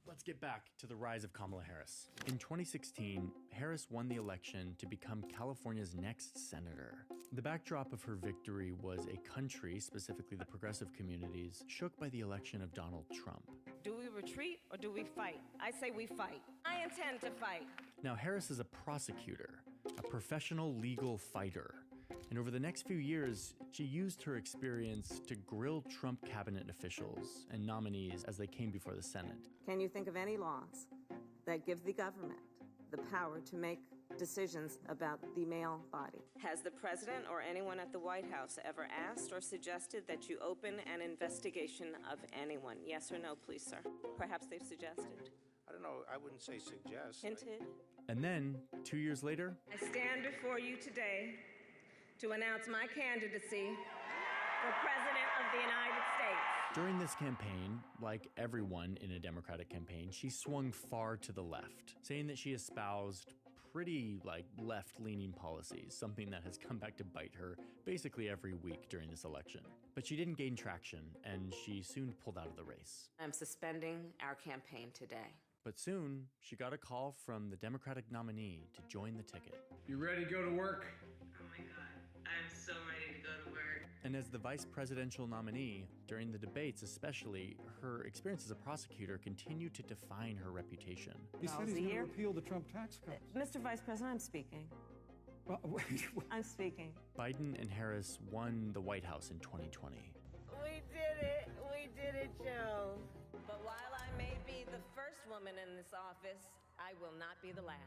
let's get back to the rise of Kamala Harris. In 2016, Harris won the election to become California's next senator. The backdrop of her victory was a country, specifically the progressive communities, shook by the election of Donald Trump. Do we retreat or do we fight? I say we fight. I intend to fight. Now, Harris is a prosecutor, a professional legal fighter. And over the next few years, she used her experience to grill Trump cabinet officials and nominees as they came before the Senate. Can you think of any laws that give the government the power to make decisions about the male body? Has the president or anyone at the White House ever asked or suggested that you open an investigation of anyone? Yes or no, please, sir? Perhaps they've suggested. I don't know, I wouldn't say suggest. Hinted. And then, 2 years later, I stand before you today to announce my candidacy for President of the United States. During this campaign, like everyone in a Democratic campaign, she swung far to the left, saying that she espoused pretty left-leaning policies, something that has come back to bite her basically every week during this election. But she didn't gain traction, and she soon pulled out of the race. I'm suspending our campaign today. But soon, she got a call from the Democratic nominee to join the ticket. You ready to go to work? Oh my God, I'm so ready to go to work. And as the vice presidential nominee, during the debates especially, her experience as a prosecutor continued to define her reputation. He said he's going to repeal the Trump tax cuts. Mr. Vice President, I'm speaking. I'm speaking. Biden and Harris won the White House in 2020. We did it, Joe. But while I may be the first woman in this office, I will not be the last.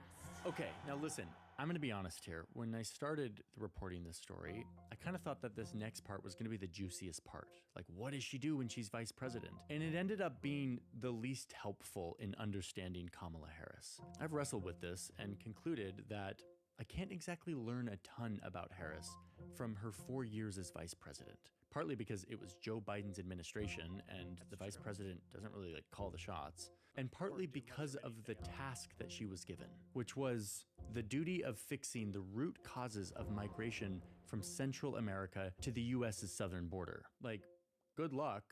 Okay, now listen, I'm gonna be honest here. When I started reporting this story, I kind of thought that this next part was gonna be the juiciest part. Like, what does she do when she's vice president? And it ended up being the least helpful in understanding Kamala Harris. I've wrestled with this and concluded that I can't exactly learn a ton about Harris from her 4 years as vice president. Partly because it was Joe Biden's administration and the vice president doesn't really call the shots. And partly because of the task that she was given, which was the duty of fixing the root causes of migration from Central America to the US's southern border. Good luck.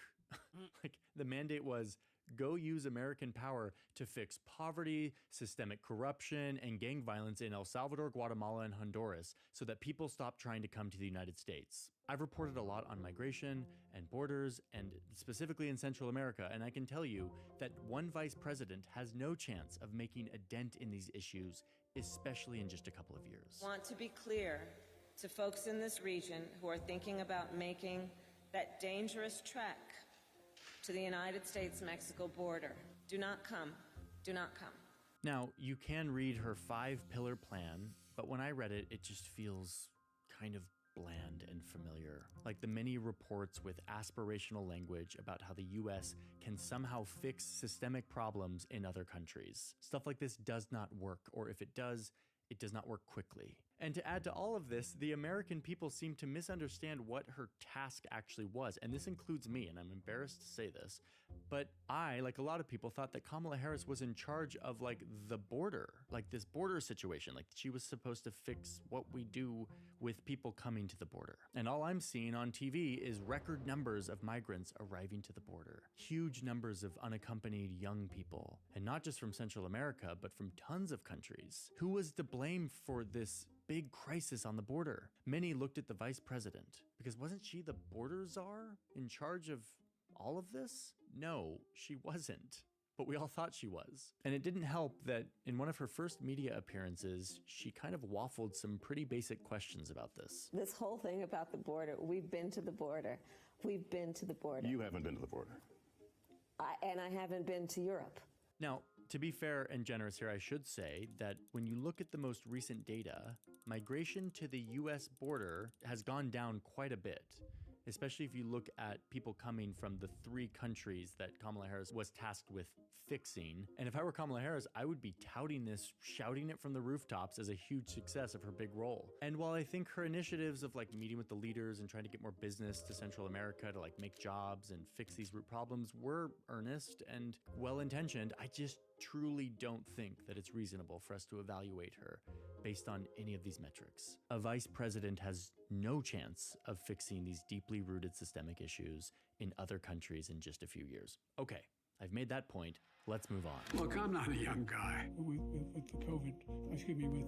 The mandate was, go use American power to fix poverty, systemic corruption, and gang violence in El Salvador, Guatemala, and Honduras so that people stop trying to come to the United States. I've reported a lot on migration and borders, and specifically in Central America, and I can tell you that one vice president has no chance of making a dent in these issues, especially in just a couple of years. I want to be clear to folks in this region who are thinking about making that dangerous trek to the United States-Mexico border. Do not come. Do not come. Now, you can read her 5-pillar plan, but when I read it, it just feels kind of bland and familiar. Like the many reports with aspirational language about how the US can somehow fix systemic problems in other countries. Stuff like this does not work, or if it does not work quickly. And to add to all of this, the American people seem to misunderstand what her task actually was. And this includes me, and I'm embarrassed to say this, but I, like a lot of people, thought that Kamala Harris was in charge of the border, this border situation. She was supposed to fix what we do with people coming to the border. And all I'm seeing on TV is record numbers of migrants arriving to the border. Huge numbers of unaccompanied young people. And not just from Central America, but from tons of countries. Who was to blame for this big crisis on the border? Many looked at the vice president, because wasn't she the border czar in charge of all of this? No, she wasn't. But we all thought she was. And it didn't help that in one of her first media appearances, she kind of waffled some pretty basic questions about this. This whole thing about the border, we've been to the border. We've been to the border. You haven't been to the border. And I haven't been to Europe. Now, To be fair and generous here, I should say that when you look at the most recent data, migration to the US border has gone down quite a bit, especially if you look at people coming from the 3 countries that Kamala Harris was tasked with fixing. And if I were Kamala Harris, I would be touting this, shouting it from the rooftops as a huge success of her big role. And while I think her initiatives of like meeting with the leaders and trying to get more business to Central America to like make jobs and fix these root problems were earnest and well-intentioned, I just truly don't think that it's reasonable for us to evaluate her based on any of these metrics. A vice president has no chance of fixing these deeply rooted systemic issues in other countries in just a few years. Okay, I've made that point. Let's move on. Look, I'm not a young guy. With the COVID, excuse me, with...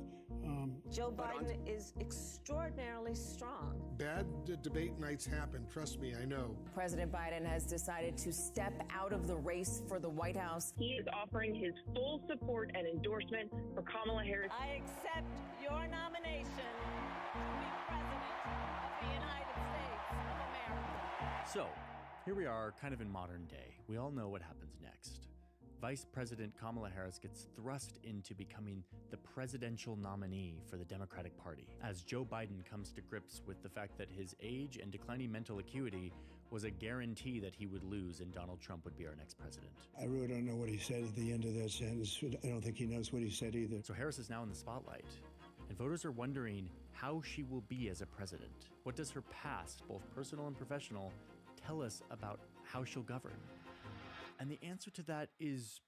Joe Biden is extraordinarily strong. Bad debate nights happen, trust me, I know. President Biden has decided to step out of the race for the White House. He is offering his full support and endorsement for Kamala Harris. I accept your nomination to be President of the United States of America. So, here we are, kind of in modern day. We all know what happens next. Vice President Kamala Harris gets thrust into becoming the presidential nominee for the Democratic Party, as Joe Biden comes to grips with the fact that his age and declining mental acuity was a guarantee that he would lose and Donald Trump would be our next president. I really don't know what he said at the end of that sentence. I don't think he knows what he said either. So Harris is now in the spotlight, and voters are wondering how she will be as a president. What does her past, both personal and professional, tell us about how she'll govern? And the answer to that is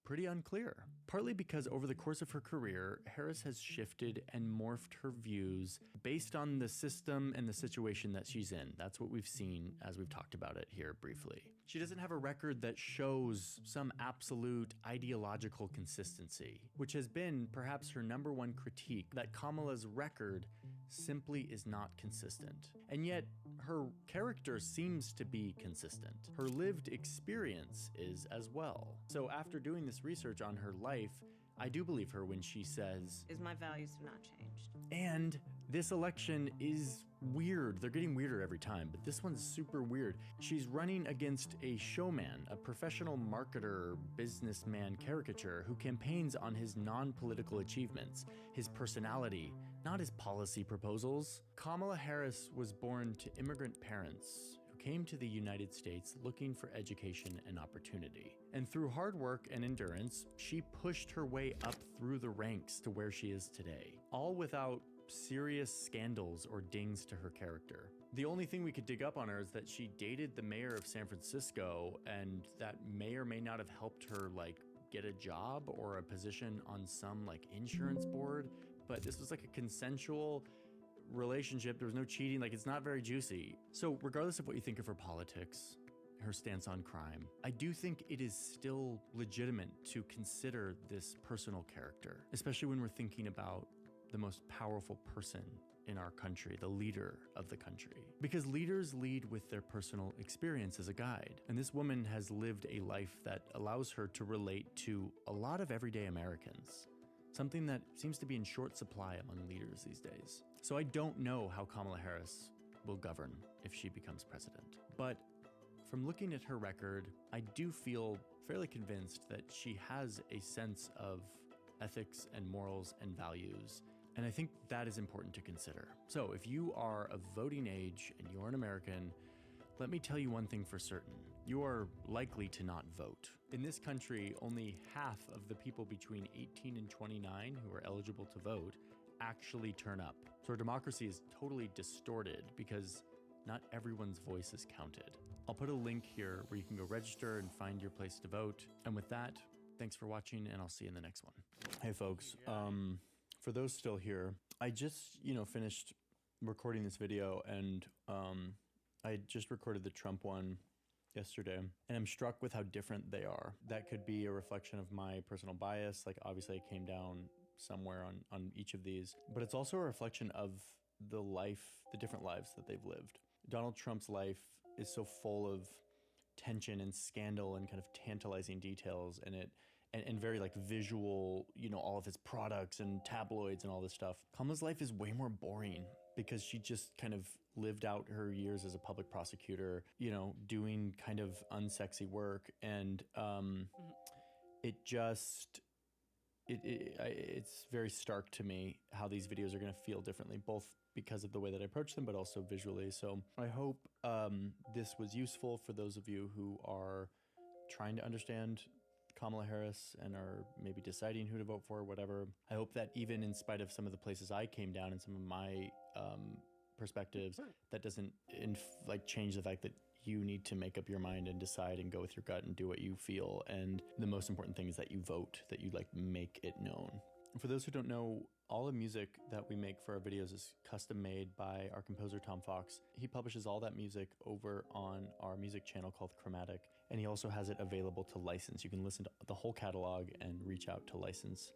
pretty unclear, partly because over the course of her career, Harris has shifted and morphed her views based on the system and the situation that she's in. That's what we've seen as we've talked about it here briefly. She doesn't have a record that shows some absolute ideological consistency, which has been perhaps her #1 critique, that Kamala's record simply is not consistent. And yet, her character seems to be consistent. Her lived experience is as well. So after doing this research on her life, I do believe her when she says, My values have not changed. and this election is weird. They're getting weirder every time, but this one's super weird. She's running against a showman, a professional marketer, businessman caricature who campaigns on his non-political achievements, his personality, not his policy proposals. Kamala Harris was born to immigrant parents who came to the United States looking for education and opportunity. And through hard work and endurance, she pushed her way up through the ranks to where she is today, all without serious scandals or dings to her character. The only thing we could dig up on her is that she dated the mayor of San Francisco, and that may or may not have helped her like get a job or a position on some like insurance board, but this was like a consensual relationship. There was no cheating. Like, it's not very juicy. So regardless of what you think of her politics, her stance on crime, I do think it is still legitimate to consider this personal character, especially when we're thinking about the most powerful person in our country, the leader of the country. Because leaders lead with their personal experience as a guide. And this woman has lived a life that allows her to relate to a lot of everyday Americans, something that seems to be in short supply among leaders these days. So I don't know how Kamala Harris will govern if she becomes president. But from looking at her record, I do feel fairly convinced that she has a sense of ethics and morals and values. And I think that is important to consider. So if you are of voting age and you're an American, let me tell you one thing for certain. You are likely to not vote. In this country, only half of the people between 18 and 29 who are eligible to vote actually turn up. So our democracy is totally distorted because not everyone's voice is counted. I'll put a link here where you can go register and find your place to vote. And with that, thanks for watching, and I'll see you in the next one. Hey folks, for those still here, I just, finished recording this video, and I just recorded the Trump one yesterday, and I'm struck with how different they are. That could be a reflection of my personal bias. Like, obviously I came down somewhere on each of these, but it's also a reflection of the different lives that they've lived. Donald Trump's life is so full of tension and scandal and kind of tantalizing details, and very like visual, all of his products and tabloids and all this stuff. Kamala's life is way more boring because she just kind of lived out her years as a public prosecutor, doing kind of unsexy work. And it's very stark to me how these videos are going to feel differently, both because of the way that I approach them, but also visually. So I hope this was useful for those of you who are trying to understand Kamala Harris and are maybe deciding who to vote for, whatever. I hope that even in spite of some of the places I came down and some of my perspectives, that doesn't change the fact that you need to make up your mind and decide and go with your gut and do what you feel. And the most important thing is that you vote, that you make it known. For those who don't know, all the music that we make for our videos is custom made by our composer, Tom Fox. He publishes all that music over on our music channel called Chromatic, and he also has it available to license. You can listen to the whole catalog and reach out to license.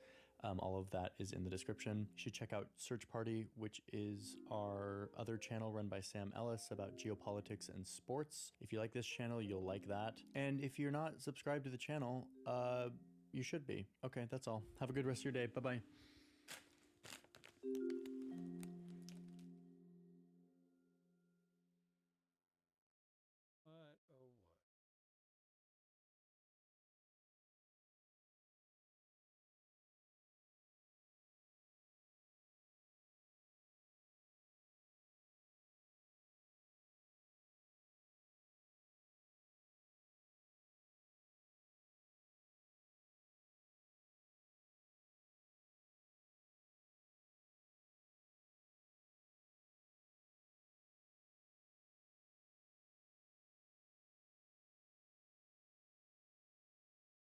All of that is in the description. You should check out Search Party, which is our other channel run by Sam Ellis about geopolitics and sports. If you like this channel, you'll like that. And if you're not subscribed to the channel, you should be. Okay, that's all. Have a good rest of your day. Bye-bye.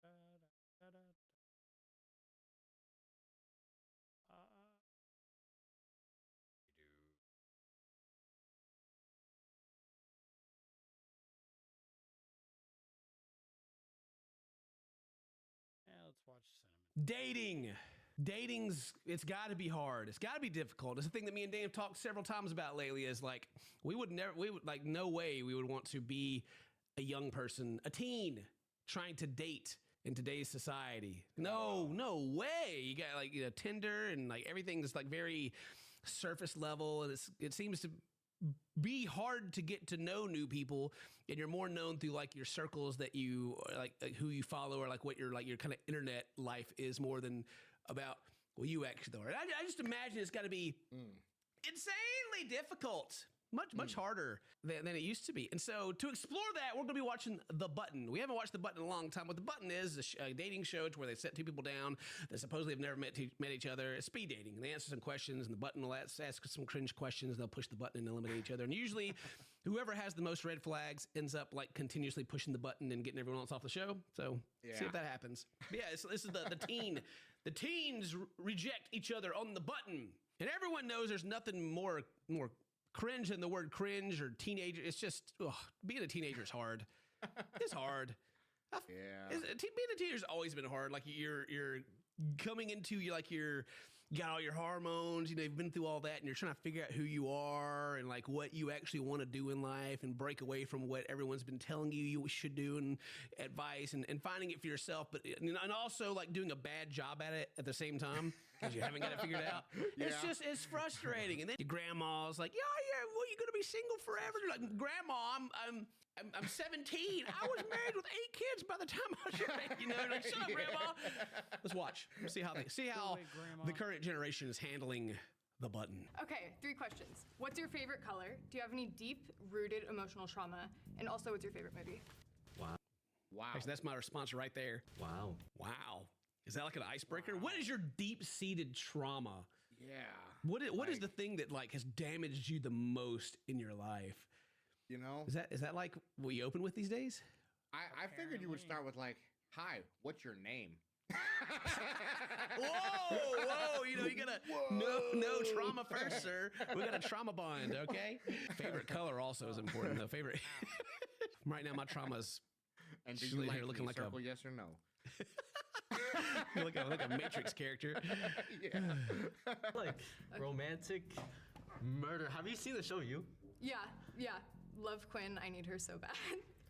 Let's watch Cinnamon. Dating's, it's got to be hard. It's got to be difficult. It's the thing that me and Dave have talked several times about lately is no way we would want to be a young person, a teen, trying to date in today's society. No way. You got Tinder and everything's very surface level, and it seems to be hard to get to know new people, and you're more known through your circles that you who you follow, or what your kind of internet life is, more than about you actually are. I just imagine it's got to be insanely difficult. Much harder than it used to be. And so to explore that, we're going to be watching The Button. We haven't watched The Button in a long time. What The Button is a dating show where they set two people down that supposedly have never met each other. It's speed dating. And they answer some questions, and The Button will ask some cringe questions. They'll push the button and eliminate each other. And usually whoever has the most red flags ends up continuously pushing the button and getting everyone else off the show. So see if that happens. But yeah, this is the teen. The teens reject each other on The Button. And everyone knows there's nothing more cringe than the word cringe or teenager. It's just, being a teenager is hard. It's hard. Being a teenager's always been hard. You're coming into you're got all your hormones, you've been through all that, and you're trying to figure out who you are and what you actually want to do in life and break away from what everyone's been telling you should do and advice and finding it for yourself, but and also doing a bad job at it at the same time because you haven't got it figured out. It's frustrating. And then your grandma's well, you're gonna be single forever. You're like, Grandma, I'm 17. I was married with 8 kids by the time I was your age. Shut up, Grandma. Let's watch. See how the current generation is handling The Button. Okay, 3 questions. What's your favorite color? Do you have any deep-rooted emotional trauma? And also, what's your favorite movie? Wow. Actually, that's my response right there. Wow. Is that an icebreaker? What is your deep-seated trauma? Yeah. What is the thing that has damaged you the most in your life? Is that what you open with these days? I figured you would start with hi, what's your name? Whoa! You gotta no trauma first, sir. We got a trauma bond, okay? Favorite color also is important though. Favorite. Right now, my trauma's. And do you looking like circle yes or no? You look like a Matrix character. Romantic murder. Have you seen the show? Yeah. Love Quinn. I need her so bad.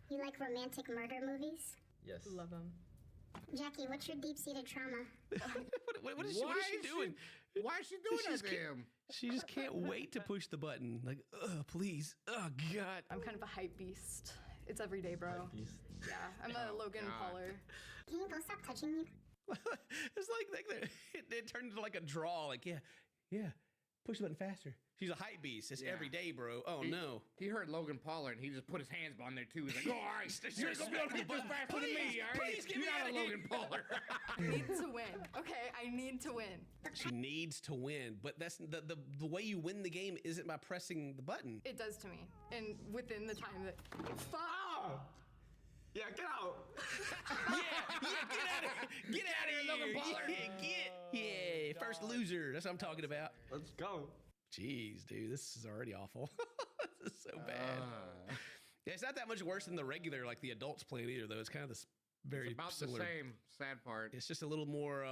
You like romantic murder movies? Yes. Love them. Jackie, what's your deep-seated trauma? What is she doing? Why is she doing that to him? She just can't wait to push the button. Please. Oh, God. I'm kind of a hype beast. It's every day, bro. Yeah, I'm a Logan Pauler. Can you both stop touching me? It's like it turned into like a draw. Like, yeah, push the button faster. She's a hype beast. It's every day, bro. Oh, no. He heard Logan Pauler, and he just put his hands on there, too. He's like, all right, you're going to be able to get this faster than me, all right? Please get me out of Logan Pauler. I need to win. Okay, I need to win. She needs to win, but that's the way you win the game isn't by pressing the button. It does to me, and within the time that. Stop! Yeah, get out. Get out of here, Logan Pauler. Yeah, first loser. That's what I'm talking about. Let's go. Jeez, dude, this is already awful. This is so bad. Yeah, it's not that much worse than the regular, like the adults playing either, though. It's kind of this very it's about similar. the same. Sad part. It's just a little more.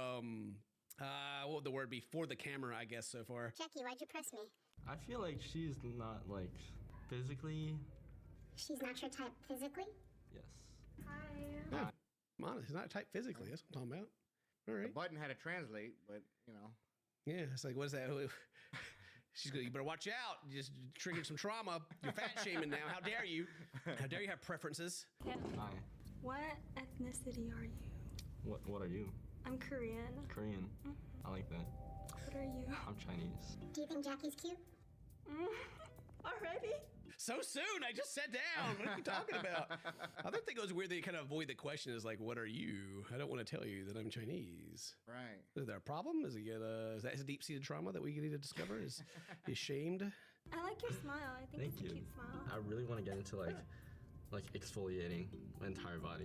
What would the word be? For the camera, I guess. So far. Jackie, why'd you press me? I feel like she's not like physically. She's not your type physically? Yes. Hi. Yeah. I'm honest, he's not type physically. That's what I'm talking about. All right. The button had to translate, but you know. Yeah, it's like, what is that? She's going, you better watch out. You just triggered some trauma. You're fat shaming now. How dare you? How dare you have preferences? Hi. What ethnicity are you? What are you? I'm Korean. Korean. I like that. What are you? I'm Chinese. Do you think Jackie's cute? Already? So soon? I just sat down. What are you talking about? I think it goes weird that you kind of avoid the question is like, what are you? I don't want to tell you that I'm Chinese. Right. Is there a problem? Is that his deep-seated trauma that we need to discover? Is he shamed? I like your smile. I think it's a cute smile. I really want to get into like exfoliating my entire body.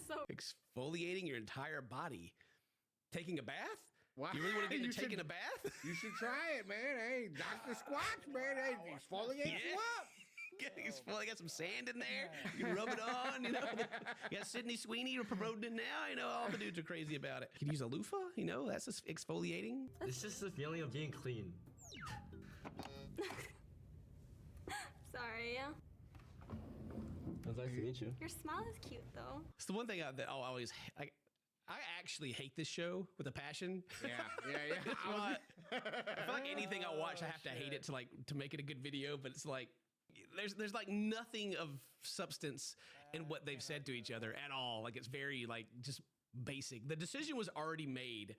So Exfoliating your entire body. Taking a bath? Wow. You really want to get into taking a bath? You should try it, man. Hey, Dr. Squatch, man. Hey, exfoliate you up. Got some sand in there. You can rub it on, you know. You got Sydney Sweeney promoting it now. You know, all the dudes are crazy about it. You can use a loofah, you know, that's just exfoliating. It's just the feeling of getting clean. sorry. It's nice to meet you. Your smile is cute, though. It's the one thing that I'll always. I actually hate this show with a passion. Yeah. I feel like anything I watch, I have to hate it to make it a good video. But it's like there's like nothing of substance in what they've said to each other at all. Like it's very like just basic. The decision was already made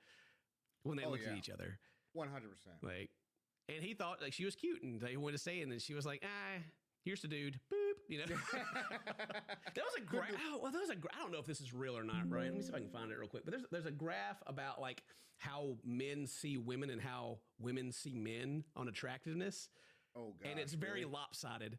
when they looked at each other. 100%. Like, and he thought like she was cute, and they wanted to say, and then she was like, here's the dude. Boop. You know, that was a graph. I don't know if this is real or not, right? Let me see if I can find it real quick. But there's a graph about like how men see women and how women see men on attractiveness. Oh god. And it's very lopsided.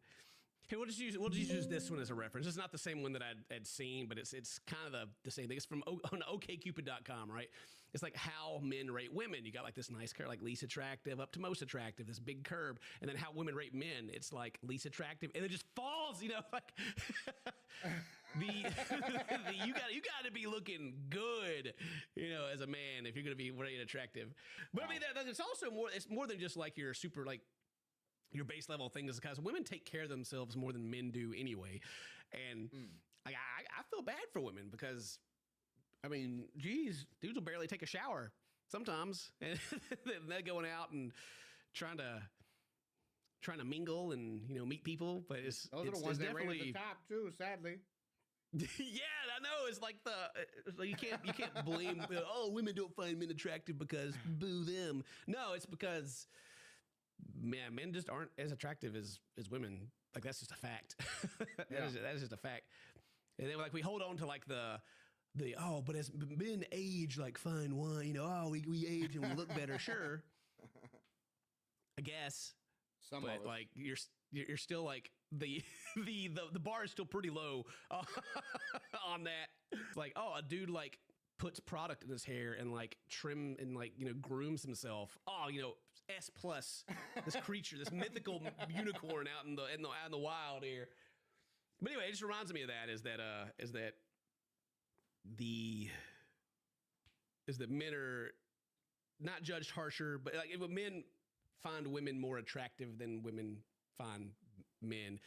Hey, we'll just use this one as a reference. It's not the same one that I'd seen, but it's kind of the same thing. It's from on OkCupid.com, right? It's like how men rate women. You got like this nice curve, like least attractive up to most attractive, this big curve, and then how women rate men. It's like least attractive, and it just falls. You know, like you got to be looking good, you know, as a man if you're going to be rated attractive. But I mean, it's also more. It's more than just like your super like. Your base level thing is because women take care of themselves more than men do anyway. And like, I feel bad for women because, I mean, geez, dudes will barely take a shower sometimes. And they're going out and trying to mingle and, you know, meet people. But those are the ones that rate at the top too, sadly. Yeah, I know. It's like you can't blame, women don't find men attractive because boo them. No, it's because men just aren't as attractive as women. Like that's just a fact. That is just a fact. And then like we hold on to like the but as men age like fine wine, you know, we age and we look better. Sure, I guess. But like you're still like the bar is still pretty low on that. It's like a dude like puts product in his hair and like trim and like, you know, grooms himself. You know, S+, this creature, this mythical unicorn out in the wild here. But anyway, it just reminds me of that is that men are not judged harsher, but like men find women more attractive than women find men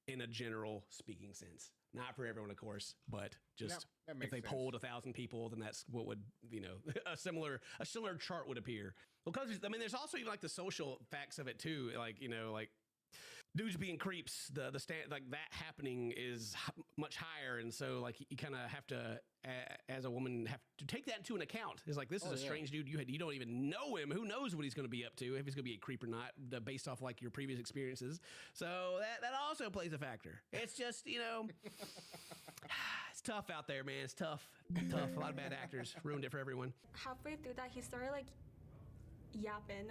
in a general speaking sense. Not for everyone, of course, but just if they polled 1,000 people, then that's what would, you know, a similar chart would appear. Well, because I mean, there's also even like the social facts of it too. Like, you know, like dudes being creeps, the stand like that happening is much higher, and so like you kind of have to, as a woman, have to take that into an account. It's like this is a strange dude. You don't even know him. Who knows what he's going to be up to? If he's going to be a creep or not, based off like your previous experiences. So that also plays a factor. It's just it's tough out there, man. It's tough. Tough. A lot of bad actors ruined it for everyone. Halfway through that, he started like yapping.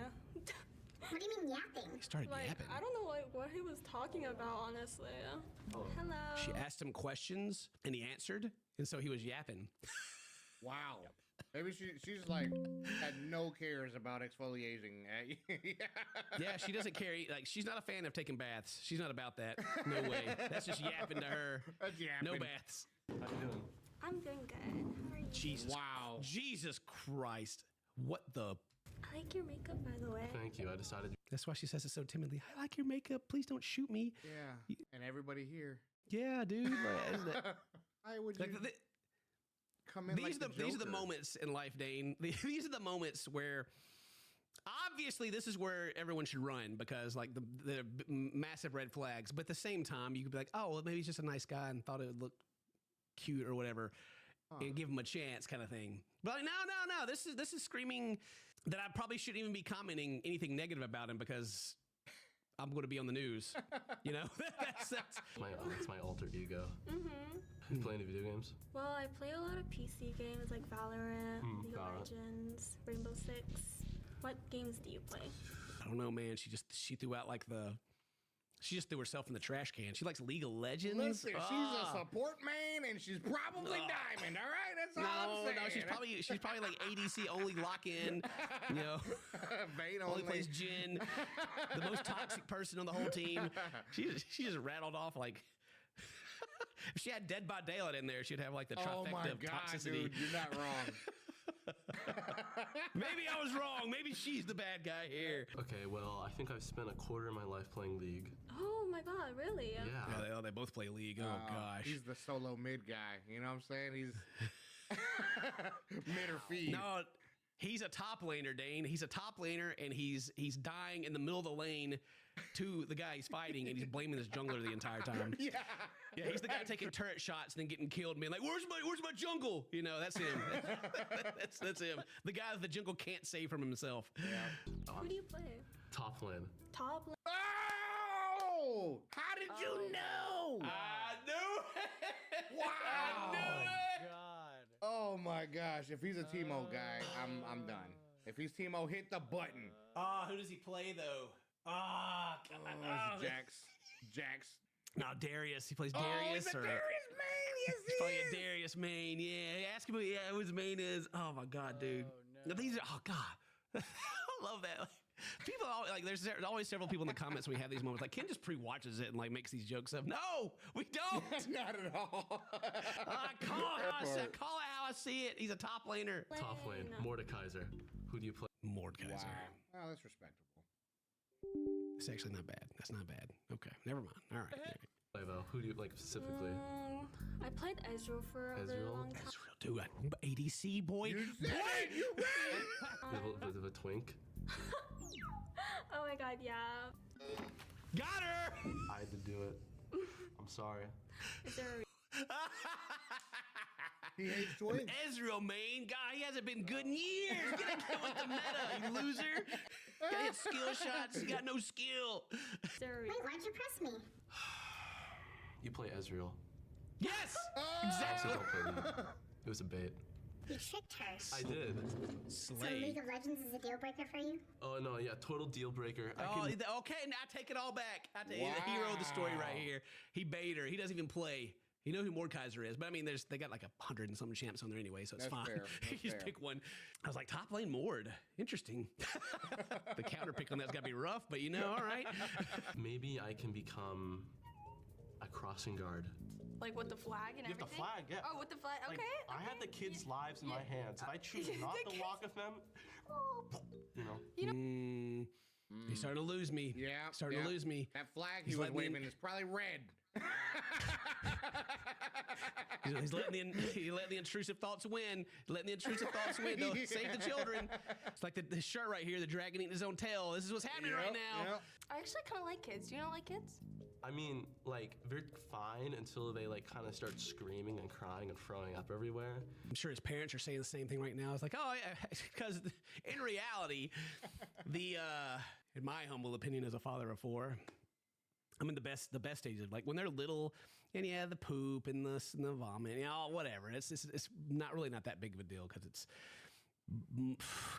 What do you mean yapping? He started yapping. I don't know what he was talking about, honestly. Hello. She asked him questions and he answered, and so he was yapping. Wow. Maybe she's like had no cares about exfoliating. Yeah, she doesn't care. Like she's not a fan of taking baths. She's not about that. No way. That's just yapping to her. That's yapping. No baths. How you doing? I'm doing good. How are you? Jesus. Wow. Jesus Christ. What the? I like your makeup, by the way. Thank you. I decided. That's why she says it so timidly. I like your makeup. Please don't shoot me. Yeah. And everybody here. Yeah, dude. Isn't it? I would Like, come in these like these are the Joker. moments in life, Dane. These are the moments where obviously this is where everyone should run because like the massive red flags. But at the same time, you could be like, oh, well, maybe he's just a nice guy and thought it would look cute or whatever, and give him a chance, kind of thing. But like, no. This is screaming that I probably shouldn't even be commenting anything negative about him because I'm going to be on the news. You know, that's It's my alter ego. Mm-hmm. You play any video games? Well, I play a lot of PC games like Valorant, League of Valorant. Legends, Rainbow Six. What games do you play? I don't know, man. She threw out like she just threw herself in the trash can. She likes League of Legends. Listen, she's a support man, and she's probably diamond. All right, that's all I'm saying. No, she's probably like ADC only lock in. You know, Vayne only only. plays Jhin. The most toxic person on the whole team. She just rattled off like. If she had Dead by Daylight in there, she'd have like the Oh trifecta my of God, toxicity. dude, you're not wrong. Maybe I was wrong. Maybe she's the bad guy here. Okay, well, I think I've spent a quarter of my life playing League. Oh my god, really? Yeah. They both play League. Oh gosh. He's the solo mid guy. You know what I'm saying? He's mid or feed. No, he's a top laner, Dane. He's a top laner, and he's dying in the middle of the lane to the guy he's fighting, and he's blaming his jungler the entire time. Yeah, he's the guy taking turret shots and then getting killed and being like, "Where's my jungle?" You know, that's him. that's him. The guy that the jungle can't save from himself. Yeah. Who do you play? Top lane. Top lane. Oh! How did you know? I knew it. Wow! I knew it. God. Oh my gosh! If he's a Teemo guy, I'm done. If he's Teemo, hit the button. Who does he play though? It's Jax. No, Darius. He plays Oh, Darius. he's a or Darius main. Yes, he's he probably is. a Darius main. Yeah, ask him who his main is. Oh my God, dude. no. These are God. I love that. Like, people always, like there's always several people in the comments when we have these moments. Like Ken just pre-watches it and like makes these jokes up. No, we don't. Not at all. I call it how I see it. He's a top laner. Top lane. Mordekaiser. Who do you play? Mordekaiser. Wow. Oh, that's respectable. It's actually not bad. That's not bad. Okay, never mind. All right. Play though. Who do you like specifically? I played Ezreal for a really Ezreal? long time. Dude, ADC boy. You said it. You read. Bit of a twink. Oh my god, yeah. Got her. I had to do it. I'm sorry. Is there a He hates twins. Ezreal main guy. He hasn't been good in years. Get with the meta, you loser. Got hit skill shots. You got no skill. Wait, why'd you press me? You play Ezreal. Yes. Also Exactly. don't play League. It was a bait. You tricked her. I did. So Slay. League of Legends is a deal breaker for you? Oh no, yeah, total deal breaker. Okay, now I take it all back. He's the hero of the story right here. He bait her. He doesn't even play. You know who Mordekaiser is, but I mean, they got like 100 and some champs on there anyway, so it's That's fine. fair. You just pick one. I was like, top lane Mord. Interesting. The counter pick on that's got to be rough, but you know, all right. Maybe I can become a crossing guard. like with the flag and You have everything? the flag, yeah. Oh, with the flag. Like, Okay. I have the kids' lives in my hands. If I choose not to walk with them, you know. He's starting to lose me. Yeah. Starting to lose me. That flag He's he was letting me in. waving is probably red. He's letting the intrusive thoughts win. Letting the intrusive thoughts win. They'll save the children. It's like the shirt right here, the dragon eating his own tail. This is what's happening right now. I actually kind of like kids. Do you not like kids? I mean, like, they're fine until they, like, kind of start screaming and crying and throwing up everywhere. I'm sure his parents are saying the same thing right now. It's like, oh, yeah, because in reality, in my humble opinion as a father of 4, I'm in the best stage of, like, when they're little and the poop and the vomit, whatever. It's not really not that big of a deal because it's.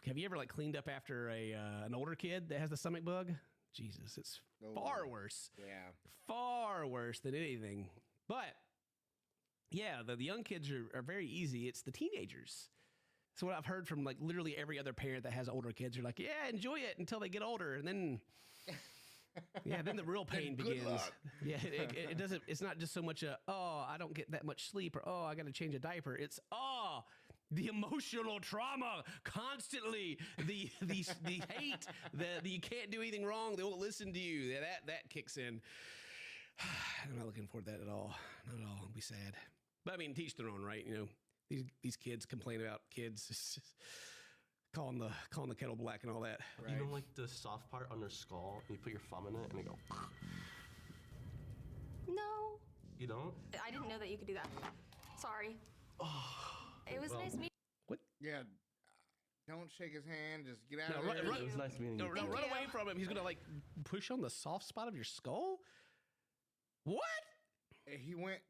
Have you ever like cleaned up after an older kid that has the stomach bug? Jesus, it's far worse. Yeah. Far worse than anything. But yeah, the young kids are very easy. It's the teenagers. So what I've heard from like literally every other parent that has older kids are like, yeah, enjoy it until they get older. And then, then the real pain begins. Yeah, it doesn't, it's not just so much I don't get that much sleep or, I got to change a diaper. It's, the emotional trauma constantly, the hate, that you can't do anything wrong. They won't listen to you. That kicks in. I'm not looking forward to that at all. Not at all. It'll be sad. But I mean, teach their own, right? These kids complain about kids. It's just calling the kettle black and all that. Right. You know, like the soft part on their skull, and you put your thumb in it, and they go. No. You don't? I didn't know that you could do that. Sorry. It was nice meeting. What? Yeah. Don't shake his hand. Just get out of there. It was nice meeting you. Run away from him. He's gonna like push on the soft spot of your skull. What? He went,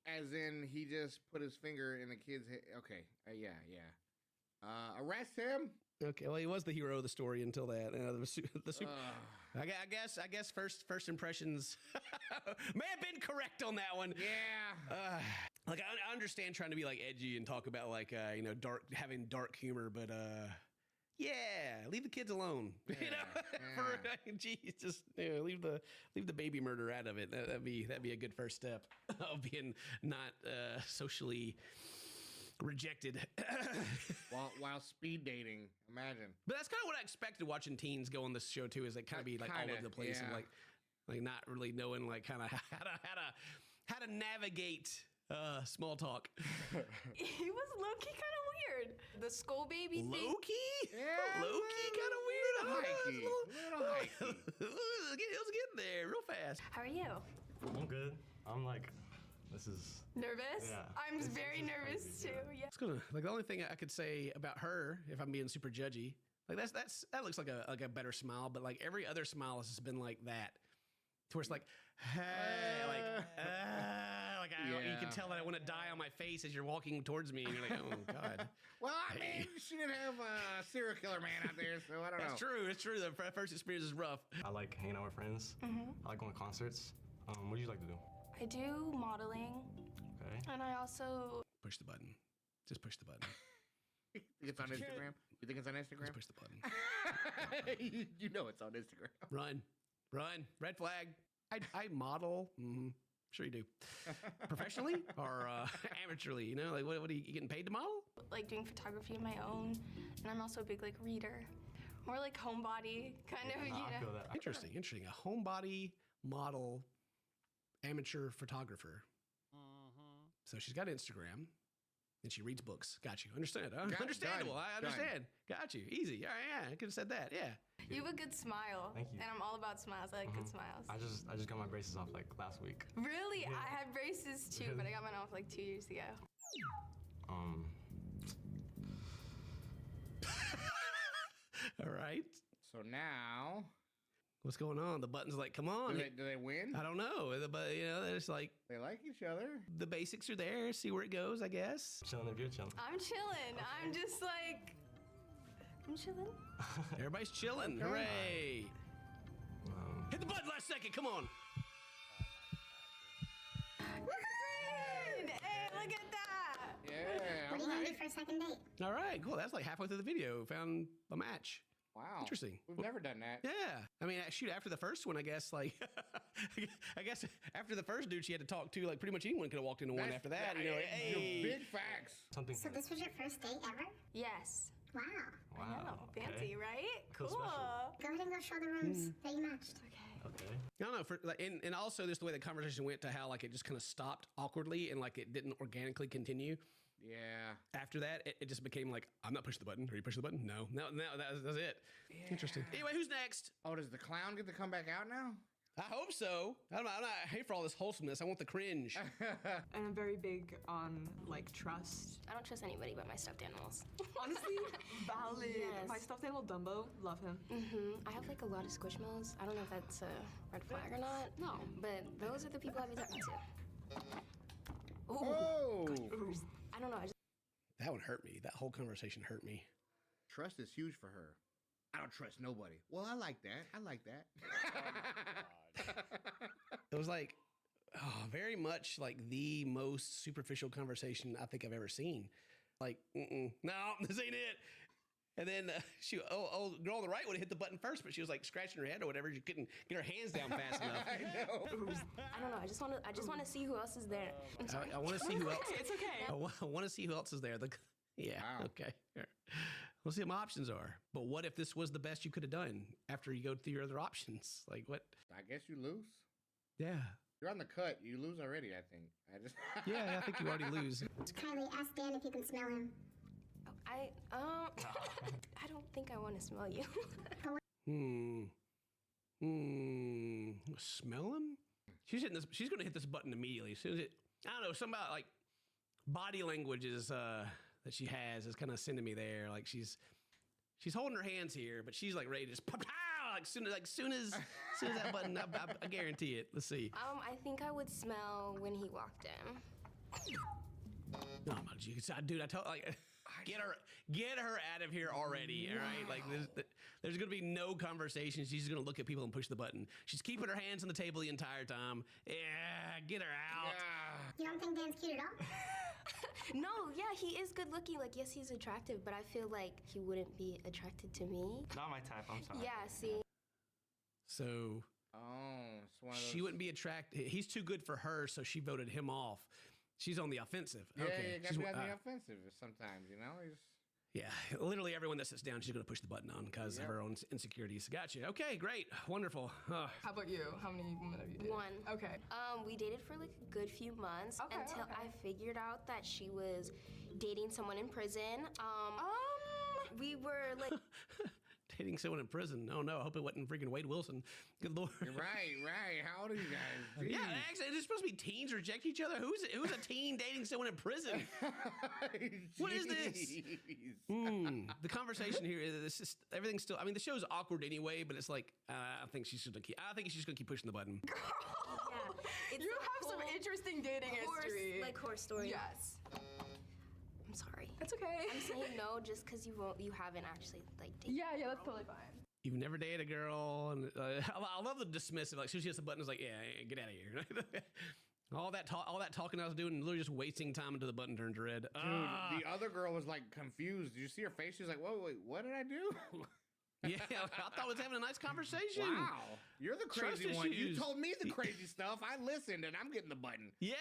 as in he just put his finger in the kid's head. Okay. Yeah. Arrest him. Okay. Well, he was the hero of the story until that. I guess first impressions may have been correct on that one. Yeah. Like I understand trying to be like edgy and talk about like having dark humor, but leave the kids alone. Geez, just leave the baby murder out of it. That'd be a good first step of being not socially rejected while speed dating. Imagine. But that's kind of what I expected watching teens go on this show too. Is like kind of be like all over the place and like not really knowing like kind of how to navigate small talk. He was low-key kind of weird. The skull baby thing. Low-key? Yeah. Low-key kind of weird? Little hikey. It was getting there real fast. How are you? I'm good. I'm like, this is... Nervous? Yeah. I'm very nervous too. Yeah. It's gonna like the only thing I could say about her, if I'm being super judgy, like that looks like a better smile, but like every other smile has been like that. To where it's like, hey, you can tell that I want to die on my face as you're walking towards me, and you're like, oh God. Well, I mean, she didn't have a serial killer man out there, so I don't know. That's true. It's true. The first experience is rough. I like hanging out with friends. I like going to concerts. What do you like to do? I do modeling. Okay. And I also push the button. Just push the button. It's on Instagram? You think it's on Instagram? Just push the button. you know it's on Instagram. Run. Red flag. I model. Sure you do. Professionally or amateurly? Like what are you getting paid to model? Like doing photography of my own, and I'm also a big like reader, more like homebody kind of. I feel that. Interesting. A homebody model, amateur photographer. So she's got Instagram. And she reads books. Got you. Understand? Huh? Understandable. I understand. Got you. Easy. All right, yeah. I could have said that. Yeah. You have a good smile. Thank you. And I'm all about smiles. I like good smiles. I just got my braces off like last week. Really? Yeah. I had braces too, but I got mine off like 2 years ago. All right. So now, what's going on? The button's like, come on. Do they win? I don't know. But they're just like they like each other. The basics are there. See where it goes, I guess. Chilling if you're chilling. I'm chilling. I'm just like, I'm chilling. Everybody's chilling. Hooray! Hit the button last second. Come on. Hey, look at that. Yeah. What are you gonna do for a second date? All right, cool. That's like halfway through the video. Found a match. Wow. Interesting. We've never done that. Yeah. I mean, shoot, after the first one, I guess, like, I guess after the first dude she had to talk to, like, pretty much anyone could have walked into one after that. Hey. Big facts. So this was your first date ever? Yes. Wow. I know. Fancy, right? Cool. Go ahead and go show the rooms that you matched. Okay. Okay. I don't know, and also just the way the conversation went to how like it just kind of stopped awkwardly and like it didn't organically continue. Yeah. After that, it just became like, I'm not pushing the button. Are you pushing the button? No, that's it. Yeah. Interesting. Anyway, who's next? Oh, does the clown get to come back out now? I hope so. I'm not here for all this wholesomeness. I want the cringe. And I'm very big on like trust. I don't trust anybody but my stuffed animals. Honestly, valid. Yes. My stuffed animal Dumbo, love him. I have like a lot of Squishmallows. I don't know if that's a red flag or not. No. But those are the people I've been talking to. Oh! I don't know. That one hurt me. That whole conversation hurt me. Trust is huge for her. I don't trust nobody. Well, I like that. I like that. It was like, very much like the most superficial conversation I think I've ever seen. Like, no, this ain't it. And then girl on the right would have hit the button first, but she was like scratching her head or whatever. She couldn't get her hands down fast enough. I know. I don't know. I just want to see who else is there. I'm sorry. I want to see who else. It's okay. I want to see who else is there. Wow. Okay. We'll see what my options are. But what if this was the best you could have done after you go through your other options? Like what? I guess you lose. Yeah. You're on the cut. You lose already, I think. Yeah, I think you already lose. Kylie, ask Dan if you can smell him. I don't think I want to smell you. Smell him? She's hitting this. She's going to hit this button immediately. As soon as I don't know, something about like body languages that she has is kind of sending me there. Like she's holding her hands here, but she's like ready to just pow, like soon as that button. I guarantee it. Let's see. I think I would smell when he walked in. Oh my Jesus, dude! I told get her out of here already. All right, like there's gonna be no conversation. She's just gonna look at people and push the button. She's keeping her hands on the table the entire time. Yeah, get her out. You don't think Dan's cute at all? No, yeah, he is good looking. Like, yes, he's attractive, but I feel like he wouldn't be attracted to me. Not my type. I'm sorry. Yeah, see. So. It's one of those. She wouldn't be attracted. He's too good for her, so she voted him off. She's on the offensive. Yeah, okay. you gotta be on the offensive sometimes, you know? Yeah, literally everyone that sits down, she's going to push the button on because of her own insecurities. Gotcha. Okay, great. Wonderful. How about you? How many women have you dated? One. Okay. We dated for like a good few months until I figured out that she was dating someone in prison. We were like... Dating someone in prison. Oh no, I hope it wasn't freaking Wade Wilson. Good Lord. Right. How old are you guys? Jeez. Yeah, actually, it's supposed to be teens reject each other. Who's a teen dating someone in prison? What is this? The conversation here is just everything's still. I mean, the show's awkward anyway, but it's like I think she's just gonna keep pushing the button. Yeah, you have some interesting dating history. Like horror story. Yes. I'm sorry. That's okay. I'm saying no just because you haven't actually like dated. Yeah, that's totally fine. You've never dated a girl, and I love the dismissive. Like, as soon as she hits the button, it's like, yeah, get out of here. all that talking I was doing, literally just wasting time until the button turned red. Dude, the other girl was like confused. Did you see her face? She was like, whoa, wait, what did I do? Yeah, I thought I was having a nice conversation. Wow, you're the crazy one. You issues. told me the crazy stuff. I listened, and I'm getting the button. Yeah,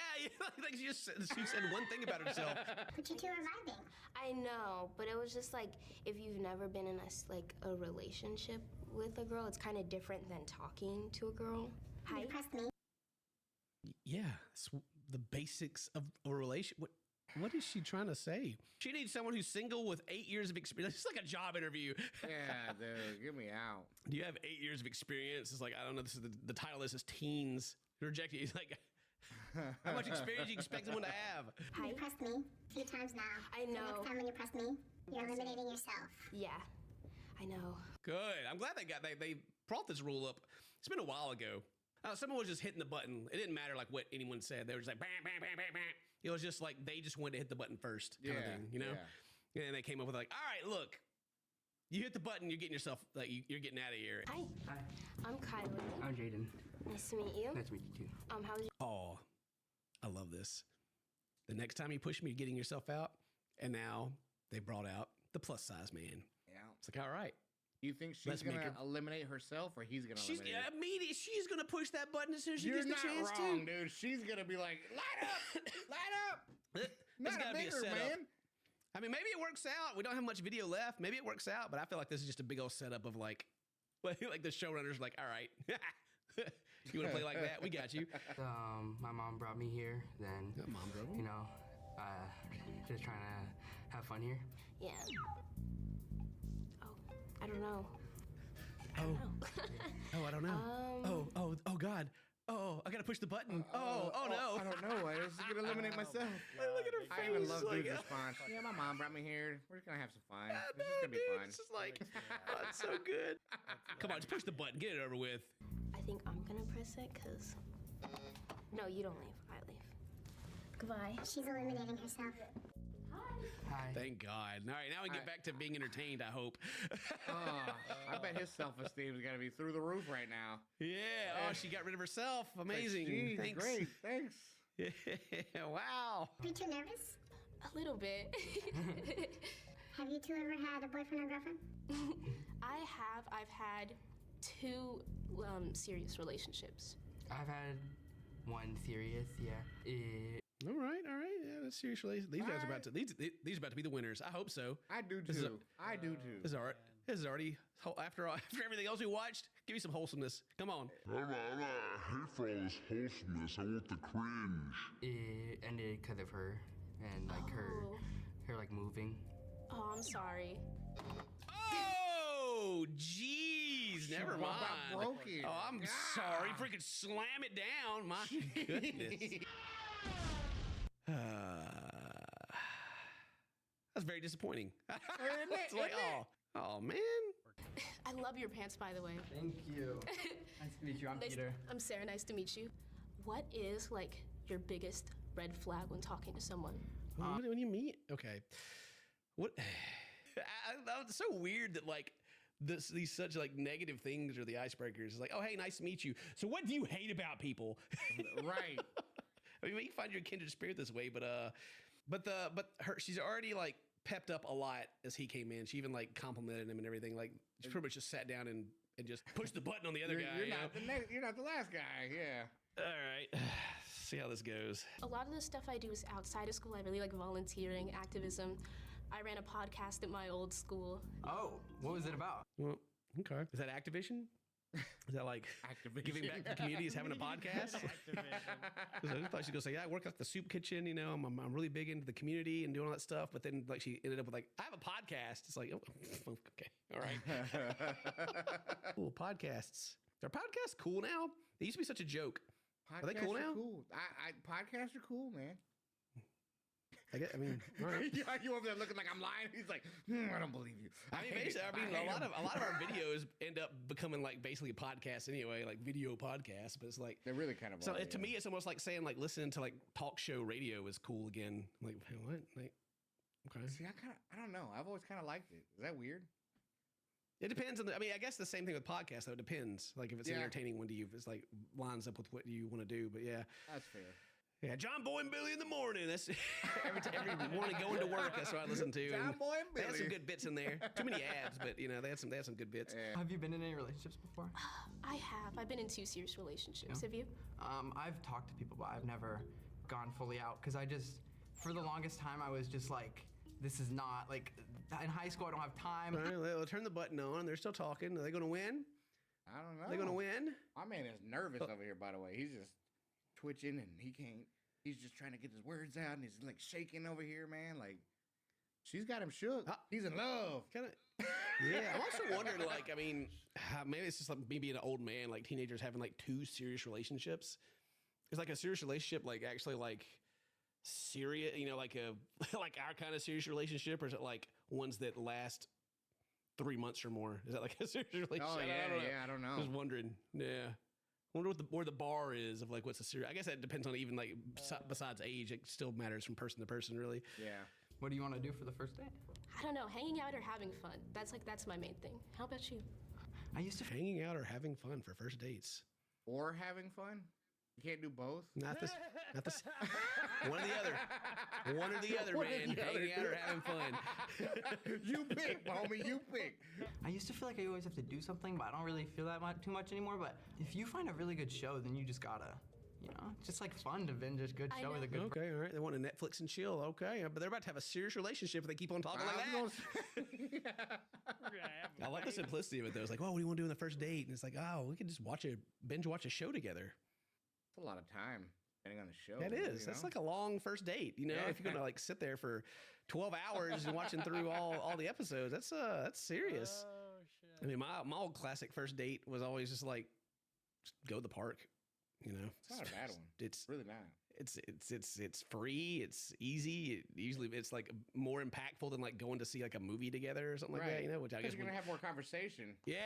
like she said one thing about herself. But you two are vibing. I know, but it was just like if you've never been in a relationship with a girl, it's kind of different than talking to a girl. You impressed me. Yeah, it's the basics of a relationship. What is she trying to say? She needs someone who's single with 8 years of experience. It's like a job interview. Yeah, dude, get me out. Do you have 8 years of experience? It's like, I don't know. This is the title. This is teens. Rejected. He's like, how much experience do you expect someone to have? You pressed me a few times now. I know. So next time when you press me, you're eliminating yourself. Yeah, I know. Good. I'm glad they brought this rule up. It's been a while ago. Someone was just hitting the button. It didn't matter like what anyone said. They were just like, bam, bam, bam, bam, bam. It was just like they just wanted to hit the button first kind of thing, you know? Yeah. And they came up with like, all right, look, you hit the button, you're getting yourself, like, you're getting out of here. Hi. I'm Kylie. I'm Jaden. Nice to meet you. Nice to meet you too. How's your... Oh, I love this. The next time you push me, you're getting yourself out. And now they brought out the plus size man. Yeah. It's like, all right. You think she's going to eliminate herself or he's going to eliminate her? Immediately, she's going to push that button as soon as she gets the chance to. You're not wrong, dude. She's going to be like, light up! Light up! Not a bigger, man. I mean, maybe it works out. We don't have much video left. Maybe it works out, but I feel like this is just a big old setup of like the showrunners like, all right, You want to play like that? We got you. My mom brought me here. Then mom drove him? you know, just trying to have fun here. Yeah. Oh, I don't know. Oh, I don't know. Oh, God. Oh, I gotta push the button. Oh, no. I don't know. I was gonna eliminate myself. Look at her face. I even love like, dude's response. Yeah, my mom brought me here. We're just gonna have some fun. This is gonna be fun. It's just like, oh, it's so good. Come on, just push the button. Get it over with. I think I'm gonna press it because. No, you don't leave. I leave. Goodbye. She's eliminating herself. Hi. Thank God. All right, now we get back to being entertained, I hope. I bet his self-esteem is gonna be through the roof right now. Yeah. Oh, she got rid of herself. Amazing. Geez, Thanks. great. Thanks. Yeah, wow. Are you too nervous? A little bit. Have you two ever had a boyfriend or girlfriend? I have. I've had 2 serious relationships. I've had one serious, yeah. All right. Yeah, that's serious. These guys are about to these are about to be the winners. I hope so. I do too. I do too. This is already after everything else we watched. Give me some wholesomeness. Come on. I hate for all this wholesomeness. I want the cringe. It ended because of her and like her like moving. Oh, I'm sorry. Oh, jeez. Never mind. Broke it. Oh, I'm sorry. Freaking slam it down. My goodness. That's very disappointing. It's like, oh man. I love your pants, by the way. Thank you. Nice to meet you. I'm Peter. I'm Sarah. Nice to meet you. What is like your biggest red flag when talking to someone? What do you mean? Okay. What? It's so weird that like these such like negative things are the icebreakers. It's like, oh hey, nice to meet you. So what do you hate about people? Right. I mean, you find your kindred spirit this way, but she's already like pepped up a lot as he came in. She even like complimented him and everything. Like she pretty much just sat down and just pushed the button on the other guy. You're not the last guy. Yeah. All right. See how this goes. A lot of the stuff I do is outside of school. I really like volunteering, activism. I ran a podcast at my old school. Oh, what was it about? Well, okay. Is that Activision? Is that like giving back to the community is having a podcast? I thought she'd go say, yeah, I work at the soup kitchen, you know, I'm really big into the community and doing all that stuff. But then like she ended up with like, I have a podcast. It's like, oh, okay, all right. Cool, podcasts. Are podcasts cool now? They used to be such a joke. Are they cool now? Cool. Podcasts are cool, man. I mean, all right. You over there looking like I'm lying. He's like, I don't believe you. I mean, a lot of our videos end up becoming like basically podcasts anyway, like video podcasts. But it's like they're really kind of. So to me, it's almost like saying like listening to like talk show radio is cool again. I'm like, hey, what? Like, okay. See, I don't know. I've always kind of liked it. Is that weird? It depends on I mean, I guess the same thing with podcasts though. It depends. Like if it's an entertaining one to you, if it's like lines up with what you want to do. But yeah, that's fair. Yeah, John Boy and Billy in the morning. That's every morning going to work. That's what I listen to. John Boy and Billy. They had some good bits in there. Too many ads, but you know they had some good bits. Yeah. Have you been in any relationships before? I have. I've been in 2 serious relationships. Have you? I've talked to people, but I've never gone fully out because for the longest time, I was just like, this is not like in high school. I don't have time. All right, they'll turn the button on. They're still talking. Are they going to win? I don't know. Are they going to win? My man is nervous over here. By the way, he's just twitching and he can't. He's just trying to get his words out, and he's like shaking over here, man. Like, she's got him shook. He's in love. Yeah, I'm also wondering, like, I mean, maybe it's just like me being an old man, like teenagers having like 2 serious relationships. Is like a serious relationship, like actually like serious, you know, like like our kind of serious relationship, or is it like ones that last 3 months or more? Is that like a serious relationship? Oh yeah, I don't know. Just wondering. Yeah. I wonder where the bar is of like what's a serious. I guess that depends on even like besides age, it still matters from person to person, really. Yeah. What do you want to do for the first date? I don't know, hanging out or having fun. That's my main thing. How about you? I used to hanging out or having fun for first dates. Or having fun. You can't do both. Not this. One or the other. One or the other, man. Hanging out or having fun. You pick, homie. You pick. I used to feel like I always have to do something, but I don't really feel that too much anymore. But if you find a really good show, then you just gotta, You know, it's just like fun to binge a good show with a good. Okay, all right. They want to Netflix and chill. Okay, but they're about to have a serious relationship if they keep on talking like that. I like the simplicity of it though. It's like, oh, what do you want to do on the first date? And it's like, oh, we could just binge watch a show together. It's a lot of time depending on the show. That is. That's like a long first date. You know, if you're gonna like sit there for 12 hours and watching through all the episodes, that's serious. Oh, shit. I mean, my old classic first date was always just like, just go to the park. You know, It's not a bad one. It's really not. It's free. It's easy. Usually it's like more impactful than like going to see like a movie together or something like that. You know, which I guess you're gonna have more conversation. Yeah,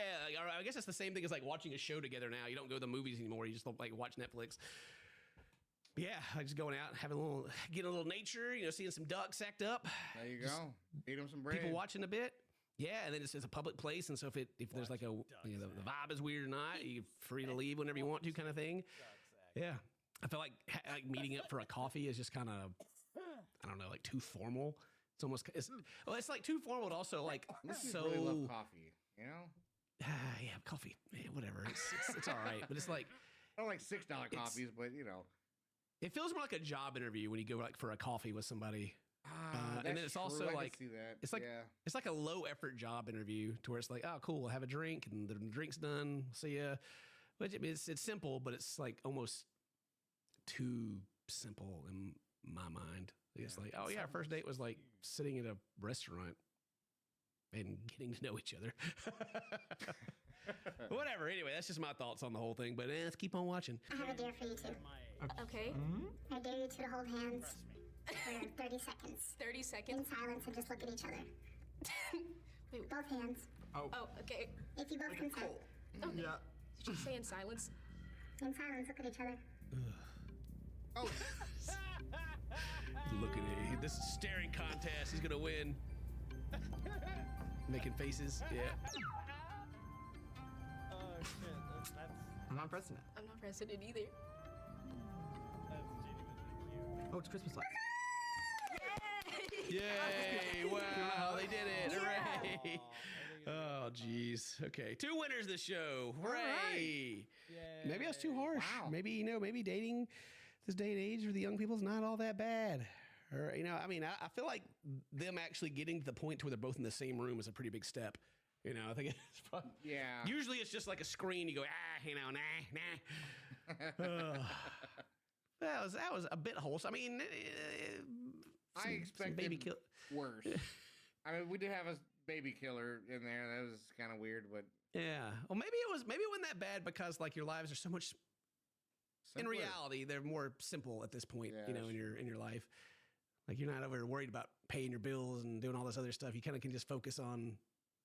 I guess it's the same thing as like watching a show together now. You don't go to the movies anymore. You just like watch Netflix. Yeah, like just going out, getting a little nature. You know, seeing some ducks act up. There you go. Feed them some bread. People watching a bit. Yeah, and then it's a public place, and so if there's like the vibe is weird or not, you're free to leave whenever you want to, kind of thing. Yeah, I feel like meeting up for a coffee is just kind of, I don't know, like too formal. It's almost it's like too formal, but also like so. Really love coffee, you know? Yeah, coffee, whatever. It's all right, but it's like I don't like $6 coffees, but you know, it feels more like a job interview when you go like for a coffee with somebody. And then it's also like it's like a low effort job interview to where it's like, oh cool, we'll have a drink and the drink's done, see ya. Which it's simple, but it's like almost too simple in my mind. It's like, oh yeah, our first date was like sitting at a restaurant and getting to know each other. Whatever. Anyway, that's just my thoughts on the whole thing. But let's keep on watching. I have a dare for you two. Okay. I dare you two to hold hands for 30 seconds. 30 seconds? In silence and just look at each other. Wait. Both hands. Oh, okay. If you both consent. Okay. Yeah. Did you say in silence? In silence, look at each other. Oh. Looking at this staring contest. He's gonna win. Making faces. Yeah. Oh shit. That's I'm not pressing it. I'm not pressing it either. That's genuinely cute. Oh, it's Christmas lights. Yay! Wow, they did it! Hooray! Oh, geez. Okay, 2 winners this show. Hooray! Maybe that's too harsh. Wow. Maybe maybe dating this day and age for the young people is not all that bad. Or I mean, I feel like them actually getting to the point to where they're both in the same room is a pretty big step. You know, I think it's probably, usually it's just like a screen. You go, nah. That was a bit wholesome. I mean, I expected baby kill worse. I mean, we did have a baby killer in there. That was kind of weird, but yeah. Well, maybe it wasn't that bad because like your lives are so much. Simpler. In reality, they're more simple at this point. You know, in your life, like you're not over worried about paying your bills and doing all this other stuff. You kind of can just focus on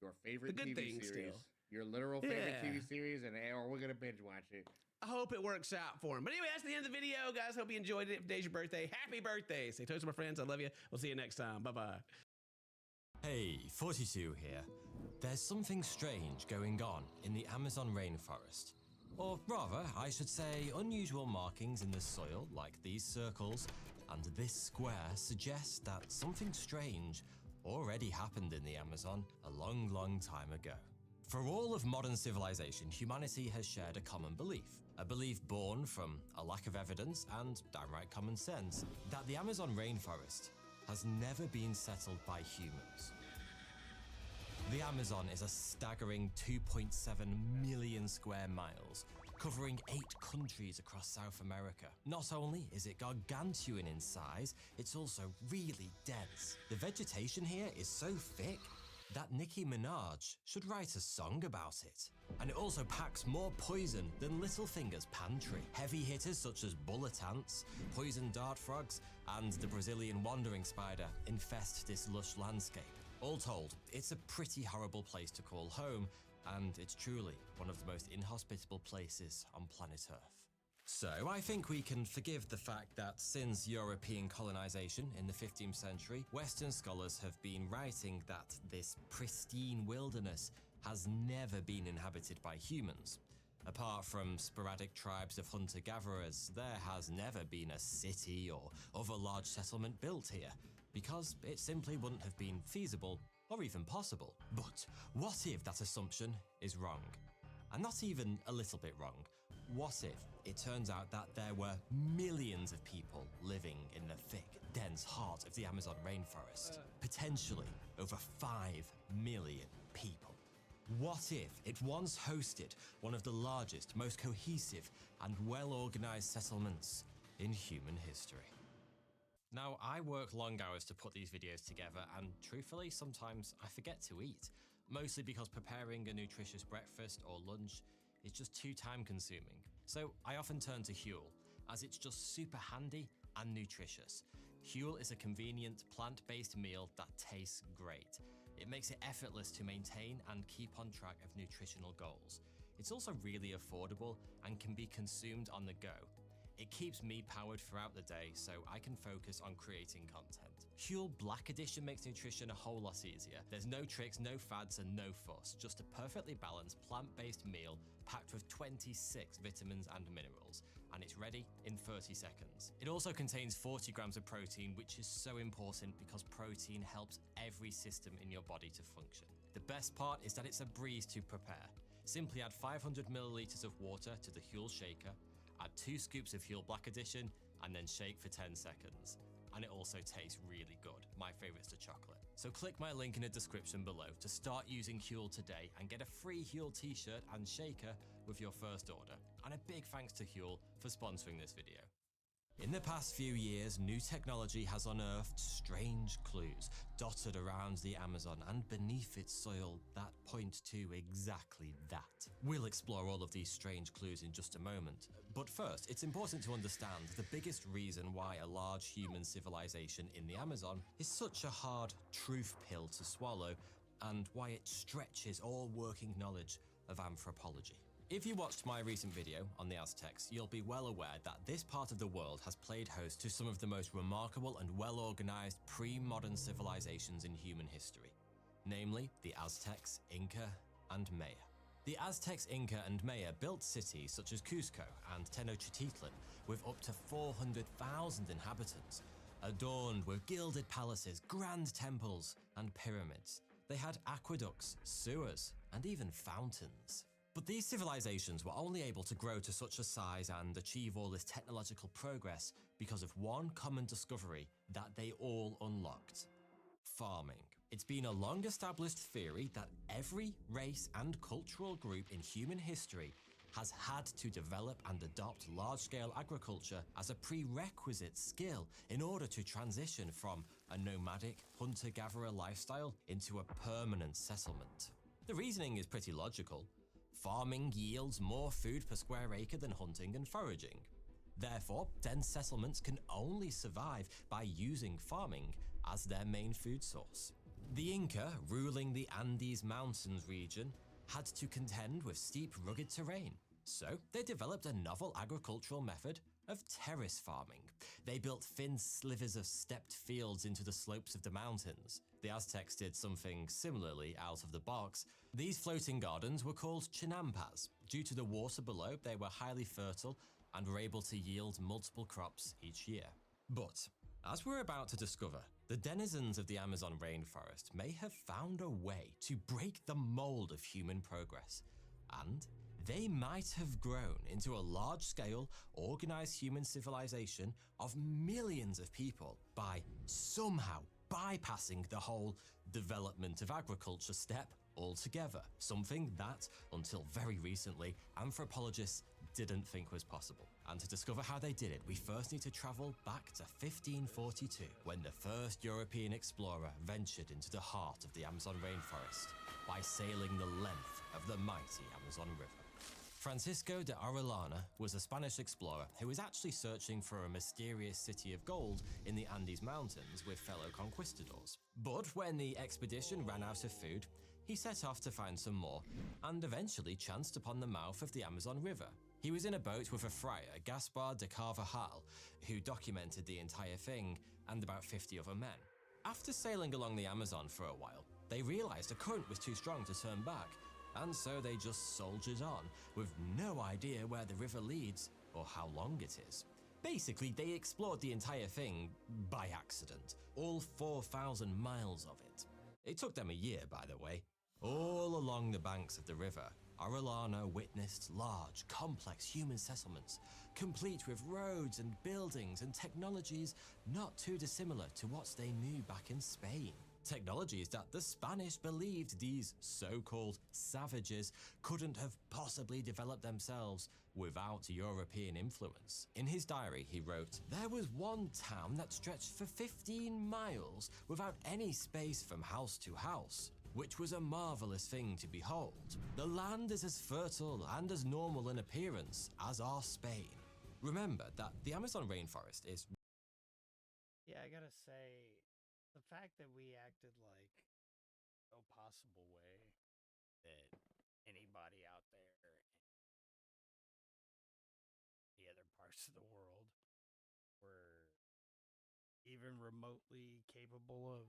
your favorite the good TV things series, still. Your literal favorite TV series, and or we're gonna binge watch it. I hope it works out for him. But anyway, that's the end of the video, guys. Hope you enjoyed it. If today's your birthday, happy birthday. Say toast to my friends. I love you. We'll see you next time. Bye-bye. Hey, 42 here. There's something strange going on in the Amazon rainforest. Or rather, I should say, unusual markings in the soil, like these circles, and this square suggest that something strange already happened in the Amazon a long, long time ago. For all of modern civilization, humanity has shared a common belief. A belief born from a lack of evidence and downright common sense that the Amazon rainforest has never been settled by humans. The Amazon is a staggering 2.7 million square miles, covering 8 countries across South America. Not only is it gargantuan in size, it's also really dense. The vegetation here is so thick that Nicki Minaj should write a song about it. And it also packs more poison than Littlefinger's pantry. Heavy hitters such as bullet ants, poison dart frogs, and the Brazilian wandering spider infest this lush landscape. All told, it's a pretty horrible place to call home, and it's truly one of the most inhospitable places on planet Earth. So I think we can forgive the fact that since European colonization in the 15th century, Western scholars have been writing that this pristine wilderness has never been inhabited by humans. Apart from sporadic tribes of hunter-gatherers, there has never been a city or other large settlement built here, because it simply wouldn't have been feasible or even possible. But what if that assumption is wrong? And not even a little bit wrong. What if it turns out that there were millions of people living in the thick, dense heart of the Amazon rainforest? Potentially over 5 million people. What if it once hosted one of the largest, most cohesive, and well-organized settlements in human history? Now, I work long hours to put these videos together, and truthfully, sometimes I forget to eat. Mostly because preparing a nutritious breakfast or lunch is just too time-consuming. So I often turn to Huel, as it's just super handy and nutritious. Huel is a convenient, plant-based meal that tastes great. It makes it effortless to maintain and keep on track of nutritional goals. It's also really affordable and can be consumed on the go. It keeps me powered throughout the day, so I can focus on creating content. Huel Black Edition makes nutrition a whole lot easier. There's no tricks, no fads, and no fuss. Just a perfectly balanced plant-based meal packed with 26 vitamins and minerals, and it's ready in 30 seconds. It also contains 40 grams of protein, which is so important because protein helps every system in your body to function. The best part is that it's a breeze to prepare. Simply add 500 milliliters of water to the Huel shaker, add 2 scoops of Huel Black Edition, and then shake for 10 seconds. And it also tastes really good. My favorite's the chocolate. So click my link in the description below to start using Huel today and get a free Huel t-shirt and shaker with your first order. And a big thanks to Huel for sponsoring this video. In the past few years, new technology has unearthed strange clues dotted around the Amazon and beneath its soil that point to exactly that. We'll explore all of these strange clues in just a moment, but first, it's important to understand the biggest reason why a large human civilization in the Amazon is such a hard truth pill to swallow, and why it stretches all working knowledge of anthropology. If you watched my recent video on the Aztecs, you'll be well aware that this part of the world has played host to some of the most remarkable and well-organized pre-modern civilizations in human history, namely the Aztecs, Inca, and Maya. The Aztecs, Inca, and Maya built cities such as Cusco and Tenochtitlan with up to 400,000 inhabitants, adorned with gilded palaces, grand temples, and pyramids. They had aqueducts, sewers, and even fountains. But these civilizations were only able to grow to such a size and achieve all this technological progress because of one common discovery that they all unlocked: farming. It's been a long-established theory that every race and cultural group in human history has had to develop and adopt large-scale agriculture as a prerequisite skill in order to transition from a nomadic hunter-gatherer lifestyle into a permanent settlement. The reasoning is pretty logical. Farming yields more food per square acre than hunting and foraging. Therefore, dense settlements can only survive by using farming as their main food source. The Inca, ruling the Andes Mountains region, had to contend with steep, rugged terrain. So they developed a novel agricultural method of terrace farming. They built thin slivers of stepped fields into the slopes of the mountains. The Aztecs did something similarly out of the box. These floating gardens were called chinampas. Due to the water below, they were highly fertile and were able to yield multiple crops each year. But, as we're about to discover, the denizens of the Amazon rainforest may have found a way to break the mold of human progress, and they might have grown into a large-scale, organized human civilization of millions of people by somehow bypassing the whole development of agriculture step altogether, something that, until very recently, anthropologists didn't think was possible. And to discover how they did it, we first need to travel back to 1542, when the first European explorer ventured into the heart of the Amazon rainforest by sailing the length of the mighty Amazon River. Francisco de Orellana was a Spanish explorer who was actually searching for a mysterious city of gold in the Andes Mountains with fellow conquistadors. But when the expedition ran out of food, he set off to find some more, and eventually chanced upon the mouth of the Amazon River. He was in a boat with a friar, Gaspar de Carvajal, who documented the entire thing, and about 50 other men. After sailing along the Amazon for a while, they realized the current was too strong to turn back, and so they just soldiered on, with no idea where the river leads or how long it is. Basically, they explored the entire thing by accident, all 4,000 miles of it. It took them a year, by the way. All along the banks of the river, Aureliana witnessed large, complex human settlements, complete with roads and buildings and technologies not too dissimilar to what they knew back in Spain. Technologies that the Spanish believed these so-called savages couldn't have possibly developed themselves without European influence. In his diary, he wrote, "There was one town that stretched for 15 miles without any space from house to house, which was a marvelous thing to behold. The land is as fertile and as normal in appearance as our Spain." Remember that the Amazon rainforest is... Yeah, I gotta say, the fact that we acted like no possible way that anybody out there in the other parts of the world were even remotely capable of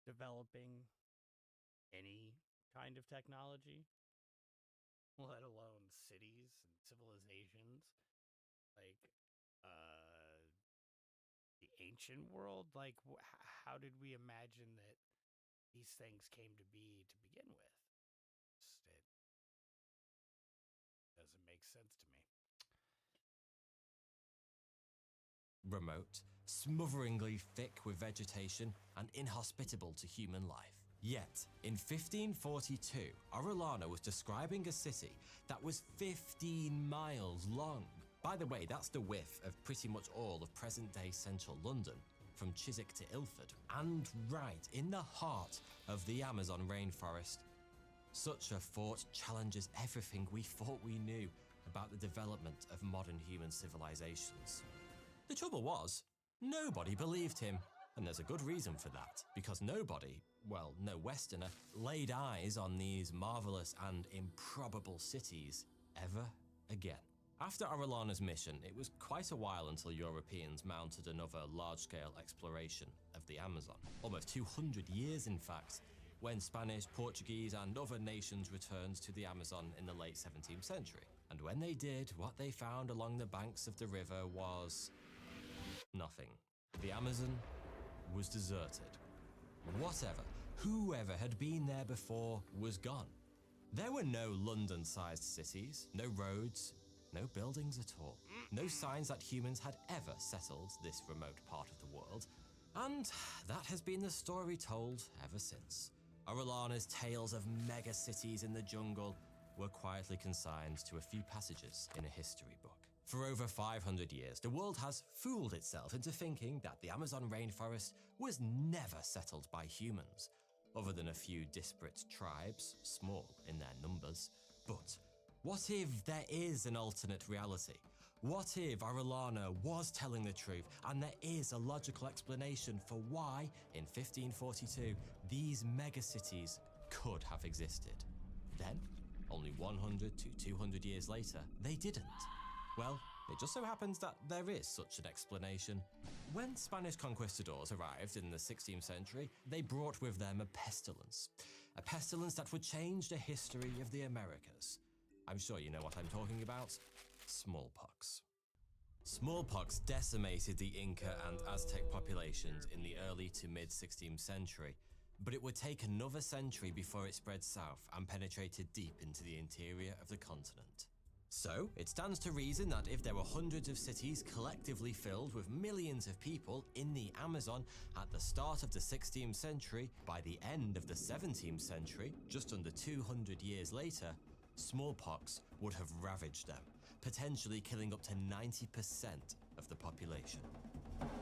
developing any kind of technology, let alone cities and civilizations, like, the ancient world, like, how did we imagine that these things came to be to begin with? It doesn't make sense to me. Remote, smotheringly thick with vegetation and inhospitable to human life. Yet, in 1542, Aureliana was describing a city that was 15 miles long. By the way, that's the width of pretty much all of present-day central London, from Chiswick to Ilford, and right in the heart of the Amazon rainforest. Such a fort challenges everything we thought we knew about the development of modern human civilizations. The trouble was, nobody believed him, and there's a good reason for that, because nobody, well, no Westerner, laid eyes on these marvelous and improbable cities ever again. After Aureliana's mission, it was quite a while until Europeans mounted another large-scale exploration of the Amazon. Almost 200 years, in fact, when Spanish, Portuguese, and other nations returned to the Amazon in the late 17th century. And when they did, what they found along the banks of the river was... nothing. The Amazon was deserted. Whatever, whoever had been there before was gone. There were no London-sized cities, no roads, no buildings at all. No signs that humans had ever settled this remote part of the world. And that has been the story told ever since. Aureliana's tales of mega cities in the jungle were quietly consigned to a few passages in a history book. For over 500 years, the world has fooled itself into thinking that the Amazon rainforest was never settled by humans, other than a few disparate tribes, small in their numbers. But what if there is an alternate reality? What if Aureliana was telling the truth and there is a logical explanation for why, in 1542, these megacities could have existed? Then, only 100 to 200 years later, they didn't. Well, it just so happens that there is such an explanation. When Spanish conquistadors arrived in the 16th century, they brought with them a pestilence that would change the history of the Americas. I'm sure you know what I'm talking about. Smallpox. Smallpox decimated the Inca and Aztec populations in the early to mid-16th century, but it would take another century before it spread south and penetrated deep into the interior of the continent. So, it stands to reason that if there were hundreds of cities collectively filled with millions of people in the Amazon at the start of the 16th century, by the end of the 17th century, just under 200 years later, smallpox would have ravaged them, potentially killing up to 90% of the population.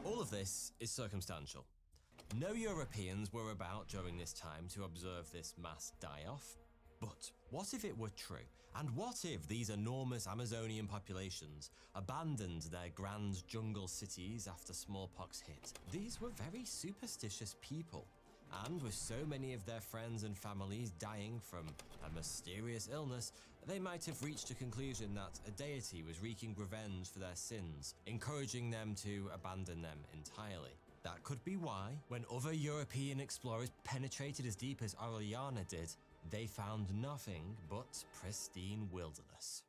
All of this is circumstantial. No Europeans were about during this time to observe this mass die-off. But what if it were true? And what if these enormous Amazonian populations abandoned their grand jungle cities after smallpox hit? These were very superstitious people, and with so many of their friends and families dying from a mysterious illness, they might have reached a conclusion that a deity was wreaking revenge for their sins, encouraging them to abandon them entirely. That could be why, when other European explorers penetrated as deep as Aureliana did, they found nothing but pristine wilderness.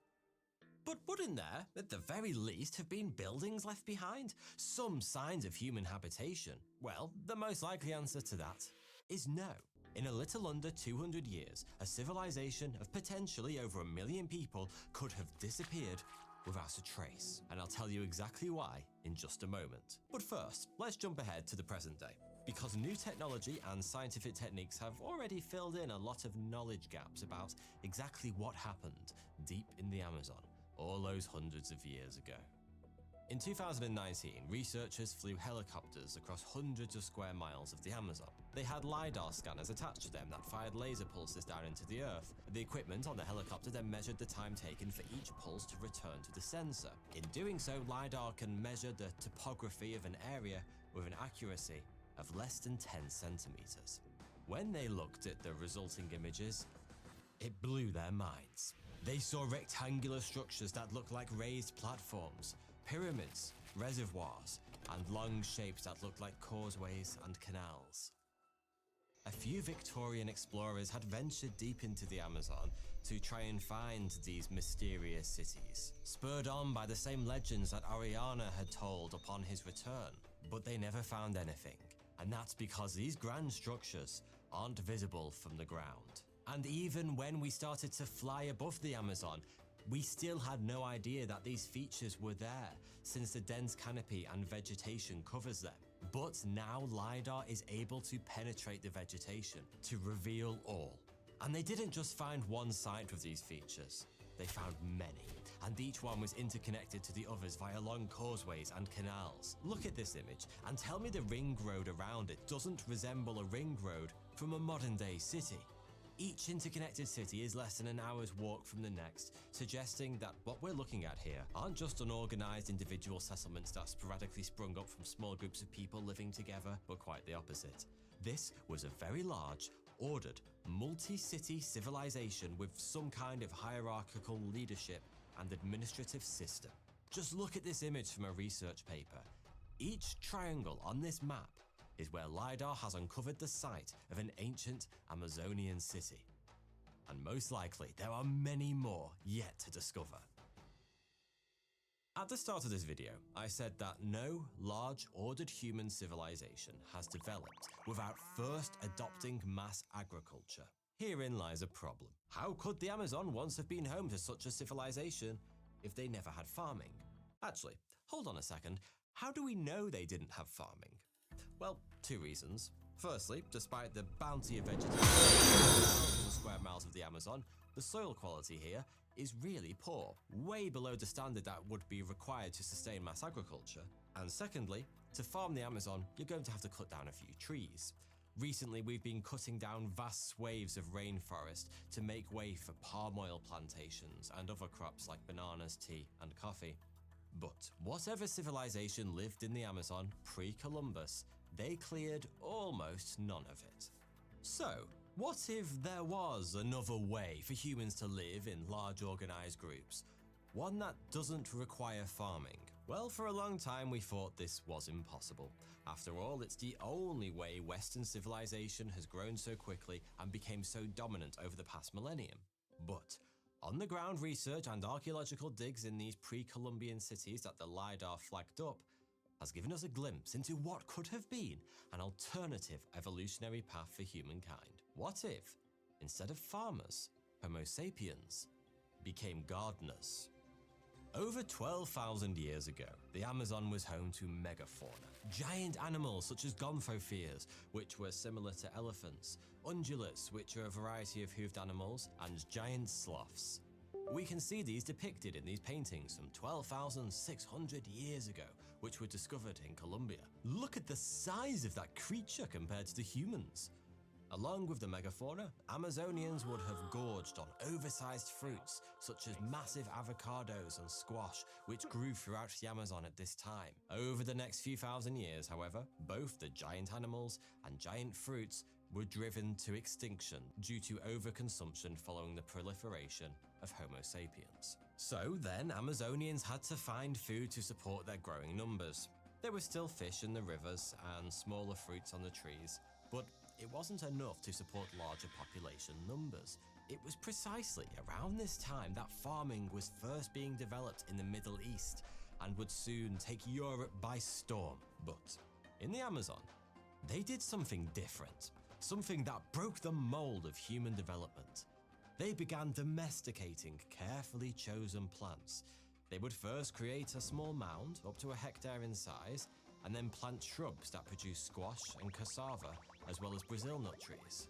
But wouldn't there, at the very least, have been buildings left behind? Some signs of human habitation? Well, the most likely answer to that is no. In a little under 200 years, a civilization of potentially over 1 million people could have disappeared without a trace. And I'll tell you exactly why in just a moment. But first, let's jump ahead to the present day. Because new technology and scientific techniques have already filled in a lot of knowledge gaps about exactly what happened deep in the Amazon all those hundreds of years ago. In 2019, researchers flew helicopters across hundreds of square miles of the Amazon. They had LiDAR scanners attached to them that fired laser pulses down into the earth. The equipment on the helicopter then measured the time taken for each pulse to return to the sensor. In doing so, LiDAR can measure the topography of an area with an accuracy of less than 10 centimeters. When they looked at the resulting images, it blew their minds. They saw rectangular structures that looked like raised platforms, pyramids, reservoirs, and long shapes that looked like causeways and canals. A few Victorian explorers had ventured deep into the Amazon to try and find these mysterious cities, spurred on by the same legends that Orellana had told upon his return. But they never found anything, and that's because these grand structures aren't visible from the ground. And even when we started to fly above the Amazon, we still had no idea that these features were there, since the dense canopy and vegetation covers them. But now LiDAR is able to penetrate the vegetation to reveal all. And they didn't just find one site with these features, they found many, and each one was interconnected to the others via long causeways and canals. Look at this image and tell me the ring road around it doesn't resemble a ring road from a modern-day city. Each interconnected city is less than an hour's walk from the next, suggesting that what we're looking at here aren't just unorganized individual settlements that sporadically sprung up from small groups of people living together, but quite the opposite. This was a very large, ordered, multi-city civilization with some kind of hierarchical leadership and administrative system. Just look at this image from a research paper. Each triangle on this map is where LiDAR has uncovered the site of an ancient Amazonian city. And most likely, there are many more yet to discover. At the start of this video, I said that no large, ordered human civilization has developed without first adopting mass agriculture. Herein lies a problem. How could the Amazon once have been home to such a civilization if they never had farming? Actually, hold on a second. How do we know they didn't have farming? Well, two reasons. Firstly, despite the bounty of vegetation thousands of square miles of the Amazon, the soil quality here is really poor, way below the standard that would be required to sustain mass agriculture. And secondly, to farm the Amazon, you're going to have to cut down a few trees. Recently, we've been cutting down vast swathes of rainforest to make way for palm oil plantations and other crops like bananas, tea, and coffee. But whatever civilization lived in the Amazon pre-Columbus, they cleared almost none of it. So, what if there was another way for humans to live in large organized groups? One that doesn't require farming? Well, for a long time we thought this was impossible. After all, it's the only way Western civilization has grown so quickly and became so dominant over the past millennium. But on-the-ground research and archaeological digs in these pre-Columbian cities that the LiDAR flagged up has given us a glimpse into what could have been an alternative evolutionary path for humankind. What if, instead of farmers, Homo sapiens became gardeners? Over 12,000 years ago, the Amazon was home to megafauna, giant animals such as gomphotheres, which were similar to elephants, ungulates, which are a variety of hoofed animals, and giant sloths. We can see these depicted in these paintings from 12,600 years ago, which were discovered in Colombia. Look at the size of that creature compared to the humans. Along with the megafauna, Amazonians would have gorged on oversized fruits such as massive avocados and squash, which grew throughout the Amazon at this time. Over the next few thousand years, however, both the giant animals and giant fruits were driven to extinction due to overconsumption following the proliferation of Homo sapiens. So then, Amazonians had to find food to support their growing numbers. There were still fish in the rivers and smaller fruits on the trees, but it wasn't enough to support larger population numbers. It was precisely around this time that farming was first being developed in the Middle East and would soon take Europe by storm. But in the Amazon, they did something different. something that broke the mold of human development. They began domesticating carefully chosen plants. They would first create a small mound up to a hectare in size, and then plant shrubs that produce squash and cassava, as well as Brazil nut trees.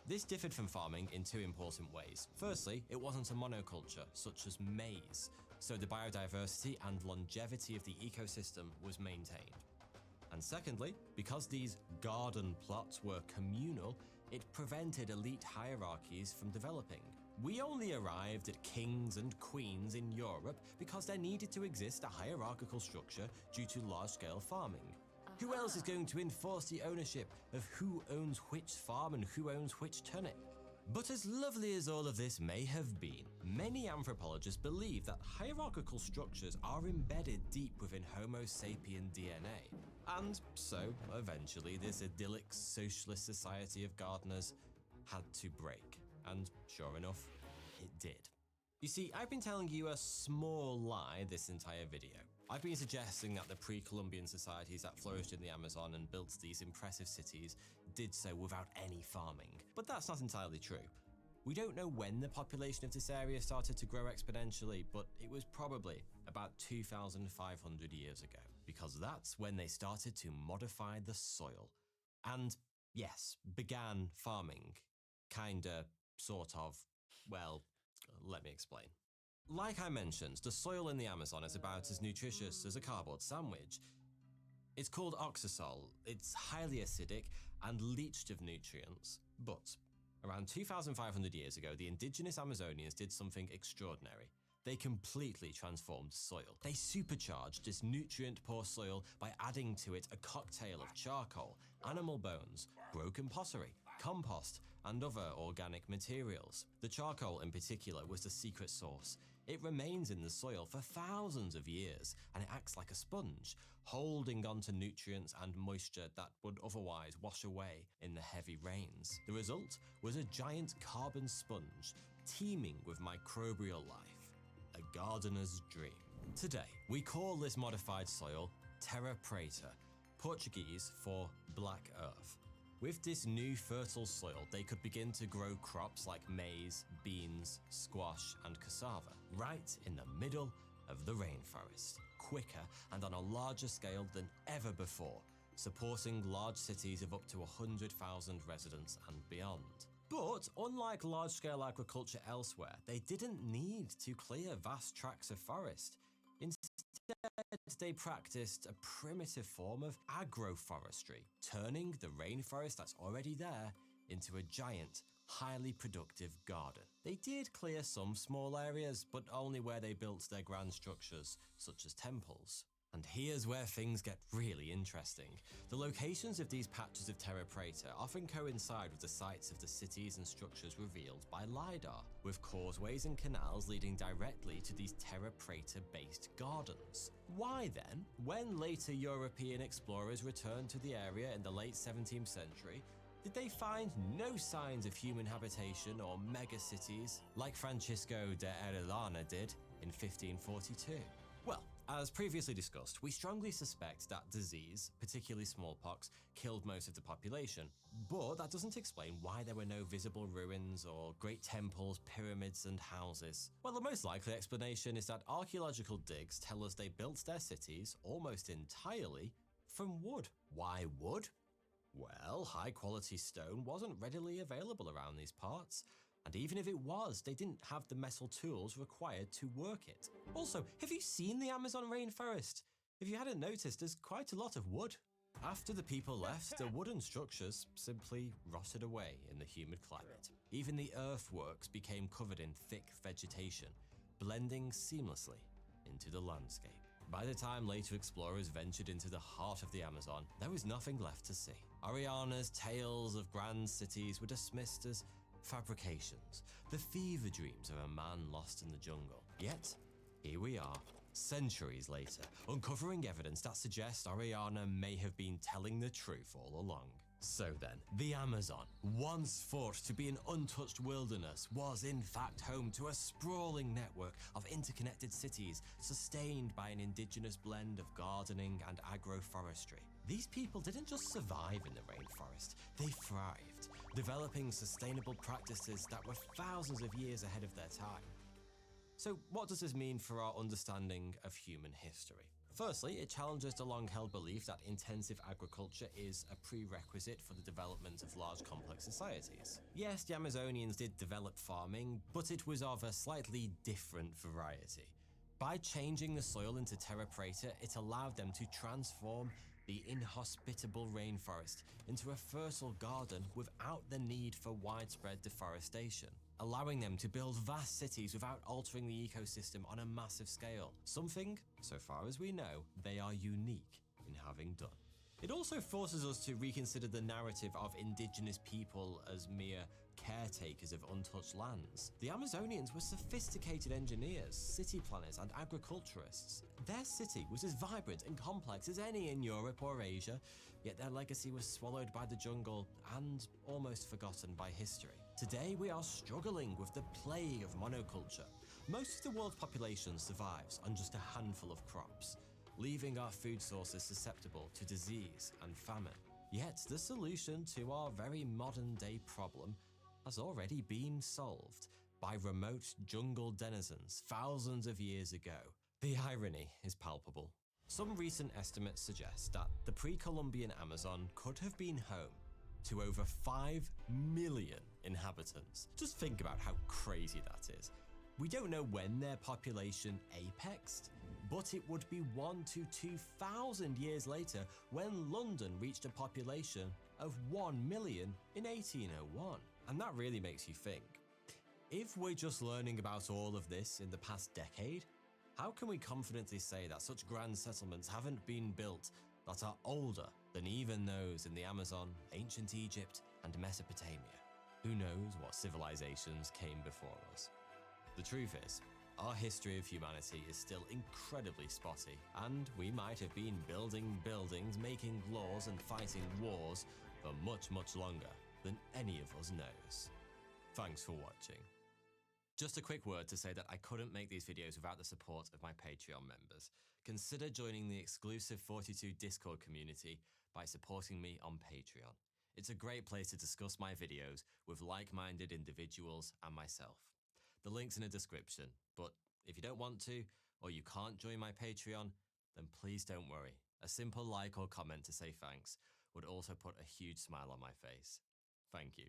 This differed from farming in two important ways. Firstly, it wasn't a monoculture, such as maize, so the biodiversity and longevity of the ecosystem was maintained. And secondly, because these garden plots were communal, it prevented elite hierarchies from developing. We only arrived at kings and queens in Europe because there needed to exist a hierarchical structure due to large-scale farming. Who else is going to enforce the ownership of who owns which farm and who owns which turnip? But as lovely as all of this may have been, many anthropologists believe that hierarchical structures are embedded deep within Homo sapien DNA. And so, eventually, this idyllic socialist society of gardeners had to break. And sure enough, it did. You see, I've been telling you a small lie this entire video. I've been suggesting that the pre-Columbian societies that flourished in the Amazon and built these impressive cities did so without any farming. But that's not entirely true. We don't know when the population of this area started to grow exponentially, but it was probably about 2,500 years ago, because that's when they started to modify the soil. And yes, began farming. Kinda, sort of. Well, let me explain. Like I mentioned, the soil in the Amazon is about as nutritious as a cardboard sandwich. It's called oxisol, it's highly acidic and leached of nutrients. But around 2,500 years ago, the indigenous Amazonians did something extraordinary. They completely transformed soil. They supercharged this nutrient-poor soil by adding to it a cocktail of charcoal, animal bones, broken pottery, compost, and other organic materials. The charcoal in particular was the secret sauce. It remains in the soil for thousands of years, and it acts like a sponge, holding onto nutrients and moisture that would otherwise wash away in the heavy rains. The result was a giant carbon sponge, teeming with microbial life. A gardener's dream. Today, we call this modified soil Terra Preta, Portuguese for Black Earth. With this new fertile soil, they could begin to grow crops like maize, beans, squash, and cassava, right in the middle of the rainforest, quicker and on a larger scale than ever before, supporting large cities of up to 100,000 residents and beyond. But unlike large-scale agriculture elsewhere, they didn't need to clear vast tracts of forest. Instead, they practiced a primitive form of agroforestry, turning the rainforest that's already there into a giant, highly productive garden. They did clear some small areas, but only where they built their grand structures, such as temples. And here's where things get really interesting. The locations of these patches of Terra Preta often coincide with the sites of the cities and structures revealed by LiDAR, with causeways and canals leading directly to these Terra Preta-based gardens. Why then, when later European explorers returned to the area in the late 17th century, did they find no signs of human habitation or megacities like Francisco de Orellana did in 1542? Well, as previously discussed, we strongly suspect that disease, particularly smallpox, killed most of the population, but that doesn't explain why there were no visible ruins or great temples, pyramids, and houses. Well, the most likely explanation is that archaeological digs tell us they built their cities almost entirely from wood. Why wood? Well, high-quality stone wasn't readily available around these parts. And even if it was, they didn't have the metal tools required to work it. Also, have you seen the Amazon rainforest? If you hadn't noticed, there's quite a lot of wood. After the people left, the wooden structures simply rotted away in the humid climate. Even the earthworks became covered in thick vegetation, blending seamlessly into the landscape. By the time later explorers ventured into the heart of the Amazon, there was nothing left to see. Orellana's tales of grand cities were dismissed as fabrications, the fever dreams of a man lost in the jungle. Yet, here we are, centuries later, uncovering evidence that suggests Orellana may have been telling the truth all along. So then, the Amazon, once thought to be an untouched wilderness, was in fact home to a sprawling network of interconnected cities sustained by an indigenous blend of gardening and agroforestry. These people didn't just survive in the rainforest, they thrived, developing sustainable practices that were thousands of years ahead of their time. So what does this mean for our understanding of human history? Firstly, it challenges the long-held belief that intensive agriculture is a prerequisite for the development of large complex societies. Yes, the Amazonians did develop farming, but it was of a slightly different variety. By changing the soil into terra preta, it allowed them to transform the inhospitable rainforest into a fertile garden without the need for widespread deforestation, allowing them to build vast cities without altering the ecosystem on a massive scale, something, so far as we know, they are unique in having done. It also forces us to reconsider the narrative of indigenous people as mere caretakers of untouched lands. The Amazonians were sophisticated engineers, city planners, and agriculturists. Their city was as vibrant and complex as any in Europe or Asia, yet their legacy was swallowed by the jungle and almost forgotten by history. Today, we are struggling with the plague of monoculture. Most of the world's population survives on just a handful of crops, leaving our food sources susceptible to disease and famine. Yet the solution to our very modern-day problem has already been solved by remote jungle denizens thousands of years ago. The irony is palpable. Some recent estimates suggest that the pre-Columbian Amazon could have been home to over 5 million inhabitants. Just think about how crazy that is. We don't know when their population apexed, but it would be 1,000 to 2,000 years later when London reached a population of 1 million in 1801. And that really makes you think. If we're just learning about all of this in the past decade, how can we confidently say that such grand settlements haven't been built that are older than even those in the Amazon, ancient Egypt, and Mesopotamia? Who knows what civilizations came before us? The truth is, our history of humanity is still incredibly spotty, and we might have been building buildings, making laws, and fighting wars for much, much longer than any of us knows. Thanks for watching. Just a quick word to say that I couldn't make these videos without the support of my Patreon members. Consider joining the exclusive 42 Discord community by supporting me on Patreon. It's a great place to discuss my videos with like-minded individuals and myself. The link's in the description, but if you don't want to, or you can't join my Patreon, then please don't worry. A simple like or comment to say thanks would also put a huge smile on my face. Thank you.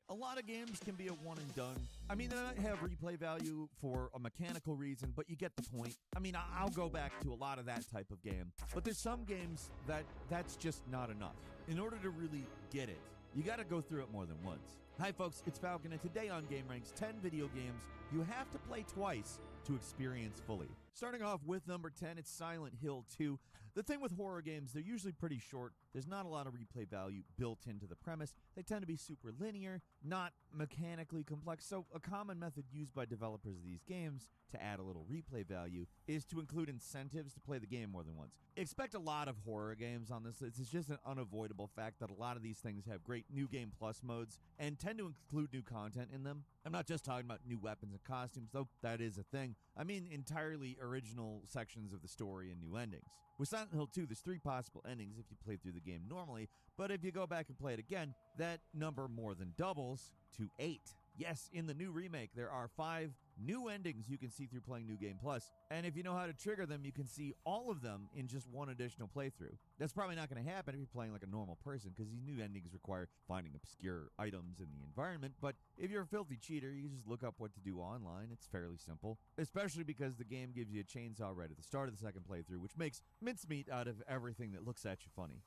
A lot of games can be a one and done. I mean, they might have replay value for a mechanical reason, but you get the point. I mean, I'll go back to a lot of that type of game. But there's some games that's just not enough. In order to really get it, you got to go through it more than once. Hi folks, it's Falcon, and today on GameRanks, 10 video games you have to play twice to experience fully. Starting off with number 10, it's Silent Hill 2. The thing with horror games, they're usually pretty short. There's not a lot of replay value built into the premise. They tend to be super linear, not mechanically complex. So a common method used by developers of these games to add a little replay value is to include incentives to play the game more than once. Expect a lot of horror games on this list. It's just an unavoidable fact that a lot of these things have great New Game Plus modes and tend to include new content in them. I'm not just talking about new weapons and costumes, though that is a thing. I mean entirely original sections of the story and new endings. With Silent Hill 2, there's 3 possible endings if you play through the game normally, but if you go back and play it again, that number more than doubles to 8. Yes, in the new remake, there are 5 new endings you can see through playing New Game Plus, and if you know how to trigger them, you can see all of them in just one additional playthrough. That's probably not going to happen if you're playing like a normal person, because these new endings require finding obscure items in the environment, but if you're a filthy cheater, you just look up what to do online. It's fairly simple, especially because the game gives you a chainsaw right at the start of the second playthrough, which makes mincemeat out of everything that looks at you funny.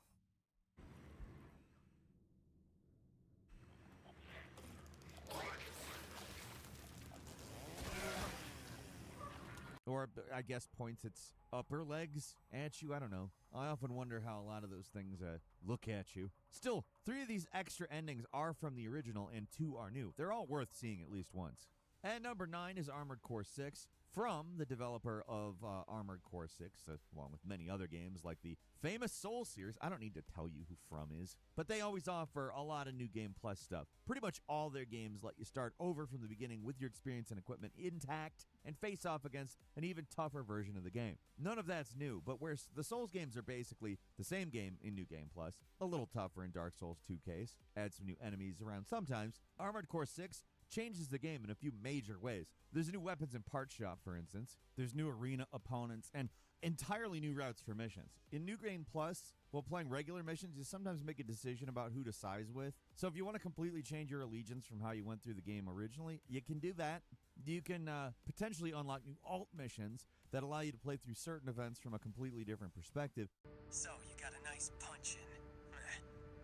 Or, I guess, points its upper legs at you. I don't know. I often wonder how a lot of those things look at you. Still, 3 of these extra endings are from the original and 2 are new. They're all worth seeing at least once. And number 9 is Armored Core 6, from the developer of Armored Core 6, along with many other games like the famous Soul series. I don't need to tell you who From is, but they always offer a lot of New Game Plus stuff. Pretty much all their games let you start over from the beginning with your experience and equipment intact and face off against an even tougher version of the game. None of that's new, but where the Souls games are basically the same game in New Game Plus, a little tougher in Dark Souls 2 case, add some new enemies around sometimes, Armored Core 6 changes the game in a few major ways. There's a new weapons and parts shop, for instance. There's new arena opponents and entirely new routes for missions. In New Game Plus, while playing regular missions, you sometimes make a decision about who to size with. So if you want to completely change your allegiance from how you went through the game originally, you can do that. You can potentially unlock new alt missions that allow you to play through certain events from a completely different perspective. So, you got a nice punch in.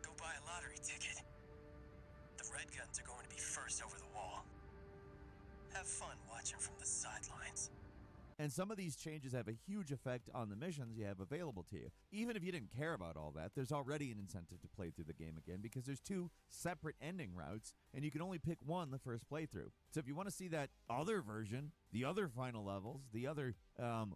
Go buy a lottery ticket. The Red Guns are going to be first over the wall. Have fun watching from the sidelines. And some of these changes have a huge effect on the missions you have available to you. Even if you didn't care about all that, there's already an incentive to play through the game again because there's 2 separate ending routes, and you can only pick one the first playthrough. So if you want to see that other version, the other final levels, the other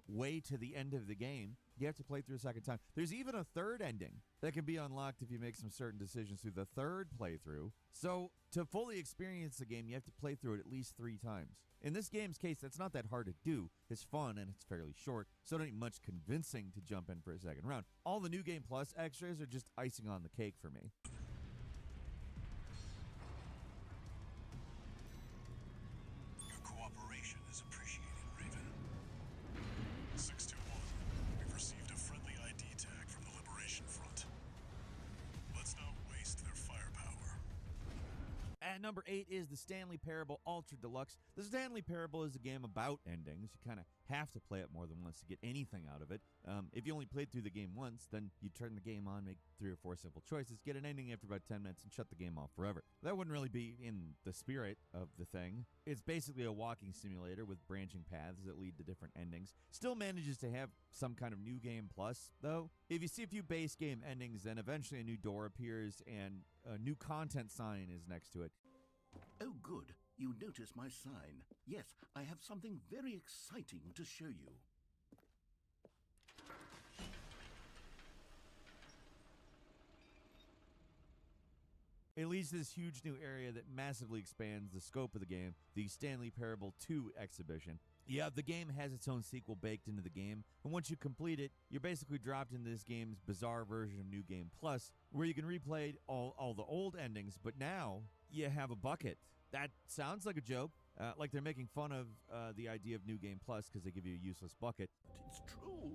way to the end of the game, you have to play through a second time. There's even a third ending that can be unlocked if you make some certain decisions through the third playthrough. So to fully experience the game, you have to play through it at least 3 times. In this game's case, that's not that hard to do. It's fun and it's fairly short, so don't need much convincing to jump in for a second round. All the New Game Plus extras are just icing on the cake for me. Your cooperation is appreciated, Raven. 621, we've received a friendly ID tag from the Liberation Front. Let's not waste their firepower. At number 8 is the Stanley Parable Ultra Deluxe. The Stanley Parable is a game about endings. You kind of have to play it more than once to get anything out of it. If you only played through the game once, then you turn the game on, make 3 or 4 simple choices, get an ending after about 10 minutes, and shut the game off forever. That wouldn't really be in the spirit of the thing. It's basically a walking simulator with branching paths that lead to different endings. Still manages to have some kind of New Game Plus, though. If you see a few base game endings, then eventually a new door appears and a new content sign is next to it. Oh, good. You notice my sign. Yes, I have something very exciting to show you. It leads to this huge new area that massively expands the scope of the game, the Stanley Parable 2 exhibition. Yeah, the game has its own sequel baked into the game, and once you complete it, you're basically dropped into this game's bizarre version of New Game Plus, where you can replay all the old endings, but now you have a bucket. That sounds like a joke, like they're making fun of the idea of New Game Plus because they give you a useless bucket. It's true.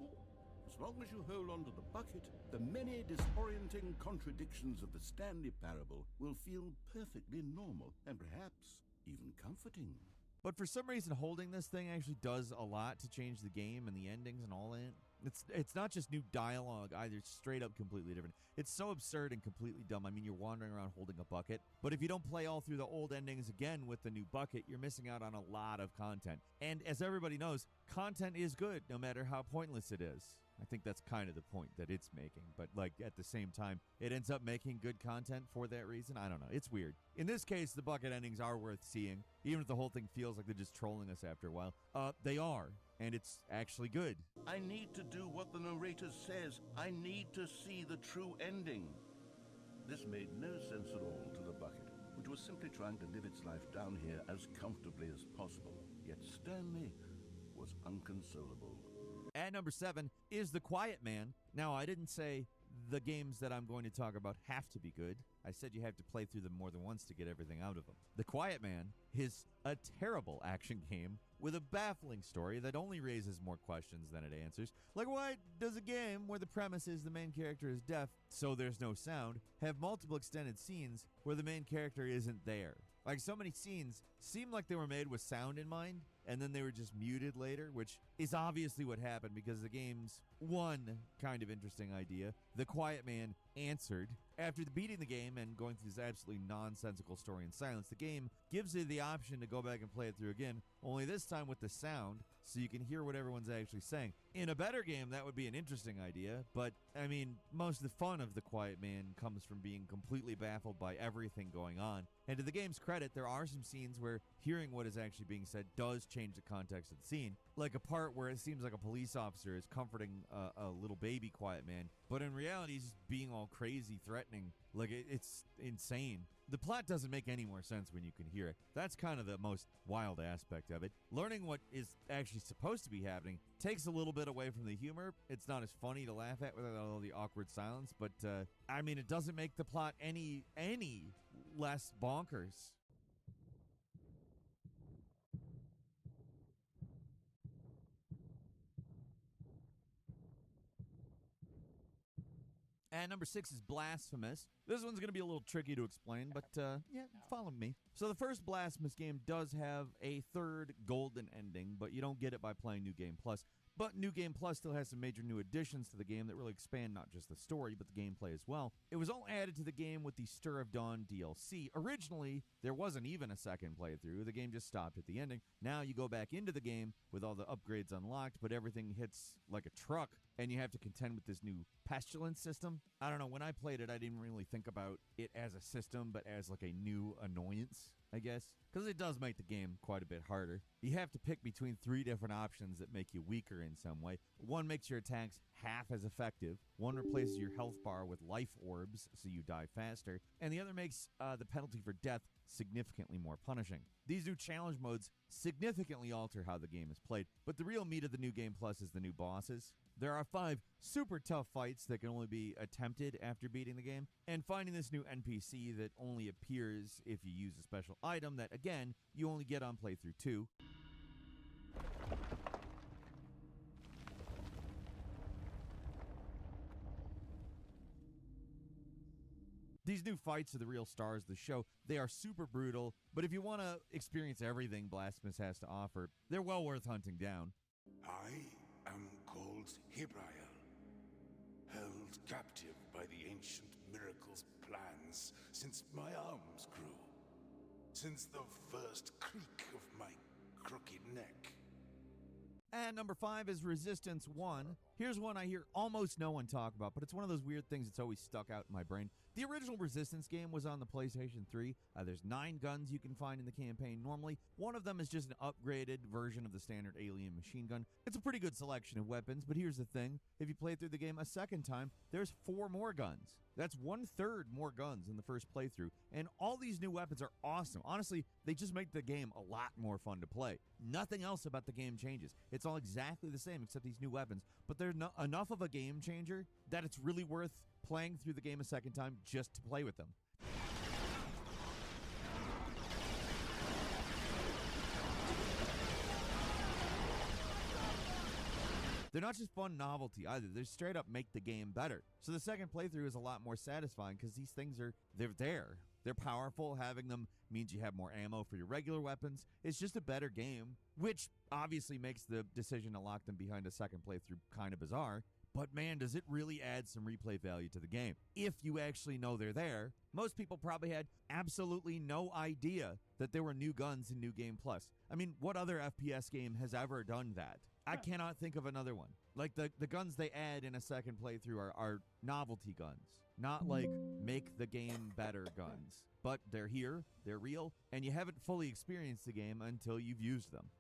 As long as you hold on to the bucket, the many disorienting contradictions of the Stanley Parable will feel perfectly normal and perhaps even comforting. But for some reason, holding this thing actually does a lot to change the game and the endings and all that. It's not just new dialogue either. It's straight up completely different. It's so absurd and completely dumb. I mean, you're wandering around holding a bucket. But if you don't play all through the old endings again with the new bucket, you're missing out on a lot of content. And as everybody knows, content is good no matter how pointless it is. I think that's kind of the point that it's making. But like at the same time, it ends up making good content for that reason. I don't know. It's weird. In this case, the bucket endings are worth seeing. Even if the whole thing feels like they're just trolling us after a while. They are. And it's actually good. I need to do what the narrator says. I need to see the true ending. This made no sense at all to the bucket, which was simply trying to live its life down here as comfortably as possible. Yet Stanley was unconsolable. At number 7 is The Quiet Man. Now, I didn't say the games that I'm going to talk about have to be good. I said you have to play through them more than once to get everything out of them. The Quiet Man is a terrible action game with a baffling story that only raises more questions than it answers. Like, why does a game where the premise is the main character is deaf, so there's no sound, have multiple extended scenes where the main character isn't there? Like, so many scenes seem like they were made with sound in mind, and then they were just muted later, which is obviously what happened because the game's one kind of interesting idea. The Quiet Man answered. After beating the game and going through this absolutely nonsensical story in silence, the game gives you the option to go back and play it through again, only this time with the sound, so you can hear what everyone's actually saying. In a better game, that would be an interesting idea, but, I mean, most of the fun of The Quiet Man comes from being completely baffled by everything going on. And to the game's credit, there are some scenes where hearing what is actually being said does change the context of the scene. Like a part where it seems like a police officer is comforting a little baby Quiet Man, but in reality, he's just being all crazy, threatening. Like, it's insane. The plot doesn't make any more sense when you can hear it. That's kind of the most wild aspect of it. Learning what is actually supposed to be happening takes a little bit away from the humor. It's not as funny to laugh at without all the awkward silence, but, I mean, it doesn't make the plot any less bonkers. And number 6 is Blasphemous. This one's going to be a little tricky to explain, but yeah, follow me. So the first Blasphemous game does have a third golden ending, but you don't get it by playing New Game Plus. But New Game Plus still has some major new additions to the game that really expand not just the story, but the gameplay as well. It was all added to the game with the Stir of Dawn DLC. Originally, there wasn't even a second playthrough. The game just stopped at the ending. Now you go back into the game with all the upgrades unlocked, but everything hits like a truck, and you have to contend with this new pestilence system. I don't know, when I played it, I didn't really think about it as a system, but as like a new annoyance, I guess, because it does make the game quite a bit harder. You have to pick between 3 different options that make you weaker in some way. One makes your attacks half as effective, one replaces your health bar with life orbs so you die faster, and the other makes the penalty for death significantly more punishing. These new challenge modes significantly alter how the game is played, but the real meat of the New Game Plus is the new bosses. There are 5 super tough fights that can only be attempted after beating the game, and finding this new NPC that only appears if you use a special item that, again, you only get on playthrough 2. These new fights are the real stars of the show. They are super brutal, but if you want to experience everything Blasphemous has to offer, they're well worth hunting down. I am called Hebrael, held captive by the ancient miracle's plans since my arms grew, since the first creak of my crooked neck. And number 5 is Resistance 1. Here's one I hear almost no one talk about, but it's one of those weird things that's always stuck out in my brain. The original Resistance game was on the PlayStation 3. There's 9 guns you can find in the campaign normally. One of them is just an upgraded version of the standard alien machine gun. It's a pretty good selection of weapons, but here's the thing. If you play through the game a second time, there's 4 more guns. That's 1/3 more guns in the first playthrough. And all these new weapons are awesome. Honestly, they just make the game a lot more fun to play. Nothing else about the game changes. It's all exactly the same except these new weapons. But they're enough of a game changer that it's really worth playing through the game a second time just to play with them. They're not just fun novelty either. They straight up make the game better. So the second playthrough is a lot more satisfying because these things they're there. They're powerful. Having them means you have more ammo for your regular weapons. It's just a better game, which obviously makes the decision to lock them behind a second playthrough kind of bizarre. But man, does it really add some replay value to the game. If you actually know they're there, most people probably had absolutely no idea that there were new guns in New Game Plus. I mean, what other FPS game has ever done that? I cannot think of another one. Like the guns they add in a second playthrough are novelty guns, not like make the game better guns. But they're here, they're real, and you haven't fully experienced the game until you've used them.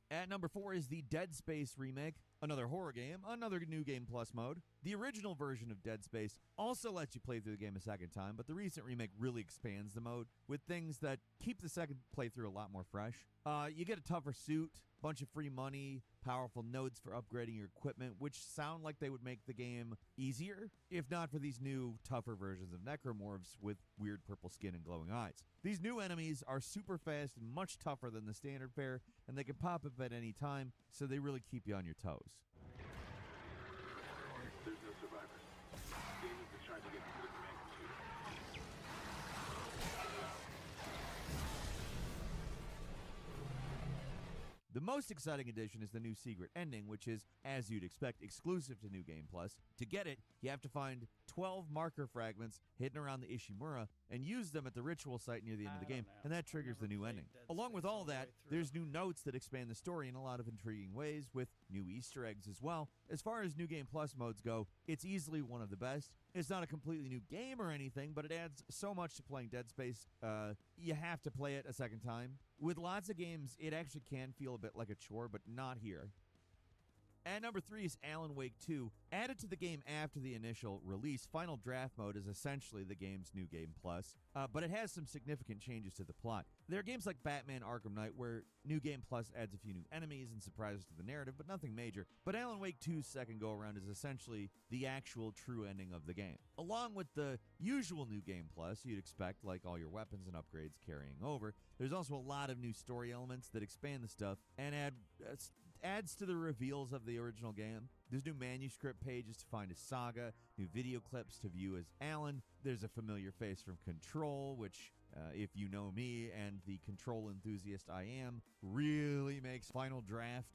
At number 4 is the Dead Space remake, another horror game, another New Game Plus mode. The original version of Dead Space also lets you play through the game a second time, but the recent remake really expands the mode with things that keep the second playthrough a lot more fresh. You get a tougher suit, bunch of free money, powerful nodes for upgrading your equipment, which sound like they would make the game easier, if not for these new, tougher versions of necromorphs with weird purple skin and glowing eyes. These new enemies are super fast and much tougher than the standard pair, and they can pop up at any time, so they really keep you on your toes. There's no survivors. Demons are trying to get into the command computer. most exciting addition is the new secret ending, which is, as you'd expect, exclusive to New Game Plus. To get it, you have to find 12 marker fragments hidden around the Ishimura and use them at the ritual site near the end of the game, and that triggers the new ending. Along with all that, there's new notes that expand the story in a lot of intriguing ways, with new Easter eggs as well. As far as New Game Plus modes go, it's easily one of the best. It's not a completely new game or anything, but it adds so much to playing Dead Space, you have to play it a second time. With lots of games, it actually can feel a bit like a chore, but not here. At number 3 is Alan Wake 2. Added to the game after the initial release, Final Draft Mode is essentially the game's New Game Plus, but it has some significant changes to the plot. There are games like Batman Arkham Knight where New Game Plus adds a few new enemies and surprises to the narrative, but nothing major. But Alan Wake 2's second go-around is essentially the actual true ending of the game. Along with the usual New Game Plus you'd expect, like all your weapons and upgrades carrying over, there's also a lot of new story elements that expand the stuff and adds to the reveals of the original game. There's new manuscript pages to find as Saga, new video clips to view as Alan. There's a familiar face from Control, which, if you know me and the Control enthusiast I am, really makes Final Draft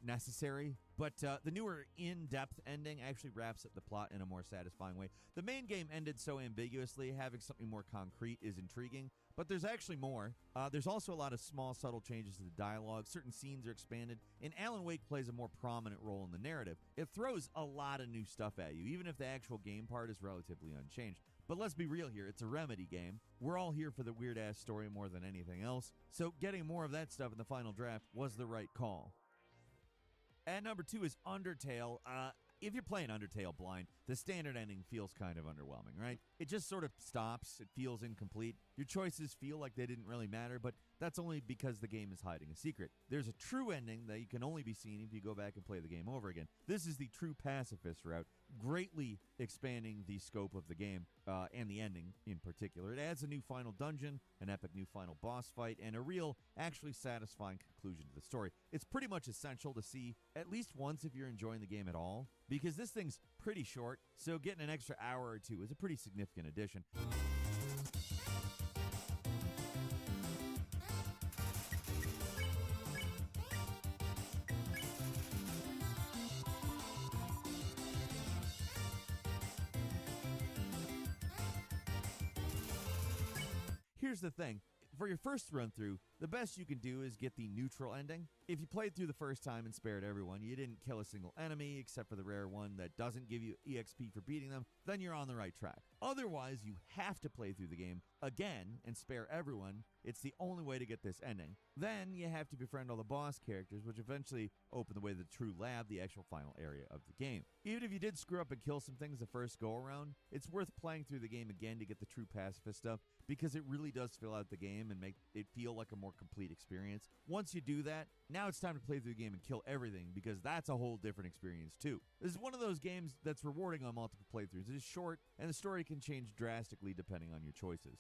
necessary. But the newer in-depth ending actually wraps up the plot in a more satisfying way. The main game ended so ambiguously, having something more concrete is intriguing, but there's actually more. There's also a lot of small, subtle changes to the dialogue. Certain scenes are expanded, and Alan Wake plays a more prominent role in the narrative. It throws a lot of new stuff at you, even if the actual game part is relatively unchanged. But let's be real here, it's a Remedy game. We're all here for the weird-ass story more than anything else, so getting more of that stuff in the final draft was the right call. At number 2 is Undertale. If you're playing Undertale blind, the standard ending feels kind of underwhelming, right? It just sort of stops. It feels incomplete. Your choices feel like they didn't really matter, but that's only because the game is hiding a secret. There's a true ending that you can only be seen if you go back and play the game over again. This is the true pacifist route, greatly expanding the scope of the game and the ending in particular. It adds a new final dungeon, an epic new final boss fight, and a real, actually satisfying conclusion to the story. It's pretty much essential to see at least once if you're enjoying the game at all, because this thing's pretty short, so getting an extra hour or two is a pretty significant addition. Here's the thing. For your first run through, the best you can do is get the neutral ending. If you played through the first time and spared everyone, you didn't kill a single enemy except for the rare one that doesn't give you EXP for beating them, then you're on the right track. Otherwise, you have to play through the game again and spare everyone. It's the only way to get this ending. Then you have to befriend all the boss characters, which eventually open the way to the true lab, the actual final area of the game. Even if you did screw up and kill some things the first go around, it's worth playing through the game again to get the true pacifist stuff, because it really does fill out the game and make it feel like a more complete experience. Once you do that, now it's time to play through the game and kill everything, because that's a whole different experience too. This is one of those games that's rewarding on multiple playthroughs. It is short, and the story can change drastically depending on your choices.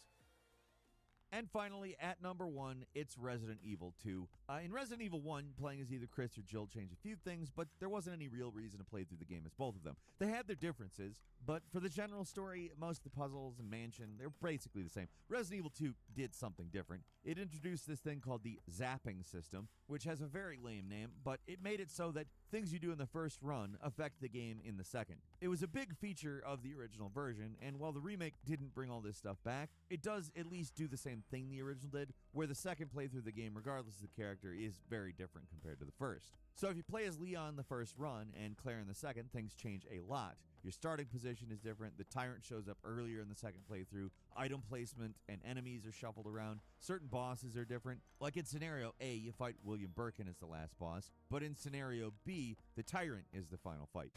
And finally, at number 1, it's Resident Evil 2. In Resident Evil 1, playing as either Chris or Jill changed a few things, but there wasn't any real reason to play through the game as both of them. They had their differences, but for the general story, most of the puzzles and mansion, they're basically the same. Resident Evil 2 did something different. It introduced this thing called the zapping system, which has a very lame name, but it made it so that things you do in the first run affect the game in the second. It was a big feature of the original version, and while the remake didn't bring all this stuff back, it does at least do the same thing the original did, where the second playthrough of the game, regardless of the character, is very different compared to the first. So if you play as Leon the first run and Claire in the second, things change a lot. Your starting position is different, the Tyrant shows up earlier in the second playthrough, item placement and enemies are shuffled around, certain bosses are different. Like in Scenario A, you fight William Birkin as the last boss, but in Scenario B, the Tyrant is the final fight.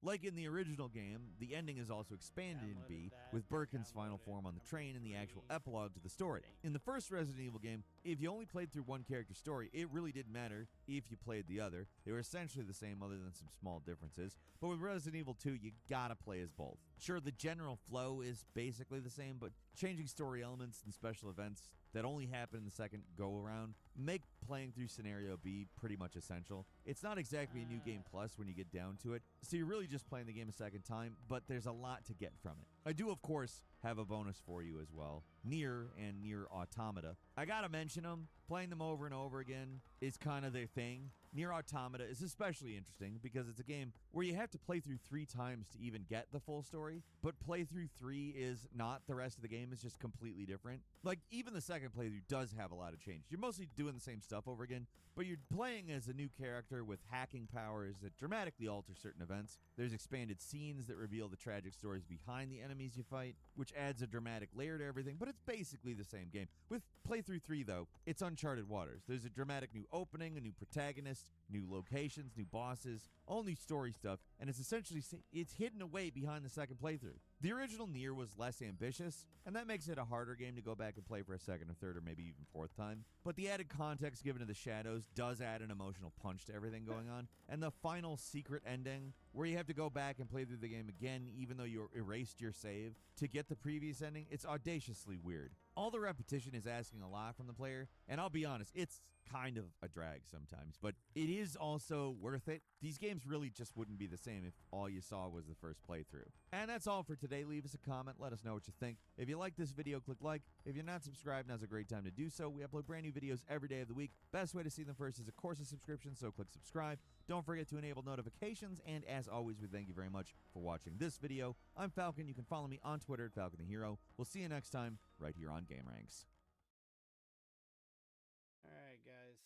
Like in the original game, the ending is also expanded in B, with Birkin's final form on the train and the actual epilogue to the story. In the first Resident Evil game, if you only played through one character's story, it really didn't matter if you played the other. They were essentially the same other than some small differences. But with Resident Evil 2, you gotta play as both. Sure, the general flow is basically the same, but changing story elements and special events, that only happen in the second go-around make playing through Scenario B pretty much essential. It's not exactly a new game plus when you get down to it, so you're really just playing the game a second time, but there's a lot to get from it. I do, of course, have a bonus for you as well. Nier and Nier Automata. I gotta mention them. Playing them over and over again is kind of their thing. Nier Automata is especially interesting because it's a game where you have to play through 3 times to even get the full story, but playthrough 3 is not. The rest of the game is just completely different. Like, even the second playthrough does have a lot of change. You're mostly doing the same stuff over again, but you're playing as a new character with hacking powers that dramatically alter certain events. There's expanded scenes that reveal the tragic stories behind the enemies you fight, which adds a dramatic layer to everything, but it's basically the same game. With playthrough 3, though, it's uncharted waters. There's a dramatic new opening, a new protagonist, new locations, new bosses, all new story stuff, and it's essentially it's hidden away behind the second playthrough. The original Nier was less ambitious, and that makes it a harder game to go back and play for a second or third or maybe even fourth time. But the added context given to the shadows does add an emotional punch to everything going on, and the final secret ending, where you have to go back and play through the game again even though you erased your save to get the previous ending, it's audaciously weird. All the repetition is asking a lot from the player, and I'll be honest, it's kind of a drag sometimes, but it is also worth it. These games really just wouldn't be the same if all you saw was the first playthrough. And that's all for today. Leave us a comment, let us know what you think. If you like this video, click like. If you're not subscribed, now's a great time to do so. We upload brand new videos every day of the week. Best way to see them first is, of course, a subscription, so click subscribe. Don't forget to enable notifications, and as always, we thank you very much for watching this video. I'm Falcon. You can follow me on Twitter at Falcon the Hero. We'll see you next time right here on GameRanks. All right, guys.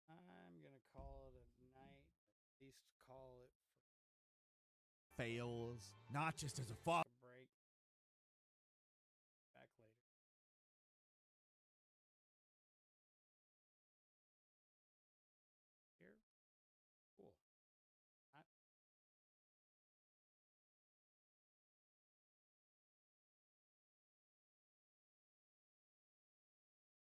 I'm going to call it a night. At least call it Fails, not just as a father.